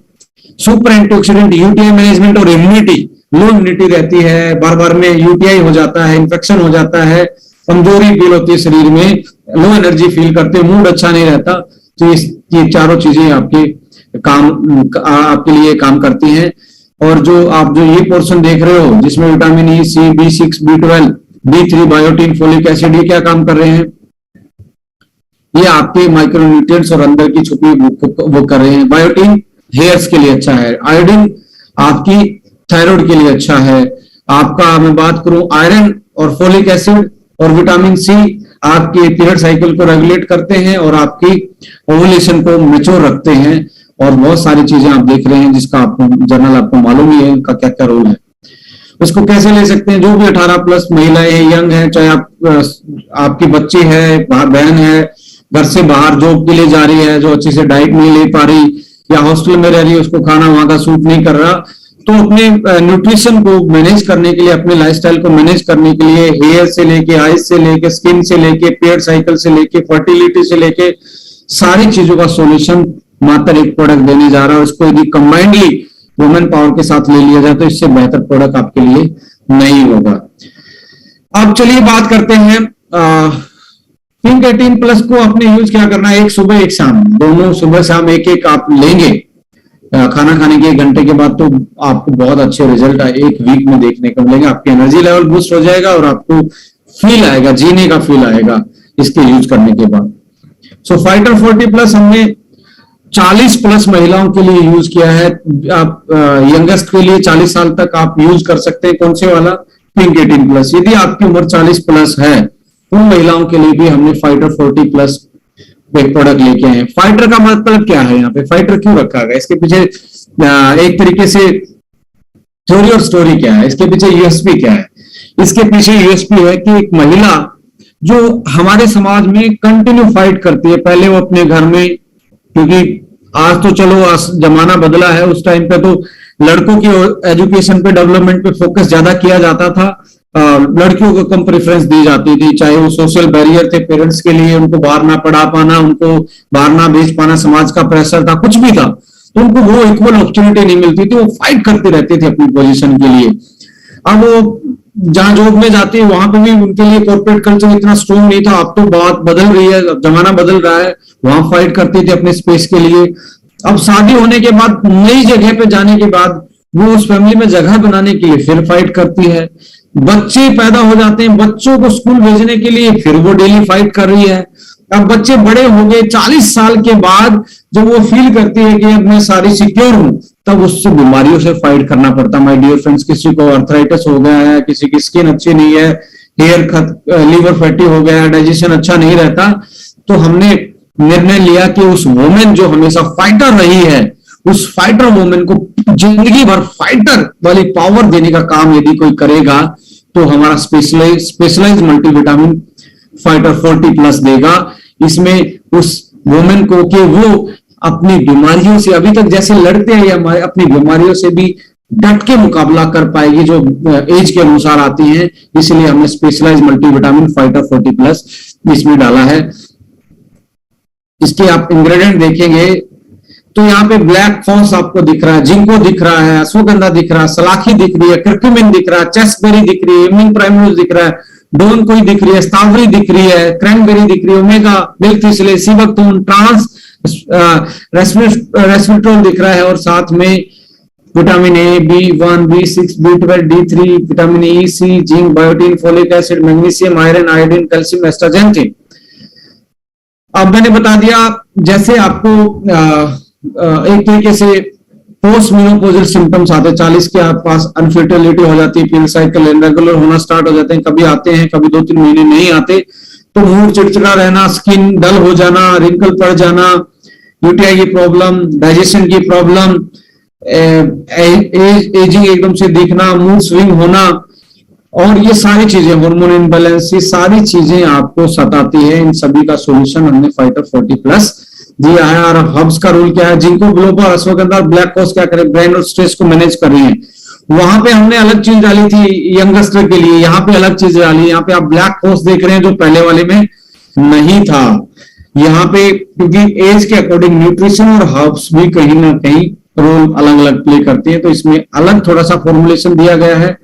सुपर एंटीऑक्सीडेंट, यूटीआई मैनेजमेंट और इम्यूनिटी, लो इम्यूनिटी रहती है, बार बार में यूटीआई हो जाता है, इन्फेक्शन हो जाता है, कमजोरी फील होती है शरीर में, लो एनर्जी फील करते हैं, मूड अच्छा नहीं रहता। तो ये चारों चीजें आपके लिए काम करती हैं। और जो आप जो ये पोर्शन देख रहे हो जिसमें विटामिन ई, सी, B6, B12, D3, biotin, folic acid, ये क्या काम कर रहे हैं? ये आपके माइक्रोन्यूट्रिएंट्स और अंदर की छुपी वो कर रहे हैं। बायोटीन हेयर्स के लिए अच्छा है, आयोडीन आपकी थायराइड के लिए अच्छा है, आपका मैं बात करूं आयरन और फोलिक एसिड और विटामिन सी आपके पीरियड साइकिल को रेगुलेट करते हैं और आपकी ओवुलेशन को मैच्योर रखते हैं। और बहुत सारी चीजें आप देख रहे हैं जिसका आपको जनरल आपको मालूम ही है इनका क्या क्या रोल है। इसको कैसे ले सकते हैं? जो भी 18+ महिलाएं हैं, यंग है, चाहे आपकी बच्ची है, बहन है, घर से बाहर जॉब के लिए जा रही है, जो अच्छे से डाइट नहीं ले पा रही या हॉस्टल में रह रही है, उसको खाना वहां का सूट नहीं कर रहा, तो अपने न्यूट्रिशन को मैनेज करने के लिए, अपने लाइफस्टाइल को मैनेज करने के लिए, हेयर से लेके, आइज से लेके, स्किन से लेके, पीरियड साइकिल से लेके, फर्टिलिटी से लेके, सारी चीजों का सॉल्यूशन मात्र एक प्रोडक्ट देने जा रहा है। उसको यदि कंबाइंडली वुमेन पावर के साथ ले लिया जाए तो इससे बेहतर प्रोडक्ट आपके लिए नहीं होगा। अब चलिए बात करते हैं पिंक 18+ को आपने यूज क्या करना है? एक सुबह एक शाम, दोनों सुबह शाम एक एक आप लेंगे खाना खाने के 1 घंटे के बाद, तो आपको बहुत अच्छे रिजल्ट एक वीक में देखने को मिलेंगे। आपकी एनर्जी लेवल बूस्ट हो जाएगा और आपको फील आएगा, जीने का फील आएगा इसके यूज करने के बाद। सो फाइटर 40+ हमने 40+ महिलाओं के लिए यूज किया है। आप यंगेस्ट के लिए 40 साल तक आप यूज कर सकते हैं। कौन से वाला? पिंक 18+। यदि आपकी उम्र 40+ है उन महिलाओं के लिए भी हमने फाइटर 40+ एक प्रोडक्ट लेके आए। फाइटर का मतलब क्या है? यहाँ पे फाइटर क्यों रखा गया? इसके पीछे एक तरीके से थ्योरी और स्टोरी क्या है, इसके पीछे यूएसपी क्या है? इसके पीछे यूएसपी है कि एक महिला जो हमारे समाज में कंटिन्यू फाइट करती है, पहले वो अपने घर में, क्योंकि आज तो चलो जमाना बदला है, उस टाइम पे तो लड़कों की एजुकेशन पे, डेवलपमेंट पे फोकस ज्यादा किया जाता था, लड़कियों को कम प्रेफरेंस दी जाती थी, चाहे वो सोशल बैरियर थे पेरेंट्स के लिए, उनको बाहर ना पढ़ा पाना, उनको बाहर ना भेज पाना, समाज का प्रेशर था, कुछ भी था, तो उनको वो इक्वल अपॉर्चुनिटी नहीं मिलती थी, वो फाइट करते रहते थे अपनी पोजीशन के लिए। अब वो जहां जॉब में जाती है वहां पे भी उनके लिए कॉर्पोरेट कल्चर इतना स्ट्रॉन्ग नहीं था। अब तो बात बदल रही है, जमाना बदल रहा है, वहां फाइट करती थी अपने स्पेस के लिए। अब शादी होने के बाद, नई जगह पे जाने के बाद, वो उस फैमिली में जगह बनाने के लिए फिर फाइट करती है। बच्चे पैदा हो जाते हैं, बच्चों को स्कूल भेजने के लिए फिर वो डेली फाइट कर रही है। अब बच्चे बड़े हो गए, 40 साल के बाद जब वो फील करती है कि अब मैं सारी सिक्योर हूं, तब उससे बीमारियों से फाइट करना पड़ता। माय डियर फ्रेंड्स, किसी को अर्थराइटिस हो गया है, किसी की स्किन अच्छी नहीं है, लीवर फैटी हो गया है, डाइजेशन अच्छा नहीं रहता, तो हमने निर्णय लिया कि उस वुमेन जो हमेशा फाइटर रही है, उस फाइटर वुमेन को जिंदगी भर फाइटर वाली पावर देने का काम यदि कोई करेगा तो हमारा स्पेशलाइज मल्टीविटामिन फाइटर 40+ देगा। इसमें उस वुमेन को कि वो अपनी बीमारियों से, अभी तक जैसे लड़ते हैं, या अपनी बीमारियों से भी डट के मुकाबला कर पाएगी जो एज के अनुसार आती हैं। इसलिए हमने स्पेशलाइज मल्टीविटामिन फाइटर 40+ इसमें डाला है। इसके आप इंग्रेडिएंट देखेंगे तो यहाँ पे ब्लैक फॉस आपको दिख रहा है, जिंको दिख रहा है, अश्वगंधा दिख रहा है, सलाखी दिख रही है, कर्क्यूमिन दिख रहा है, चेस्टबेरी दिख रही है, इम्यून प्राइमोस दिख रहा है, डोन कोई दिख रही है, स्ट्रॉबेरी दिख रही है, क्रैनबेरी दिख रही है, omega milk thistle, sea buckthorn, trans resveratrol दिख रहा है, और साथ में vitamin A, B1, B6, B12, D3, vitamin E, C, zinc, biotin, folic acid, magnesium, iron, iodine, calcium, astaxanthin. अब मैंने बता दिया, जैसे आपको एक तरीके से पोस्ट मेनोपॉजल सिम्टम्स आते हैं, 40 के आसपास अनफर्टिलिटी हो जाती है, पीरियड साइकिल इरेगुलर होना स्टार्ट हो जाते हैं, कभी आते हैं, कभी 2-3 महीने नहीं आते, तो मूड चिड़चिड़ा रहना, स्किन डल हो जाना, रिंकल पड़ जाना, यूटीआई की प्रॉब्लम, डाइजेशन की प्रॉब्लम, एजिंग एकदम से दिखना, मूड स्विंग होना, और ये सारी चीजें, हार्मोन इम्बैलेंस, ये सारी चीजें आपको सताती है। इन सभी का सॉल्यूशन हमने फाइटर 40+ दिया है। और हब्स का रूल क्या है? जिंको बिलोबा, अश्वगंधा और ब्लैक कॉस क्या करें? ब्रेन और स्ट्रेस को मैनेज कर रही है। वहां पे हमने अलग चीज डाली थी यंगस्टर के लिए, यहाँ पे अलग चीज डाली। यहाँ पे आप ब्लैक कॉस देख रहे हैं जो पहले वाले में नहीं था। यहाँ पे क्योंकि एज के अकॉर्डिंग न्यूट्रिशन और हर्ब्स भी कहीं ना कहीं रोल अलग अलग प्ले करते हैं, तो इसमें अलग थोड़ा सा फॉर्मुलेशन दिया गया है।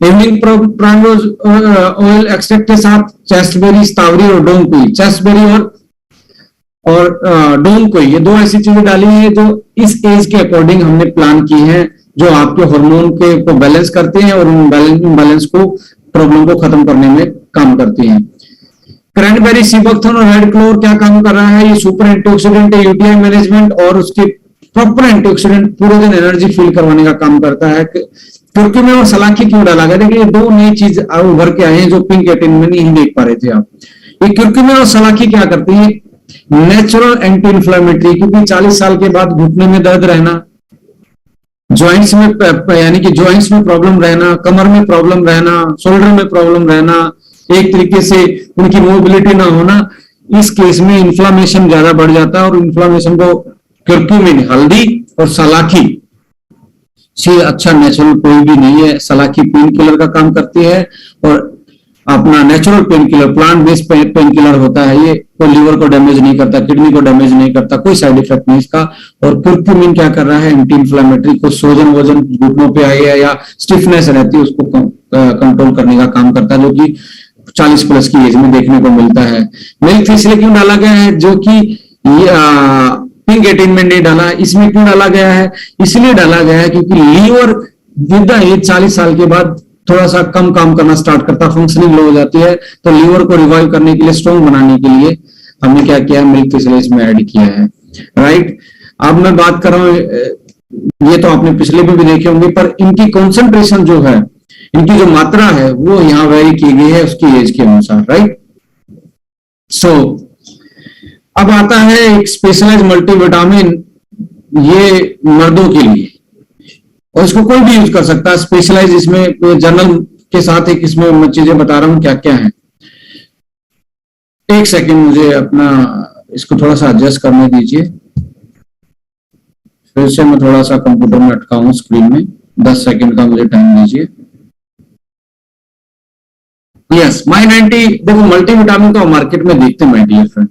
इवनिंग प्राइमरोज ऑयल एक्सट्रैक्ट के साथ चेस्टबेरी, स्ट्रॉबेरी और डोंगकुई, चेस्टबेरी और डोंगकुई, ये दो ऐसी चीजें डाली है जो इस एज के अकॉर्डिंग हमने प्लान की है, जो आपके हार्मोन के को बैलेंस करते हैं और उन बैलेंस को, प्रॉब्लम को खत्म करने में काम करती हैं। क्रैनबेरी, सीबकथन और रेड क्लोर क्या काम कर रहा है? ये सुपर एंटीऑक्सीडेंट है, यूटीआई मैनेजमेंट और उसके प्रॉपर एंटीऑक्सीडेंट, पूरे दिन एनर्जी फील करवाने का काम करता है। क्योंकि और सलाखी क्यों डाला गया? देखिए, दो नई चीज उभर के आए हैं जो पिंक एटीन में नहीं देख पा रहे थे आप। ये क्यूरक्यूमिन और सलाखी क्या करती है? नेचुरल एंटी इन्फ्लेमेटरी, क्योंकि 40 साल के बाद घुटने में दर्द रहना, ज्वाइंट्स में यानी कि ज्वाइंट्स में प्रॉब्लम रहना, कमर में प्रॉब्लम रहना, शोल्डर में प्रॉब्लम रहना, एक तरीके से उनकी मोबिलिटी ना होना, इस केस में इन्फ्लामेशन ज्यादा बढ़ जाता है और इन्फ्लामेशन को क्यूरक्यूमिन, हल्दी और सलाखी से अच्छा नेचुरल कोई भी नहीं है। सलाखी पेन किलर का काम करती है और अपना natural pain killer, plant based pain killer होता है ये, कोई लिवर को डैमेज नहीं करता, किडनी को डैमेज नहीं करता, कोई साइड इफेक्ट नहीं इसका। और क्यूरक्यूमिन क्या कर रहा है? एंटी इन्फ्लेमेटरी को, सोजन वजन घुटनों पे आई है या स्टिफनेस रहती है उसको कंट्रोल करने का काम करता है, जो कि 40 प्लस की एज में देखने को मिलता है। मिल्क इसलिए क्यों डाला गया है? जो कि पिंक एटीन में नहीं डाला, इसमें क्यों डाला गया है? इसलिए डाला गया है क्योंकि लीवर विद एज 40 साल के बाद थोड़ा सा कम काम करना स्टार्ट करता, फंक्शनिंग लो हो जाती है, तो लीवर को रिवाइव करने के लिए, स्ट्रॉन्ग बनाने के लिए हमने क्या किया है? मिल्क इसलिए इसमें ऐड किया है, राइट। अब मैं बात कर रहा हूं, ये तो आपने पिछले में भी देखे होंगे, पर इनकी कॉन्सेंट्रेशन जो है, इनकी जो मात्रा है वो यहाँ वेरी की गई है उसकी एज के अनुसार, राइट। सो अब आता है एक स्पेशलाइज्ड मल्टीविटामिन, ये मर्दों के लिए, और इसको कोई भी यूज कर सकता है। स्पेशलाइज इसमें जनरल के साथ एक इसमें मैं चीजें बता रहा हूं क्या क्या है। एक सेकंड मुझे अपना इसको थोड़ा सा एडजस्ट करने दीजिए, फिर से मैं थोड़ा सा कंप्यूटर में अटका हूं स्क्रीन में, 10 सेकंड का मुझे टाइम दीजिए। यस, माई 90, देखो मल्टीविटामिन तो मार्केट में देखते हैं माय डियर फ्रेंड।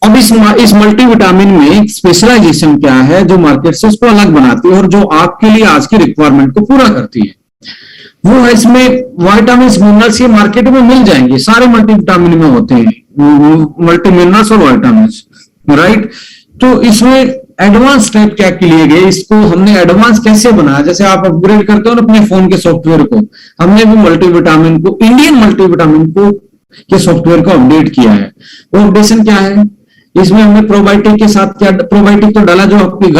अब इस मल्टीविटामिन में स्पेशलाइजेशन क्या है जो मार्केट से उसको अलग बनाती है और जो आपके लिए आज की रिक्वायरमेंट को पूरा करती है, वो है इसमें विटामिन मिनरल्स। ये मार्केट में मिल जाएंगे, सारे मल्टीविटामिन में होते हैं मल्टी मिनरल्स और विटामिन, राइट। तो इसमें एडवांस स्टेप क्या के लिए गए, इसको हमने एडवांस कैसे बनाया? जैसे आप अपग्रेड करते हो ना अपने फोन के सॉफ्टवेयर को, हमने भी मल्टीविटामिन को, इंडियन मल्टीविटामिन को के सॉफ्टवेयर को अपडेट किया है। वो अपडेशन क्या है? इसमें हमने प्रोबायोटिक के साथ क्या, प्रोबायोटिक तो डाला जो आपकी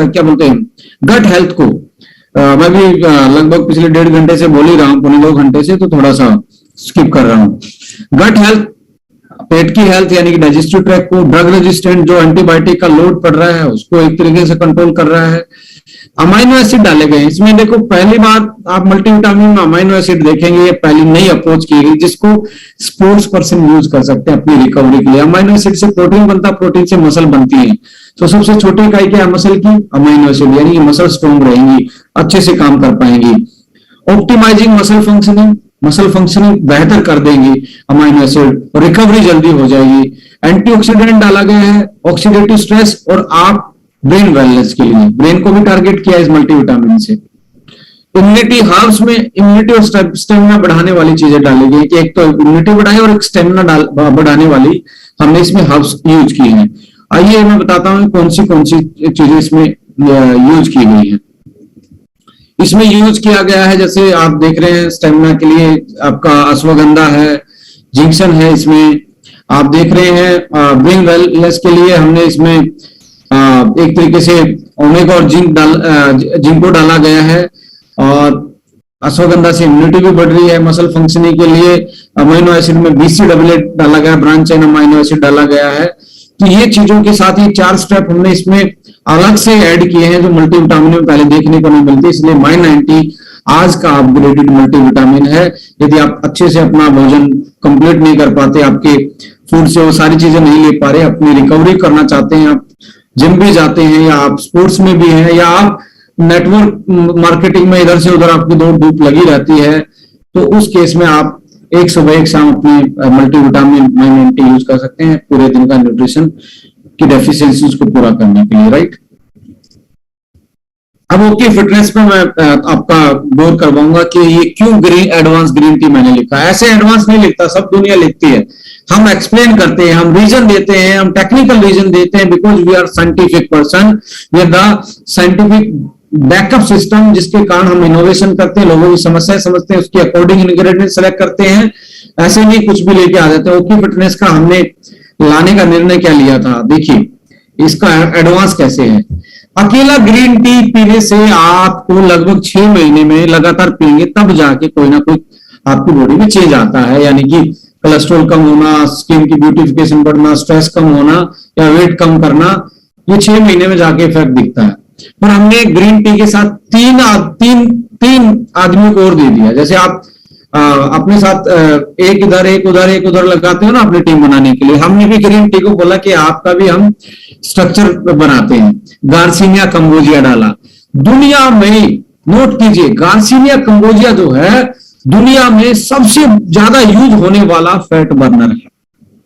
क्या बोलते हैं, गट हेल्थ को, मैं भी लगभग पिछले 1.5 घंटे से बोल ही रहा हूँ, 2 घंटे से, तो थोड़ा सा स्किप कर रहा हूँ। गट हेल्थ, पेट की हेल्थ यानी कि डाइजेस्टिव ट्रैक्ट को, ड्रग रेजिस्टेंट जो एंटीबायोटिक का लोड पड़ रहा है उसको एक तरीके से कंट्रोल कर रहा है। अमाइनो एसिड डाले गए इसमें, देखो पहली बात आप मल्टीविटामिन में अमाइनो एसिड देखेंगे, ये पहली नई अप्रोच की गई जिसको स्पोर्ट्स पर्सन यूज कर सकते हैं अपनी रिकवरी के लिए। अमाइनो एसिड से प्रोटीन बनता है, प्रोटीन से मसल बनती है, तो सबसे छोटी इकाई क्या है मसल की? अमाइनो एसिड, यानी कि मसल स्ट्रॉन्ग रहेंगी, अच्छे से काम कर पाएंगी। ऑप्टिमाइजिंग मसल फंक्शनिंग बेहतर कर देंगी अमाइनो एसिड, और रिकवरी जल्दी हो जाएगी। एंटीऑक्सीडेंट डाला गया है, ऑक्सीडेटिव स्ट्रेस और आप ब्रेन वेलनेस के लिए, ब्रेन को भी टारगेट किया इस मल्टीविटामिन से। इम्यूनिटी, हर्ब्स में इम्यूनिटी और स्टेमिना बढ़ाने वाली चीजें डाली गई कि एक तो इम्यूनिटी बढ़ाए और एक स्टेमिना बढ़ाने वाली हमने इसमें हर्ब्स यूज की हैं। आइए मैं बताता हूं कौन सी चीजें इसमें यूज की गई है। इसमें यूज किया गया है, जैसे आप देख रहे हैं स्टेमिना के लिए आपका अश्वगंधा है, जिंक्शन है, इसमें आप देख रहे हैं ब्रेन वेलनेस के लिए हमने इसमें एक तरीके से ओमेगा और जिंक को डाला गया है, और अश्वगंधा से इम्यूनिटी भी बढ़ रही है। मसल फंक्शनिंग के लिए अमीनो एसिड में BCAA डाला गया, ब्रांच चेन अमीनो एसिड डाला गया है। तो ये चीजों के साथ ही 4 स्टेप हमने इसमें अलग से ऐड किए हैं जो मल्टीविटामिन में पहले देखने को नहीं मिलती, इसलिए माई 90 आज का अपग्रेडेड मल्टीविटामिन है। यदि आप अच्छे से अपना भोजन कंप्लीट नहीं कर पाते, आपके फूड से वो सारी चीजें नहीं ले पा रहे, अपनी रिकवरी करना चाहते हैं, आप जिम भी जाते हैं या आप स्पोर्ट्स में भी हैं या आप नेटवर्क मार्केटिंग में इधर से उधर आपकी दौड़ धूप लगी रहती है, तो उस केस में आप एक सुबह एक शाम अपने मल्टीविटामिन माइनॉरिटी यूज कर सकते हैं पूरे दिन का न्यूट्रिशन की डेफिशिएंसीज को पूरा करने के लिए, राइट। अब ओके फिटनेस पे मैं आपका गौर करवाऊंगा कि ये क्यों एडवांस ग्रीन टी मैंने लिखा है। ऐसे एडवांस नहीं लिखता, सब दुनिया लिखती है। हम एक्सप्लेन करते हैं, हम रीजन देते हैं, हम टेक्निकल रीजन देते हैं, because we are scientific person, we are the scientific backup system, जिसके कारण हम इनोवेशन करते हैं, लोगों की समस्या समझते हैं, उसके अकॉर्डिंग इंग्रेडिएंट सेलेक्ट करते हैं। ऐसे नहीं कुछ भी लेके आ जाते हैं। ओके फिटनेस का हमने लाने का निर्णय क्या लिया था, देखिए इसका एडवांस कैसे है। अकेला ग्रीन टी पीने से आपको लगभग 6 महीने में लगातार पिएंगे तब जाके कोई ना कोई आपकी बॉडी में चेंज आता है, यानी कि कोलेस्ट्रॉल कम होना, स्किन की ब्यूटिफिकेशन बढ़ना, स्ट्रेस कम होना या वेट कम करना, ये 6 महीने में जाके इफेक्ट दिखता है। पर हमने ग्रीन टी के साथ तीन आदमियों को और दे दिया। जैसे आप अपने साथ एक इधर एक उधर एक उधर लगाते हो ना अपनी टीम बनाने के लिए, हमने भी ग्रीन टी को बोला कि आपका भी हम स्ट्रक्चर बनाते हैं। गार्सिनिया कंबोजिया डाला। दुनिया में नोट कीजिए, गार्सिनिया कंबोजिया जो है दुनिया में सबसे ज्यादा यूज होने वाला फैट बर्नर है।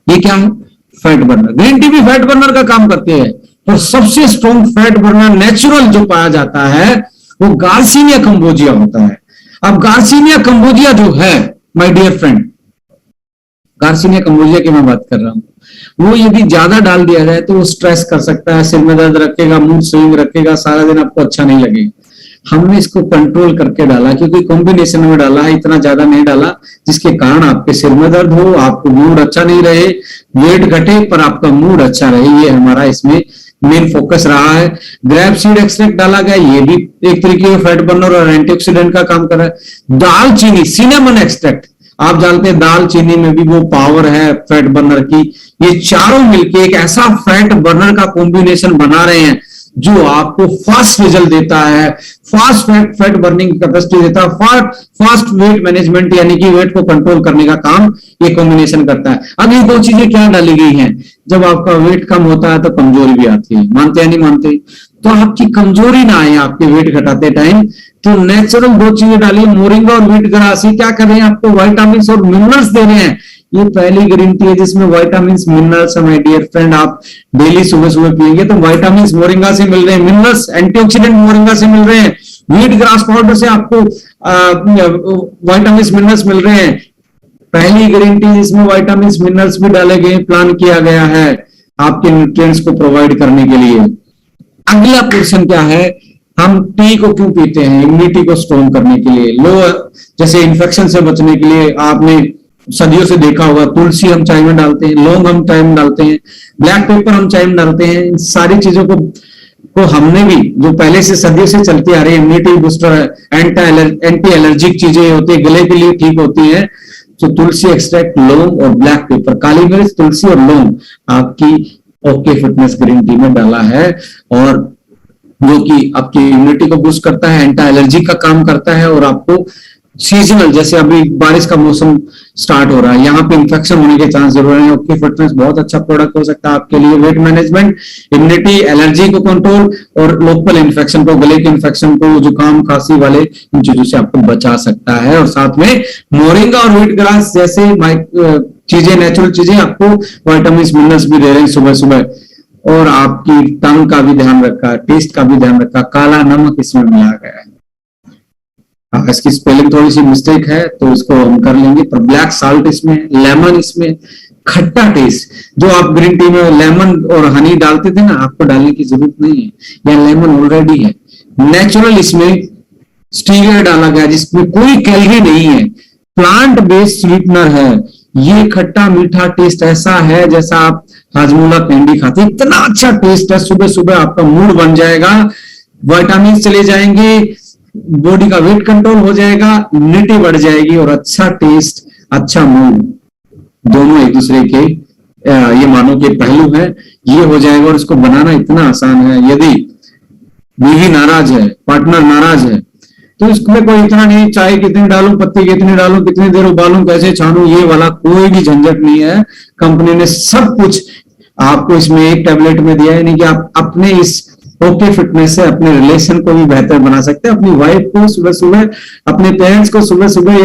ये क्या है? Fat burner. ग्रीन टी भी फैट बर्नर का काम करते हैं, तो सबसे स्ट्रॉन्ग फैट बर्नर नेचुरल जो पाया जाता है वो गार्सिनिया कंबोजिया होता है। अब गार्सिनिया कंबोजिया जो है my dear friend, garcinia cambogia की मैं बात कर रहा हूं, वो यदि ज्यादा डाल दिया जाए तो वो स्ट्रेस कर सकता है, सिर में दर्द रखेगा, मूड स्विंग रखेगा, सारा दिन आपको अच्छा नहीं लगेगा। हमने इसको कंट्रोल करके डाला, क्योंकि कॉम्बिनेशन में डाला है, इतना ज्यादा नहीं डाला जिसके कारण आपके सिर में दर्द हो, आपको मूड अच्छा नहीं रहे, वेट घटे पर आपका मूड अच्छा रहे। ये हमारा इसमें मेन फोकस रहा है। ग्रेप सीड एक्सट्रैक्ट डाला गया, ये भी एक तरीके का फैट बर्नर और एंटीऑक्सीडेंट का काम कर रहा है। दालचीनी, सिनेमन एक्सट्रैक्ट, आप जानते हैं दालचीनी में भी वो पावर है फैट बर्नर की। ये चारों मिलके एक ऐसा फैट बर्नर का कॉम्बिनेशन बना रहे हैं जो आपको फास्ट रिजल्ट देता है, फास्ट फैट बर्निंग कैपेसिटी देता है, फास्ट वेट मैनेजमेंट यानी कि वेट को कंट्रोल करने का काम ये कॉम्बिनेशन करता है। अब ये दो चीजें क्या डाली गई हैं, जब आपका वेट कम होता है तो कमजोरी भी आती है, मानते हैं नहीं मानते? तो आपकी कमजोरी ना आए आपके वेट घटाते टाइम, तो नेचुरल दो चीजें डाली, मोरिंगा और व्हीट ग्रास। ये क्या कर रहे हैं, आपको विटामिन और मिनरल्स दे रहे हैं। ये पहली ग्रीन टी है जिसमें vitamin minerals, my dear friend, आप डेली सुबह सुबह पिएंगे तो विटामिन मोरिंगा से मिल रहे हैं, मिनरल्स एंटीऑक्सीडेंट मोरिंगा से मिल रहे हैं, व्हीट ग्रास पाउडर से आपको विटामिन मिनरल्स मिल रहे हैं। पहली ग्रीन टी जिसमें विटामिन मिनरल्स भी डाले गए, प्लान किया गया है आपके न्यूट्रिएंट्स को प्रोवाइड करने के लिए। अगला क्वेश्चन क्या है, हम टी को क्यों पीते हैं? इम्यूनिटी को स्ट्रॉन्ग करने के लिए, जैसे इन्फेक्शन से बचने के लिए। आपने सदियों से देखा होगा, तुलसी हम चाय में डालते हैं, लौंग हम चाय में डालते हैं, ब्लैक पेपर हम चाय में डालते हैं। इन सारी चीजों को हमने भी, जो पहले से सदियों से चलती आ रही है, इम्यूनिटी बूस्टर है, एंटी एलर्जिक चीजें होती है, गले के लिए ठीक होती है। तो तुलसी एक्सट्रैक्ट, लौंग और ब्लैक पेपर, काली मिर्च, तुलसी और लौंग आपकी ओके फिटनेस ग्रीन टी में डाला है, और जो कि आपकी इम्यूनिटी को बूस्ट करता है, एंटी एलर्जी का काम करता है, और आपको सीजनल, जैसे अभी बारिश का मौसम स्टार्ट हो रहा है, यहाँ पे इंफेक्शन होने के चांस जरूर है। ओके फिटनेस बहुत अच्छा प्रोडक्ट हो सकता है आपके लिए। वेट मैनेजमेंट, इम्यूनिटी, एलर्जी को कंट्रोल और लोकल इन्फेक्शन को, गले के इन्फेक्शन को, जुकाम खांसी वाले इन चीजों से आपको बचा सकता है। और साथ में मोरिंगा और व्हीट ग्रास जैसे चीजें, नेचुरल चीजें आपको विटामिन मिनरल्स भी दे रहे हैं सुबह सुबह। और आपकी टंग का भी ध्यान रखा, टेस्ट का भी ध्यान रखा, काला नमक इसमें मिला गया है। इसकी स्पेलिंग थोड़ी सी मिस्टेक है तो इसको हम कर लेंगे, पर ब्लैक साल्ट इसमें, लेमन इसमें, खट्टा टेस्ट। जो आप ग्रीन टी में लेमन और हनी डालते थे ना, आपको डालने की जरूरत नहीं है, या लेमन ऑलरेडी है। नेचुरल इसमें स्टीविया डाला गया जिसमें कोई कैलोरी नहीं है, प्लांट बेस्ड स्वीटनर है। ये खट्टा मीठा टेस्ट ऐसा है जैसा आप हाजमोला कैंडी खाते, इतना अच्छा टेस्ट है। सुबह सुबह आपका मूड बन जाएगा, विटामिन चले जाएंगे, बॉडी का वेट कंट्रोल हो जाएगा, इम्यूनिटी बढ़ जाएगी, और अच्छा टेस्ट, अच्छा मूड, दोनों एक दूसरे के ये मानो के पहलू है। ये हो जाएगा, और इसको बनाना इतना आसान है। यदि बीवी नाराज है, पार्टनर नाराज है, तो इसमें कोई इतना नहीं, चाय कितनी डालूं, पत्ती कितनी डालूं, कितनी देर उबालूं, कैसे छानूं, ये वाला कोई भी झंझट नहीं है। कंपनी ने सब कुछ आपको इसमें एक टैबलेट में दिया है, यानी कि आप अपने इस ओके फिटनेस से अपने रिलेशन को भी बेहतर बना सकते हैं। अपनी वाइफ को सुबह सुबह, अपने पेरेंट्स को सुबह सुबह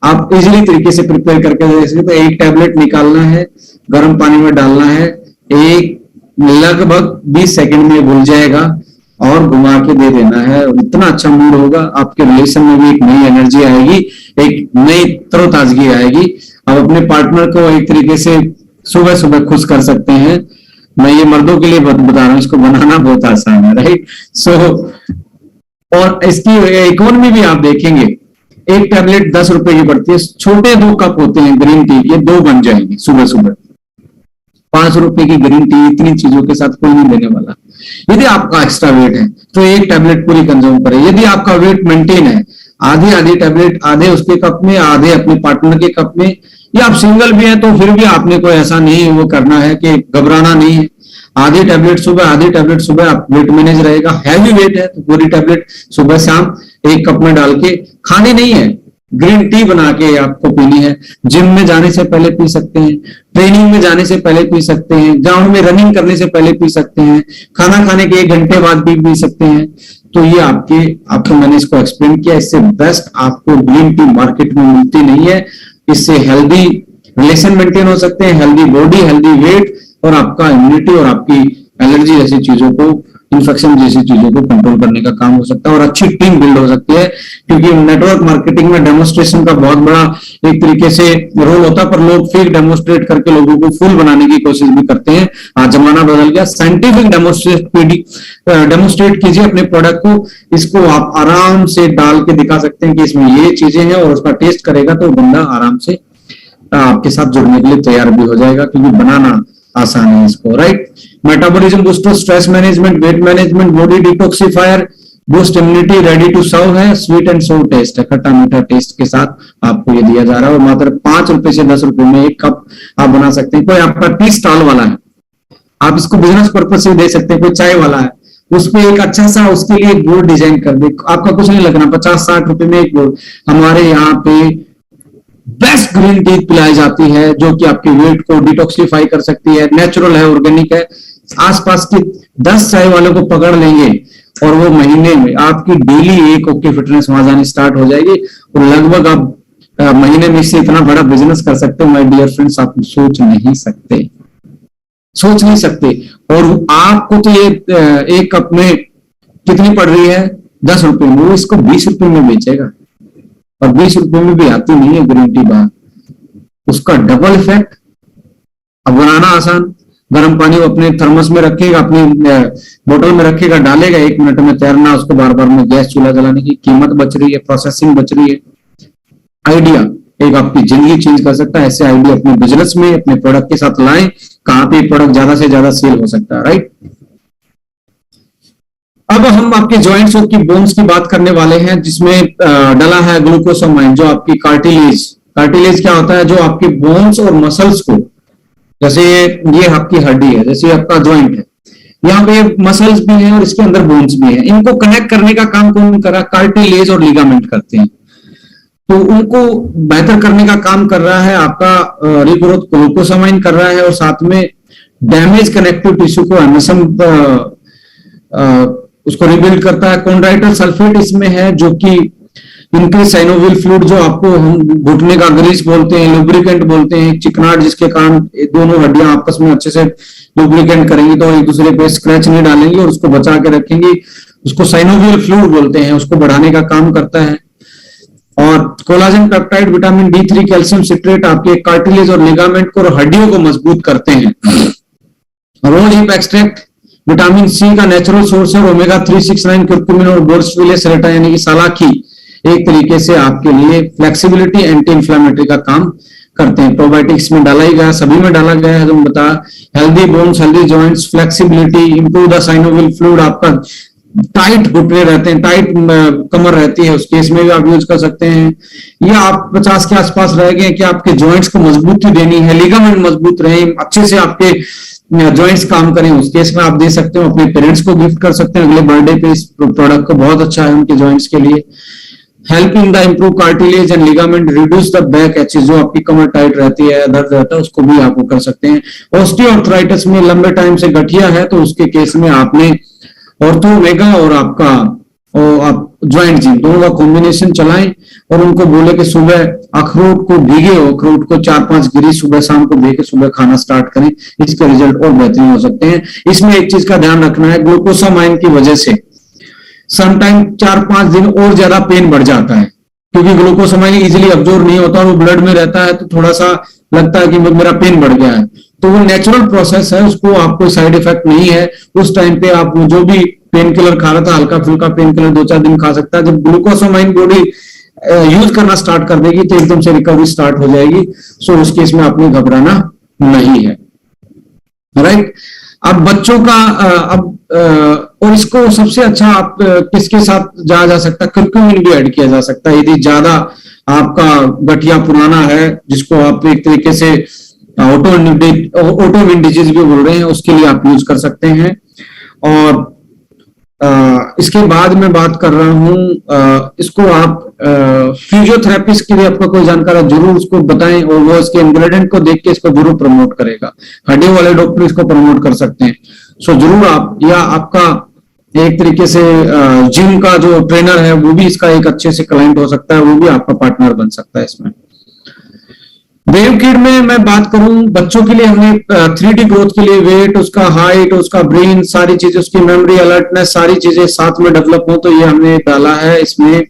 आप इजीली तरीके से प्रिपेयर करके दे सकते। तो एक टैबलेट निकालना है, गर्म पानी में डालना है, एक लगभग 20 सेकंड में घुल जाएगा और घुमा के दे देना है। इतना अच्छा मूड होगा, आपके रिलेशन में भी एक नई एनर्जी आएगी, एक नई तरोताजगी आएगी। आप अपने पार्टनर को एक तरीके से सुबह सुबह खुश कर सकते हैं। मैं ये मर्दों के लिए बता रहा हूँ, इसको बनाना बहुत आसान है, राइट। सो और इसकी इकोनॉमी भी आप देखेंगे, एक टैबलेट 10 रुपए की पड़ती है, छोटे 2 कप होते हैं ग्रीन टी के, 2 बन जाएंगे सुबह सुबह। 5 रुपए की ग्रीन टी इतनी चीजों के साथ कोई नहीं देने वाला। यदि आपका एक्स्ट्रा वेट है तो एक टैबलेट पूरी कंज्यूम करें। यदि आपका वेट मेंटेन है, आधी आधी टैबलेट, आधे उसके कप में, आधे अपने पार्टनर के कप में, या आप सिंगल भी है तो फिर भी आपने कोई ऐसा नहीं वो करना है कि घबराना नहीं है। आधी टैबलेट सुबह, आधी टैबलेट सुबह, आप वेट मैनेज रहेगा। हैवी वेट है तो पूरी टैबलेट सुबह शाम एक कप में डाल के खानी नहीं है, ग्रीन टी बना के आपको पीनी है। जिम में जाने से पहले पी सकते हैं, ट्रेनिंग में जाने से पहले पी सकते हैं, ग्राउंड में रनिंग करने से पहले पी सकते हैं, खाना खाने के 1 घंटे बाद भी पी सकते हैं। तो ये आपको मैंने इसको एक्सप्लेन किया। इससे बेस्ट आपको ग्रीन टी मार्केट में मिलती नहीं है। इससे हेल्दी रिलेशन मेंटेन हो सकते हैं, हेल्दी बॉडी, हेल्दी वेट, और आपका इम्यूनिटी और आपकी एलर्जी जैसी चीजों को, इन्फेक्शन जैसी चीजों को कंट्रोल करने का काम हो सकता है, और अच्छी टीम बिल्ड हो सकती है। क्योंकि नेटवर्क मार्केटिंग में डेमोन्स्ट्रेशन का बहुत बड़ा एक तरीके से रोल होता है, पर लोग फेक डेमोन्स्ट्रेट करके लोगों को फुल बनाने की कोशिश भी करते हैं। आज जमाना बदल गया, साइंटिफिक डेमोन्स्ट्रेट कीजिए अपने प्रोडक्ट को। इसको आप आराम से डाल के दिखा सकते हैं कि इसमें ये चीजें हैं, और उसका टेस्ट करेगा तो बंदा आराम से आपके साथ जुड़ने के लिए तैयार भी हो जाएगा, क्योंकि बनाना आसान है इसको, right. Metabolism booster, stress management, weight management, body detoxifier, boost immunity, ready to serve है, स्वीट एंड सोर टेस्ट है, खट्टा मीठा टेस्ट के साथ आपको ये दिया जा रहा है। और मात्र 5 रुपए से 10 रुपए में 1 कप आप बना सकते हैं। कोई आपका टी स्टॉल वाला है, आप इसको बिजनेस पर्पज से दे सकते हैं। कोई चाय वाला है, उस पर एक अच्छा सा उसके लिए एक बोर्ड डिजाइन कर दे, आपका कुछ नहीं लगना, 50-60 रुपए में एक बोर्ड। हमारे यहाँ पे बेस्ट ग्रीन टी पिलाई जाती है, जो कि आपके वेट को डिटॉक्सिफाई कर सकती है, नेचुरल है, ऑर्गेनिक है। आसपास के 10 चाय वालों को पकड़ लेंगे और वो महीने में आपकी डेली एक ओके फिटनेस वहां जानी स्टार्ट हो जाएगी, और लगभग आप महीने में से इतना बड़ा बिजनेस कर सकते हो माय डियर फ्रेंड्स, आप सोच नहीं सकते, सोच नहीं सकते। और आपको तो ये एक कप में कितनी पड़ रही है, 10 रुपए में, वो इसको 20 रुपए में बेचेगा, और 20 रुपए में भी आती नहीं है ग्रीन टी बाहर। उसका डबल इफेक्ट। अब बनाना आसान, गर्म पानी वो अपने थर्मस में रखेगा, अपनी बोतल में रखेगा, डालेगा, 1 मिनट में तैरना, उसको बार बार में गैस चूल्हा जलाने की कीमत बच रही है, प्रोसेसिंग बच रही है। आइडिया एक आपकी जिंदगी चेंज कर सकता है। ऐसे आइडिया अपने बिजनेस में, अपने प्रोडक्ट के साथ लाएं, कहां पे प्रोडक्ट ज्यादा से ज्यादा सेल हो सकता है, राइट। अब हम आपके जॉइंट्स और की बोन्स की बात करने वाले हैं, जिसमें डला है ग्लूकोसामाइन, जो आपकी कार्टिलेज। कार्टिलेज क्या होता है, जो आपके बोन्स और मसल्स को, जैसे ये आपकी हड्डी है, जैसे आपका जॉइंट है, यहाँ पे मसल्स भी हैं और इसके अंदर बोन्स भी हैं, इनको कनेक्ट करने का काम कौन कर रहा है, कार्टिलेज और लिगामेंट करते हैं। तो उनको बेहतर करने का काम कर रहा है आपका रिग्रोथ ग्लूकोसामाइन कर रहा है, और साथ में डैमेज कनेक्टिव टिश्यू को एमएसएम उसको रिबिल्ड करता है। कॉन्ड्राइटल सल्फेट इसमें है, जो कि इंक्रीज साइनोवियल फ्लूइड, जो आपको हम घुटने का ग्रीस बोलते हैं, लुब्रिकेंट बोलते हैं, चिकनाट, जिसके कारण दोनों हड्डियां आपस में अच्छे से लुब्रिकेंट करेंगी, तो एक दूसरे पे स्क्रैच नहीं डालेंगे और उसको बचा के रखेंगी। उसको साइनोवियल फ्लूइड बोलते हैं, उसको बढ़ाने का काम करता है। और collagen peptide, vitamin D3, calcium citrate आपके कार्टिलेज और लिगामेंट को और हड्डियों को मजबूत करते हैं। Rose hip extract vitamin C का नेचुरल सोर्स है, ओमेगा 369 क्यूरक्यूमिन और बोर्सविले सेलेटा यानी कि सालाखी एक तरीके से आपके लिए फ्लेक्सिबिलिटी, एंटी इंफ्लेमेटरी का काम करते हैं। प्रोबायोटिक्स में डाला ही गया, सभी में डाला गया है, तुम बता। Healthy bones, healthy joints, flexibility, improve the synovial fluid, आपका टाइट घुटने रहते हैं, टाइट कमर रहती है, उस केस में भी आप यूज कर सकते हैं। या आप 50 के आसपास रह गए कि आपके जॉइंट्स को मजबूती देनी है, लिगामेंट मजबूत रहे, अच्छे से आपके जॉइंट्स काम करें, उस केस में आप दे सकते हो, अपने पेरेंट्स को गिफ्ट कर सकते हैं अगले बर्थडे पे। इस प्रोडक्ट को बहुत अच्छा है उनके जॉइंट्स के लिए। Helping the improve cartilage and ligament, reduce the back aches, जो आपकी कमर टाइट रहती है, दर्द रहता है, उसको भी आप कर सकते हैं। ऑस्टियोआर्थराइटिस में लंबे टाइम से गठिया है, तो उसके केस में आपने ऑर्थो ओमेगा और आपका आप ज्वाइंट जिम, दोनों का कॉम्बिनेशन चलाएं और उनको बोले कि सुबह अखरोट को भीगे, अखरोट को 4-5 गिरी सुबह शाम को भीगे सुबह खाना स्टार्ट करें, इसके रिजल्ट और बेहतरीन हो सकते हैं। इसमें एक चीज का ध्यान रखना है, ग्लूकोसामाइन की वजह से समटाइम 4-5 दिन और ज्यादा पेन बढ़ जाता है, क्योंकि ग्लूकोसामाइन इजीली अब्जॉर्ब नहीं होता और वो ब्लड में रहता है, तो थोड़ा सा लगता है कि मेरा पेन बढ़ गया है। तो वो नेचुरल प्रोसेस है, उसको आपको साइड इफेक्ट नहीं है। उस टाइम पे आप जो भी पेन किलर खा रहा था, हल्का फुल्का पेन किलर 2-4 दिन खा सकता है। जब ग्लूकोसामाइन बॉडी यूज करना स्टार्ट कर देगी तो एकदम से रिकवरी स्टार्ट हो जाएगी। सो उस केस में आपको घबराना नहीं है, राइट। अब बच्चों का और इसको सबसे अच्छा आप किसके साथ जाया जा सकता है, कर्क्यूमिन भी ऐड किया जा सकता है। यदि ज्यादा आपका गठिया पुराना है, जिसको आप एक तरीके से ऑटोइम्यून डिजीज भी बोल रहे हैं, उसके लिए आप यूज कर सकते हैं। और इसके बाद मैं बात कर रहा हूं, इसको आप फिजियोथेरेपिस्ट के लिए आपका कोई जानकार है जरूर उसको बताएं, और वो इसके इंग्रेडिएंट को देख के इसको जरूर प्रमोट करेगा। हड्डी वाले डॉक्टर इसको प्रमोट कर सकते हैं। सो जरूर आप, या आपका एक तरीके से जिम का जो ट्रेनर है वो भी इसका एक अच्छे से क्लाइंट हो सकता है, वो भी आपका पार्टनर बन सकता है इसमें। वेव किड में मैं बात करूं, बच्चों के लिए हमने 3D ग्रोथ के लिए वेट, उसका हाइट, उसका ब्रेन, सारी चीजें, उसकी मेमोरी, अलर्टनेस, सारी चीजें साथ में डेवलप हो, तो ये हमने डाला है इसमें।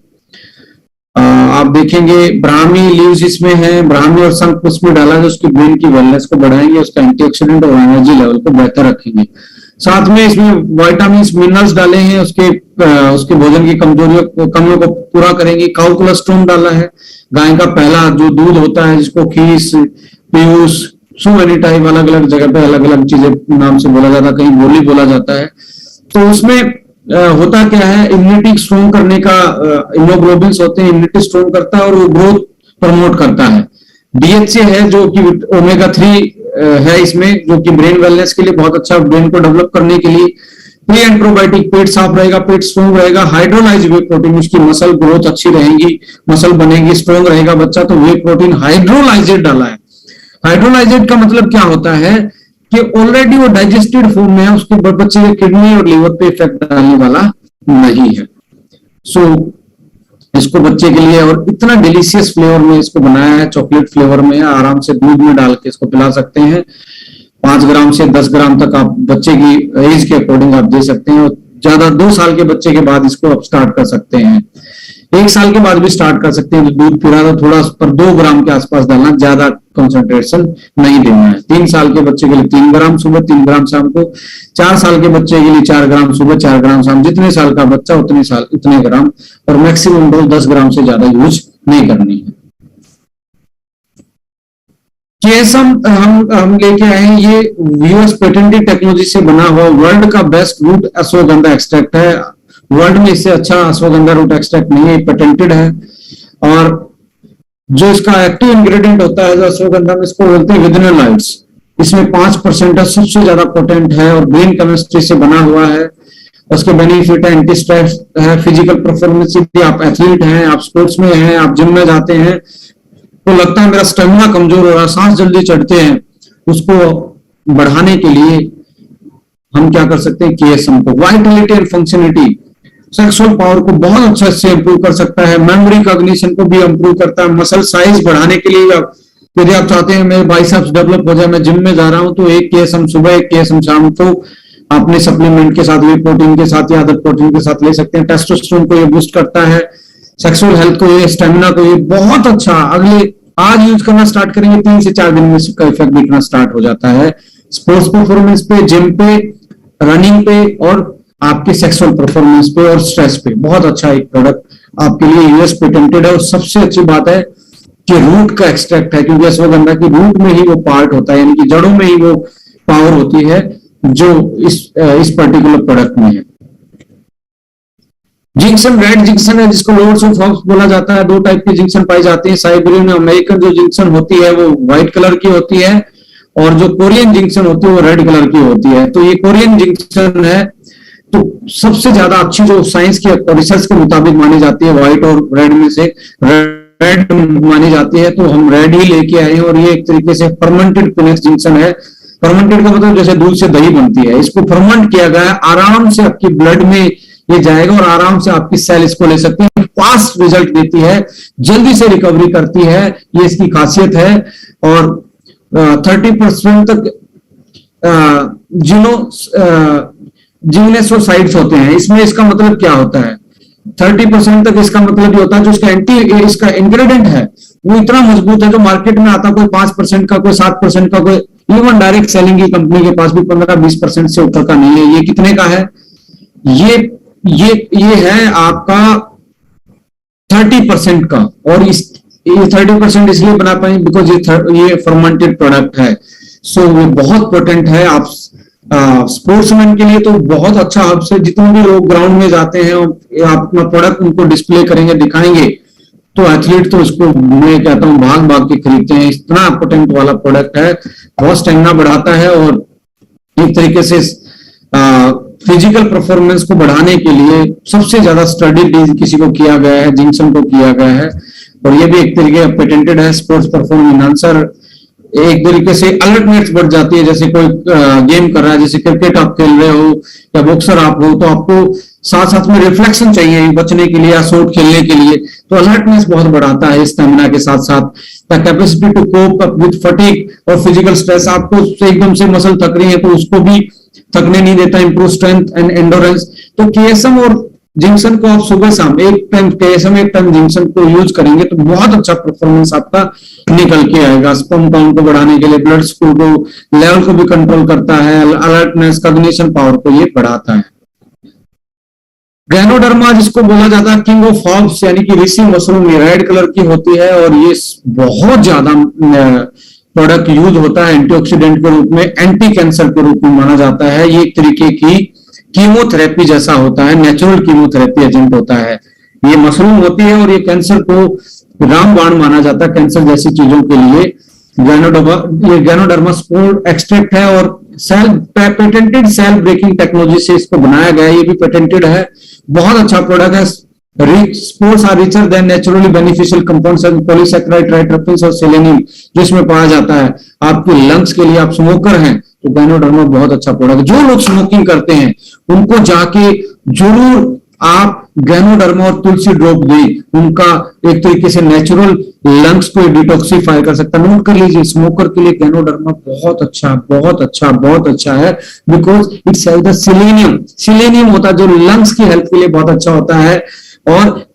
आप देखेंगे ब्राह्मी लीव्स इसमें है, ब्राह्मी और शंख उसमें डाला है, उसकी ब्रेन की वेलनेस को बढ़ाएंगे, उसका एंटीऑक्सीडेंट और एनर्जी लेवल को बेहतर रखेंगे। साथ में इसमें विटामिन मिनरल्स डाले हैं, उसके भोजन की कमियों को पूरा करेंगे। काउ कोलेस्ट्रॉल डाला है, गाय का पहला जो दूध होता है, जिसको खीस, पीयूष, सो मेनी टाइप, अलग अलग जगह पे अलग अलग चीजें नाम से बोला जाता है, कहीं बोली बोला जाता है। तो उसमें होता क्या है, इम्यूनिटी स्ट्रॉन्ग करने का, इम्यूनोग्लोबिन्स होते हैं, इम्यूनिटी स्ट्रॉन्ग करता है और वो ग्रोथ प्रमोट करता है। DHA है जो कि ओमेगा 3 है इसमें, जो कि ब्रेन वेलनेस के लिए बहुत अच्छा, ब्रेन को डेवलप करने के लिए। प्री एंट्रोबायोटिक, पेट साफ रहेगा, पेट स्ट्रॉन्ग रहेगा। हाइड्रोलाइज वे प्रोटीन, उसकी मसल ग्रोथ अच्छी रहेगी, मसल बनेगी, स्ट्रॉन्ग रहेगा बच्चा, तो वे प्रोटीन हाइड्रोलाइजेड डाला है। हाइड्रोलाइजेड का मतलब क्या होता है कि ऑलरेडी वो डाइजेस्टेड फॉर्म में है, उसके बच्चे के किडनी और लीवर पे इफेक्ट डालने वाला नहीं है। सो इसको बच्चे के लिए, और इतना डिलीशियस फ्लेवर में इसको बनाया है, चॉकलेट फ्लेवर में, आराम से दूध में डाल के इसको पिला सकते हैं। 5 ग्राम से 10 ग्राम तक आप बच्चे की एज के अकॉर्डिंग आप दे सकते हैं, और ज्यादा 2 साल के बच्चे के बाद इसको आप स्टार्ट कर सकते हैं। 1 साल के बाद भी स्टार्ट कर सकते हैं। तो दूध पिला तो थोड़ा पर 2 ग्राम के आसपास डालना, ज्यादा कंसंट्रेशन नहीं देना है। 3 साल के बच्चे के लिए 3 ग्राम सुबह, 3 ग्राम शाम को। 4 साल के बच्चे के लिए 4 ग्राम सुबह, 4 ग्राम शाम। जितने साल का बच्चा उतने ग्राम, और मैक्सिमम डोज 10 ग्राम से ज्यादा यूज नहीं करनी है। केएसएम हम लेके आए हैं, ये यूएस पेटेंटेड टेक्नोलॉजी से बना हुआ वर्ल्ड का बेस्ट रूट अश्वगंधा एक्सट्रैक्ट है। वर्ल्ड में इससे अच्छा अश्वगंधा रूट एक्सट्रैक्ट नहीं है, पेटेंटेड है। और जो इसका एक्टिव इंग्रेडिएंट होता है जो अश्वगंधा में, इसको बोलते हैं विदिनोलाइट्स। इसमें 5% है, सबसे ज्यादा पोटेंट है, और ग्रीन केमिस्ट्री से बना हुआ है। उसके बेनिफिट है, एंटी स्ट्रेस है, फिजिकल परफॉर्मेंस, आप एथलीट हैं, आप स्पोर्ट्स में हैं, आप जिम में जाते हैं, तो लगता है मेरा स्टेमिना कमजोर हो रहा है, सांस जल्दी चढ़ते हैं, उसको बढ़ाने के लिए हम क्या कर सकते हैं, केएसएम को। Vitality and functionality, sexual power को बहुत अच्छा से इंप्रूव कर सकता है, मेमोरी कॉग्निशन को भी इंप्रूव करता है। मसल साइज बढ़ाने के लिए, यदि आप चाहते हैं मेरे बाइसेप्स डेवलप हो जाए, मैं जिम में जा रहा हूं, तो 1 केएसएम सुबह, 1 केएसएम शाम को अपने सप्लीमेंट के साथ, वे प्रोटीन के साथ या अदर प्रोटीन के साथ ले सकते हैं। टेस्टोस्टेरोन को ये बूस्ट करता है, सेक्सुअल हेल्थ को ये, स्टेमिना को ये बहुत अच्छा। अगले आज यूज करना स्टार्ट करेंगे, 3 से 4 दिन में इसका इफेक्ट दिखना स्टार्ट हो जाता है स्पोर्ट्स परफॉर्मेंस पे, जिम पे, रनिंग पे, और आपके सेक्सुअल परफॉर्मेंस पे और स्ट्रेस पे। बहुत अच्छा एक प्रोडक्ट आपके लिए यूएस पेटेंटेड है। और सबसे अच्छी बात है कि रूट का एक्सट्रैक्ट है, क्योंकि अश्वगंधा की रूट में ही वो पार्ट होता है, यानी कि जड़ों में ही वो पावर होती है जो इस पर्टिकुलर प्रोडक्ट में है। जिंक्शन, रेड जिंक्शन है, जिसको लोर्ड्स ऑफ हर्ब्स बोला जाता है। 2 टाइप की जिंक्शन पाई जाती है। साइबेरियन अमेरिकन जो जिंक्शन होती है वो व्हाइट कलर की होती है, और जो कोरियन जिंक्शन होती है वो रेड कलर की होती है। तो ये कोरियन जिंक्शन है, तो सबसे ज्यादा अच्छी जो साइंस के रिसर्च के मुताबिक मानी जाती है, व्हाइट और रेड में से रेड मानी जाती है, तो हम रेड ही लेके आए हैं। और ये एक तरीके से फर्मेंटेड फिनिक्स जिंक्शन है। फर्मेंटेड का मतलब जैसे दूध से दही बनती है, इसको फर्मेंट किया गया है, आराम से आपकी ब्लड में ये जाएगा और आराम से आपकी सेल इसको ले सकते हैं। फास्ट रिजल्ट देती है, जल्दी से रिकवरी करती है, ये इसकी खासियत है। और 30% तक जिग्नेसोसाइड्स होते हैं। इसमें इसका मतलब क्या होता है? 30% तक इसका मतलब ये होता है जो इसका इंग्रेडिएंट है वो इतना मजबूत है जो मार्केट में आता कोई 5% का, कोई 7% का, कोई इवन डायरेक्ट सेलिंग की कंपनी के पास भी 15-20% से ऊपर का नहीं है। ये कितने का है? ये है आपका 30% का। और ये 30% इसलिए बना पाए बिकॉज ये फर्मेंटेड प्रोडक्ट है। सो ये बहुत पोटेंट है। आप स्पोर्ट्समैन के लिए तो बहुत अच्छा। आपसे जितने भी लोग ग्राउंड में जाते हैं, आप अपना प्रोडक्ट उनको डिस्प्ले करेंगे, दिखाएंगे, तो एथलीट तो इसको मैं कहता हूं भाग भाग के खरीदते हैं। इतना पोटेंट वाला प्रोडक्ट है, बहुत स्टेमिना बढ़ाता है और एक तरीके से फिजिकल परफॉर्मेंस को बढ़ाने के लिए सबसे ज्यादा स्टडी किसी को किया गया है, जिंक्सन को किया गया है। और ये भी एक तरीके पेटेंटेड है, स्पोर्ट्स परफॉर्मेंस एनहांसर। एक तरीके से अलर्टनेस बढ़ जाती है। जैसे कोई गेम कर रहा है, जैसे क्रिकेट आप खेल रहे हो या बॉक्सर आप हो, तो आपको साथ साथ में रिफ्लेक्शन चाहिए बचने के लिए या शॉट खेलने के लिए, तो अलर्टनेस बहुत बढ़ाता है स्टेमिना के साथ साथ। The capacity to cope up with fatigue और फिजिकल स्ट्रेस। आपको एकदम से मसल थक रही है तो उसको भी थकने नहीं देता, इंप्रूव स्ट्रेंथ एंड एंडोरेंस। तो केएसएम और जिंक्सन को आप सुबह शाम एक टाइम केएसएम एक टाइम जिंक्सन को यूज करेंगे तो बहुत अच्छा परफॉर्मेंस आपका निकल के आएगा। स्पर्म काउंट को बढ़ाने के लिए, ब्लड को लेवल को भी कंट्रोल करता है, अलर्टनेस, कॉग्निशन पावर को ये बढ़ाता है। गैनोडर्मा जिसको बोला जाता है किंग ऑफ हर्ब्स यानी कि ऋषि मशरूम, ये रेड कलर की होती है और ये बहुत ज्यादा प्रोडक्ट यूज होता है एंटीऑक्सीडेंट के रूप में, एंटी कैंसर के रूप में माना जाता है। ये एक तरीके की कीमोथेरेपी जैसा होता है, नेचुरल कीमोथेरेपी एजेंट होता है। ये मशरूम होती है और ये कैंसर को रामबाण माना जाता है कैंसर जैसी चीजों के लिए। गैनोडर्मा स्पोर एक्सट्रैक्ट है और पेटेंटेड सेल ब्रेकिंग टेक्नोलॉजी से इसको बनाया गया है। ये भी पेटेंटेड है, बहुत अच्छा प्रोडक्ट है। Spores are richer then naturally beneficial compounds and polysaccharide, triterpenes और सेलेनियम जो इसमें पाया जाता है। आपके लंग्स के लिए, आप स्मोकर हैं तो गैनोडर्मा बहुत अच्छा प्रोडक्ट। जो लोग स्मोकिंग करते हैं उनको जाके जरूर आप गैनोडर्मा और तुलसी ड्रॉप दें। उनका एक तरीके से नेचुरल लंग्स को डिटॉक्सिफाई कर सकता है। नोट कर लीजिए, स्मोकर के लिए गैनोडर्मा बहुत अच्छा, बहुत अच्छा, बहुत अच्छा है because it's have the selenium. Selenium होता है जो लंग्स की हेल्थ के लिए बहुत अच्छा होता है और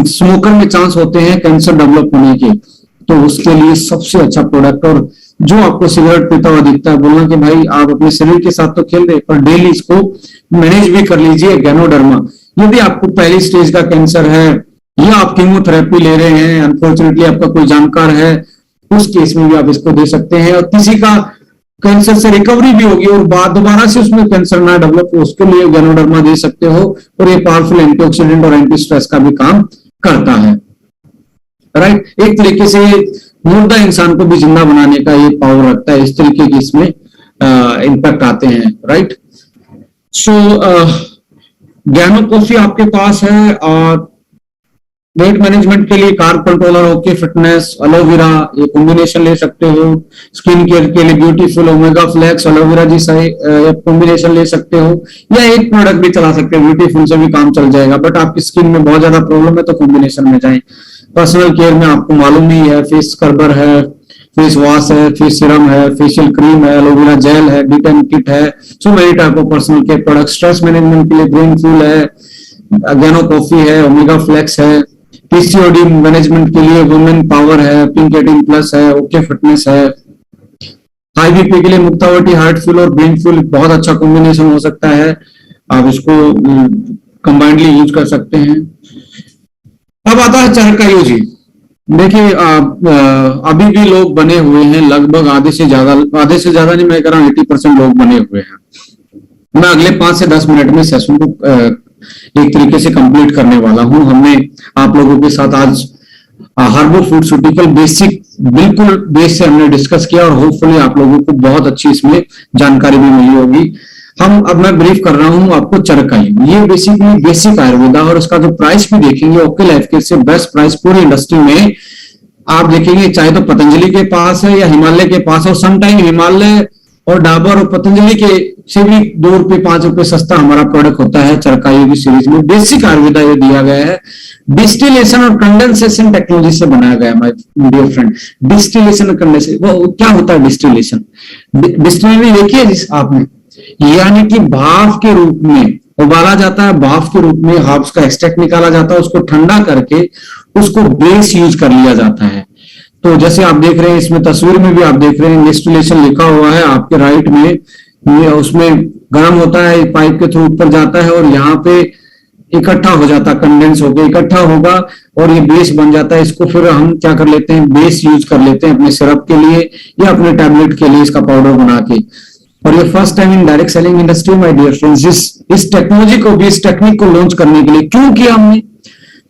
स्मोकर में चांस होते हैं कैंसर डेवलप होने के, तो उसके लिए सबसे अच्छा प्रोडक्ट। और जो आपको सिगरेट पीता हुआ दिखता है, बोलना कि भाई आप अपने शरीर के साथ तो खेल रहे पर डेली इसको मैनेज भी कर लीजिए गैनोडर्मा। यदि आपको पहली स्टेज का कैंसर है या आप कीमोथेरेपी ले रहे हैं, अनफॉर्चुनेटली आपका कोई जानकार है, उस केस में भी आप इसको दे सकते हैं। और किसी का कैंसर से रिकवरी भी होगी और दोबारा से उसमें कैंसर ना डेवलप हो, उसके लिए गैनोडर्मा दे सकते हो। और ये पावरफुल एंटीऑक्सीडेंट और एंटी स्ट्रेस का भी काम करता है। राइट, एक तरीके से मुर्दा इंसान को भी जिंदा बनाने का ये पावर रखता है। इस तरीके की इसमें इंपैक्ट आते हैं। राइट, सो गैनो कॉफी आपके पास है और वेट मैनेजमेंट के लिए carb controller, okay fitness, aloe vera, ये कॉम्बिनेशन ले सकते हो। स्किन केयर के लिए ब्यूटीफुल, ओमेगा फ्लेक्स, एलोवेरा जी सही कॉम्बिनेशन ले सकते हो या एक प्रोडक्ट भी चला सकते हो। ब्यूटीफुल से भी काम चल जाएगा, बट आपकी स्किन में बहुत ज्यादा प्रॉब्लम है तो कॉम्बिनेशन में जाएं। पर्सनल केयर में आपको मालूम ही है, फेस स्क्रबर है, फेस वॉश है, फेस सीरम है, फेशियल क्रीम है, एलोवेरा जेल है, डिटेन किट है, so many type of personal care product. Stress management के लिए ग्रीन फूल है, गैनो कॉफी है, ओमेगा फ्लेक्स है। पीसीओडी मैनेजमेंट के लिए वुमेन पावर है, पिंक 18 प्लस है, ओके फिटनेस है। हाई बीपी के लिए मुक्तावटी हार्टफुल और ब्रेनफुल बहुत अच्छा कॉम्बिनेशन हो सकता है, आप इसको कंबाइंडली यूज कर सकते हैं। अब आता है चरका यूज। देखिए अभी भी लोग बने हुए हैं, लगभग आधे से ज्यादा नहीं मैं कह रहा हूं 80% लोग बने हुए हैं। मैं अगले 5 से 10 मिनट में सेशन को एक तरीके से कंप्लीट करने वाला हूं। हमने आप लोगों के साथ आज हर्बल फूडस्यूटिकल बेसिक बिल्कुल बेस से हमने डिस्कस किया और होपफुली आप लोगों को बहुत अच्छी इसमें जानकारी भी मिली होगी। अब मैं ब्रीफ कर रहा हूं आपको चरकाई। ये बेसिकली बेसिक आयुर्वेदा और उसका जो प्राइस भी देखेंगे ओके लाइफ के से बेस्ट प्राइस पूरी इंडस्ट्री में आप देखेंगे, चाहे तो पतंजलि के पास है या हिमालय के पास है। और समटाइम हिमालय और डाबर और पतंजलि के से भी 2 रुपए 5 रुपए सस्ता हमारा प्रोडक्ट होता है चरका योगी सीरीज में। बेसिक आयुर्वेदा ये दिया गया है, डिस्टिलेशन और कंडेंसेशन टेक्नोलॉजी से बनाया गया है माय डियर फ्रेंड। डिस्टिलेशन और कंडेंसेशन, वो क्या होता है डिस्टिलेशन? डिस्टिलरी देखिए जिस आपने, यानी कि भाप के रूप में उबाला जाता है, भाप के रूप में हर्ब्स का एक्सट्रैक्ट निकाला जाता है, उसको ठंडा करके उसको बेस यूज कर लिया जाता है। तो जैसे आप देख रहे हैं इसमें तस्वीर में भी आप देख रहे हैं डिस्टिलेशन लिखा हुआ है आपके राइट में, उसमें गर्म होता है, पाइप के थ्रू ऊपर जाता है और यहाँ पे इकट्ठा हो जाता है, कंडेंस होकर इकट्ठा होगा और ये बेस बन जाता है। इसको फिर हम क्या कर लेते हैं, बेस यूज कर लेते हैं अपने सिरप के लिए या अपने टैबलेट के लिए, इसका पाउडर बना के। और ये first time in direct selling industry my dear friends, इस टेक्नोलॉजी को भी, इस टेक्निक को लॉन्च करने के लिए क्यों किया हमने?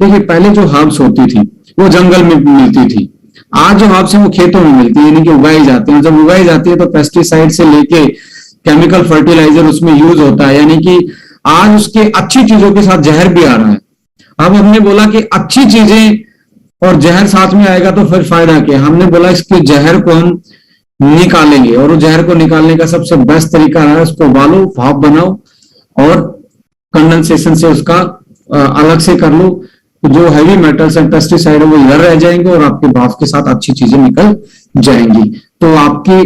देखिए पहले जो हर्ब्स होती थी वो जंगल में मिलती थी, आज जो हर्ब्स है वो खेतों में मिलती है, यानी कि उगाई जाती है। जब उगाई जाती है तो पेस्टिसाइड से लेके केमिकल फर्टिलाइजर उसमें यूज होता है, यानी कि आज उसके अच्छी चीजों के साथ जहर भी आ रहा है। अब हमने बोला कि अच्छी चीजें और जहर साथ में आएगा तो फिर फायदा क्या? हमने बोला इसके जहर को हम निकालेंगे और वो जहर को निकालने का सबसे बेस्ट तरीका है उसको उबालो, भाप बनाओ और कंडेंसेशन से उसका अलग से कर लो। जो हैवी मेटल्स एंड पेस्टिसाइड है वो इधर रह जाएंगे और आपके भाप के साथ अच्छी चीजें निकल जाएंगी। तो आपकी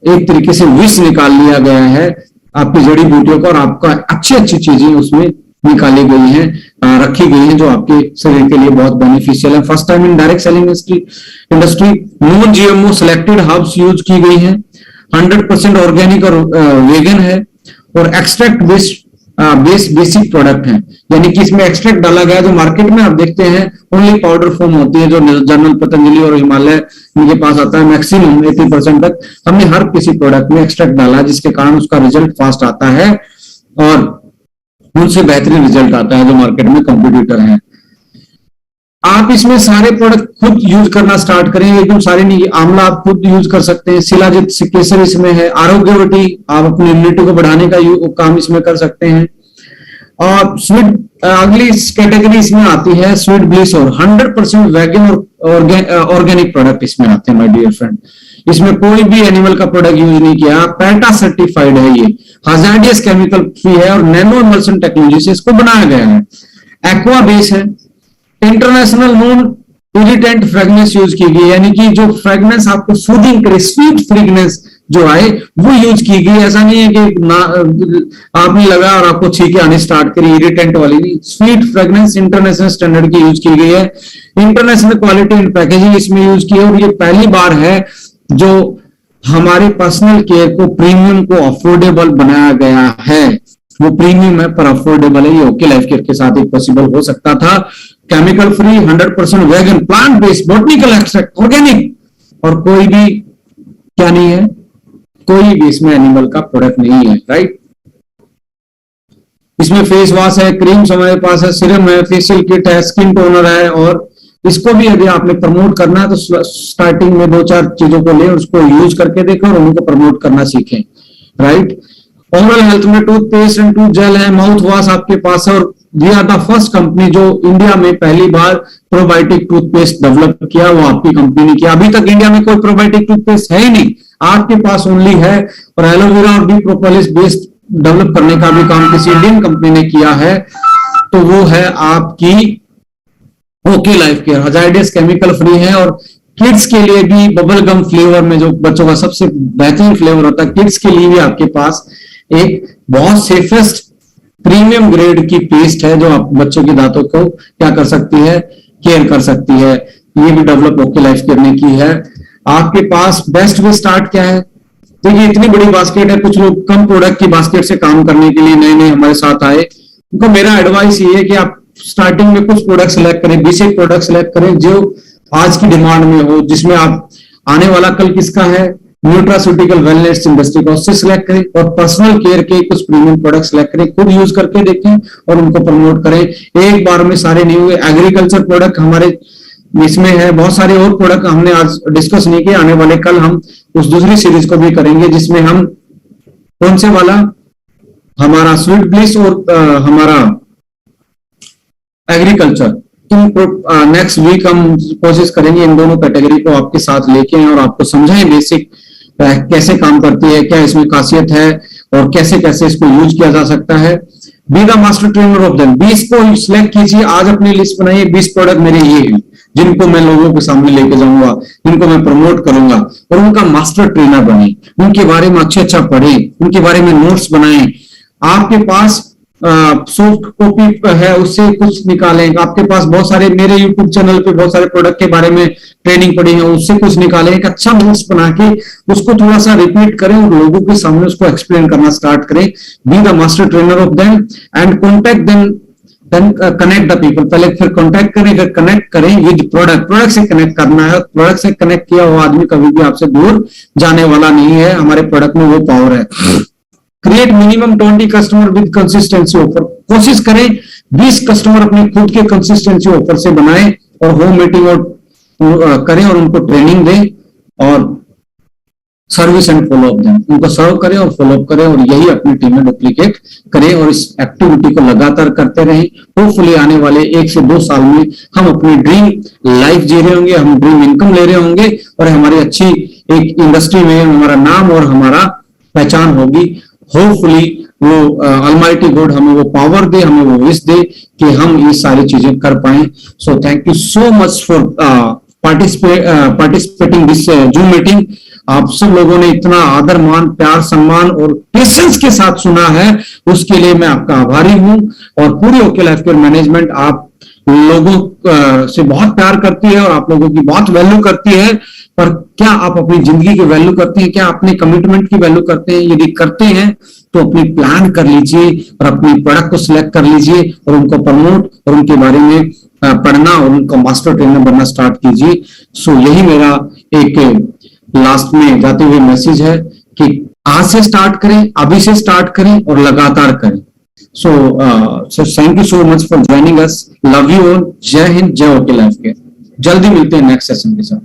एक तरीके से विष निकाल लिया गया है आपकी जड़ी बूटियों का और आपका अच्छी अच्छी चीजें उसमें निकाली गई हैं, रखी गई हैं जो आपके शरीर के लिए बहुत बेनिफिशियल है। First time in direct selling industry non GMO selected herbs use की गई हैं, 100% ऑर्गेनिक और वेगन है और एक्सट्रैक्ट बेसिक प्रोडक्ट है, यानी कि इसमें एक्सट्रैक्ट डाला गया। जो मार्केट में आप देखते हैं ओनली पाउडर फॉर्म होती है, जो जनरल पतंजलि और हिमालय इनके पास आता है मैक्सिमम 80% तक। हमने हर किसी प्रोडक्ट में एक्सट्रैक्ट डाला जिसके कारण उसका रिजल्ट फास्ट आता है और उनसे बेहतरीन रिजल्ट आता है जो मार्केट में कंपटीटर हैं। आप इसमें सारे प्रोडक्ट खुद यूज करना स्टार्ट करें, एकदम सारे नहीं। आंवला आप खुद यूज कर सकते हैं, शिलाजित केसर इसमें है, आरोग्यवटी आप अपनी इम्यूनिटी को बढ़ाने का काम इसमें कर सकते हैं। और स्वीट अगली कैटेगरी इसमें आती है स्वीट ब्लिस और 100% वेगन और ऑर्गेनिक प्रोडक्ट इसमें आते हैं माय डियर फ्रेंड। इसमें कोई भी एनिमल का प्रोडक्ट यूज नहीं किया, पैटा सर्टिफाइड है, ये हजार्डियस केमिकल फ्री है और नैनो इमल्सन टेक्नोलॉजी से इसको बनाया गया है। एक्वा बेस है, international non irritant fragrance use की गई, यानी कि जो फ्रेगनेंस आपको सूदिंग करे, स्वीट फ्रेगनेंस जो आए वो यूज की गई। ऐसा नहीं है कि ना आपने लगा और आपको छींके आने स्टार्ट करी, इरिटेंट वाली नहीं। स्वीट फ्रेगनेंस इंटरनेशनल स्टैंडर्ड की यूज की गई है, इंटरनेशनल क्वालिटी एंड पैकेजिंग इसमें यूज की है और ये पहली बार है जो हमारे पर्सनल केयर को प्रीमियम को अफोर्डेबल बनाया गया है। वो प्रीमियम है पर अफोर्डेबल है, ये ओके लाइफ केयर के साथ एक पॉसिबल हो सकता था। Chemical free, 100% vegan, plant based, botanical extract, organic और कोई भी क्या नहीं है, कोई भी इसमें एनिमल का प्रोडक्ट नहीं है, राइट। इसमें फेस वॉश है, क्रीम्स हमारे पास है, सीरम है, फेशियल किट है, स्किन टोनर है और इसको भी यदि आपने प्रमोट करना है तो स्टार्टिंग में 2-4 चीजों को ले उसको यूज करके देखें और उनको प्रमोट करना सीखें, राइट। ओरल हेल्थ में टूथपेस्ट एंड टूथ जेल है, माउथ वॉश आपके पास है और we are the first company जो इंडिया में पहली बार प्रोबायोटिक टूथपेस्ट डेवलप किया, वो आपकी कंपनी ने किया। अभी तक इंडिया में कोई प्रोबायोटिक टूथपेस्ट है ही नहीं, आपके पास ओनली है। और एलोवेरा और बी प्रोपोलिस बेस्ड डेवलप करने का भी काम किसी इंडियन कंपनी ने किया है, तो वो है आपकी okay life care. Hazardous chemical free है और किड्स के लिए भी बबल गम फ्लेवर में जो बच्चों का सबसे बेहतरीन फ्लेवर होता है, किड्स के लिए भी आपके पास एक बहुत सेफेस्ट प्रीमियम ग्रेड की पेस्ट है जो आप बच्चों के दांतों को क्या कर सकती है, केयर कर सकती है। ये भी डेवलप ओके लाइफ केयर ने की है। आपके पास बेस्ट वे स्टार्ट क्या है, देखिए इतनी बड़ी बास्केट है, कुछ लोग कम प्रोडक्ट की बास्केट से काम करने के लिए नए नए हमारे साथ आए, उनको मेरा एडवाइस ये है कि आप स्टार्टिंग में कुछ प्रोडक्ट सिलेक्ट करें, बेसिक प्रोडक्ट सिलेक्ट करें जो आज की डिमांड में हो, जिसमें आप आने वाला कल किसका है, न्यूट्रास्यूटिकल वेलनेस इंडस्ट्री का, उससे सिलेक्ट करें और पर्सनल केयर के कुछ प्रीमियम प्रोडक्ट सिलेक्ट करें, खुद यूज करके देखें और उनको प्रमोट करें। एक बार में सारे नहीं हुए। एग्रीकल्चर प्रोडक्ट हमारे इसमें है, बहुत सारे और प्रोडक्ट हमने आज डिस्कस नहीं किए, आने वाले कल हम उस दूसरी सीरीज को भी करेंगे जिसमें हम कौन से वाला, हमारा स्वीट ब्लिस और हमारा एग्रीकल्चर, तो नेक्स्ट वीक हम कोशिश करेंगे इन दोनों कैटेगरी को आपके साथ लेके और आपको समझाएं बेसिक कैसे काम करती है, क्या इसमें खासियत है और कैसे कैसे इसको यूज किया जा सकता है। B the master trainer of them, 20 को सिलेक्ट कीजिए, आज अपनी लिस्ट बनाइए, 20 प्रोडक्ट मेरे ये हैं जिनको मैं लोगों के सामने लेके जाऊंगा, जिनको मैं प्रमोट करूंगा, और उनका मास्टर ट्रेनर बने, उनके बारे में अच्छा पढ़े, उनके बारे में नोट्स बनाएं। आपके पास सॉफ्ट कॉपी है, उससे कुछ निकालें। आपके पास बहुत सारे, मेरे यूट्यूब चैनल पे बहुत सारे प्रोडक्ट के बारे में ट्रेनिंग पड़ी है, उससे कुछ निकालें, एक अच्छा नोट्स बना के उसको थोड़ा सा रिपीट करें और लोगों के सामने उसको एक्सप्लेन करना स्टार्ट करें। Be the master trainer of them and contact them, then connect the people. पहले फिर कॉन्टेक्ट करें, फिर कनेक्ट करें विद प्रोडक्ट। प्रोडक्ट से कनेक्ट करना है, प्रोडक्ट से कनेक्ट किया हुआ आदमी कभी भी आपसे दूर जाने वाला नहीं है। हमारे प्रोडक्ट में वो पावर है। Create minimum 20 customer with consistency offer. कोशिश करें 20 कस्टमर अपने खुद के कंसिस्टेंसी ऑफर से बनाएं और होम मीटिंग और करें और उनको ट्रेनिंग दें और सर्विस एंड फॉलो अप दें, उनको सर्व करें और फॉलो अप करें और यही अपनी टीम में डुप्लीकेट करें और इस एक्टिविटी को लगातार करते रहें। होपफुली आने वाले 1 से 2 साल में हम अपनी ड्रीम लाइफ जी रहे होंगे, हम ड्रीम इनकम ले रहे होंगे और हमारी अच्छी एक इंडस्ट्री में हमारा नाम और हमारा पहचान होगी। होपफुली वो अलमाइटी गॉड हमें वो पावर दे, हमें वो विश दे कि हम ये सारी चीजें कर पाए। सो thank you so much for participating this zoom meeting. आप सब लोगों ने इतना आदर, मान, प्यार, सम्मान और पेशेंस के साथ सुना है, उसके लिए मैं आपका आभारी हूं। और पूरी ओके लाइफ केयर मैनेजमेंट आप लोगों से बहुत प्यार करती है और आप लोगों की बहुत वैल्यू करती है, पर क्या आप अपनी जिंदगी की वैल्यू करते हैं? क्या अपने कमिटमेंट की वैल्यू करते हैं? यदि करते हैं तो अपनी प्लान कर लीजिए और अपनी प्रोडक्ट को सिलेक्ट कर लीजिए और उनको प्रमोट और उनके बारे में पढ़ना और उनका मास्टर ट्रेनर बनना स्टार्ट कीजिए। सो यही मेरा एक लास्ट में जाते हुए मैसेज है कि आज से स्टार्ट करें, अभी से स्टार्ट करें और लगातार करें। सो thank you so much for joining us. Love you all. जय हिंद, जय ओके लाइफ केयर। जल्दी मिलते हैं नेक्स्ट सेशन के साथ।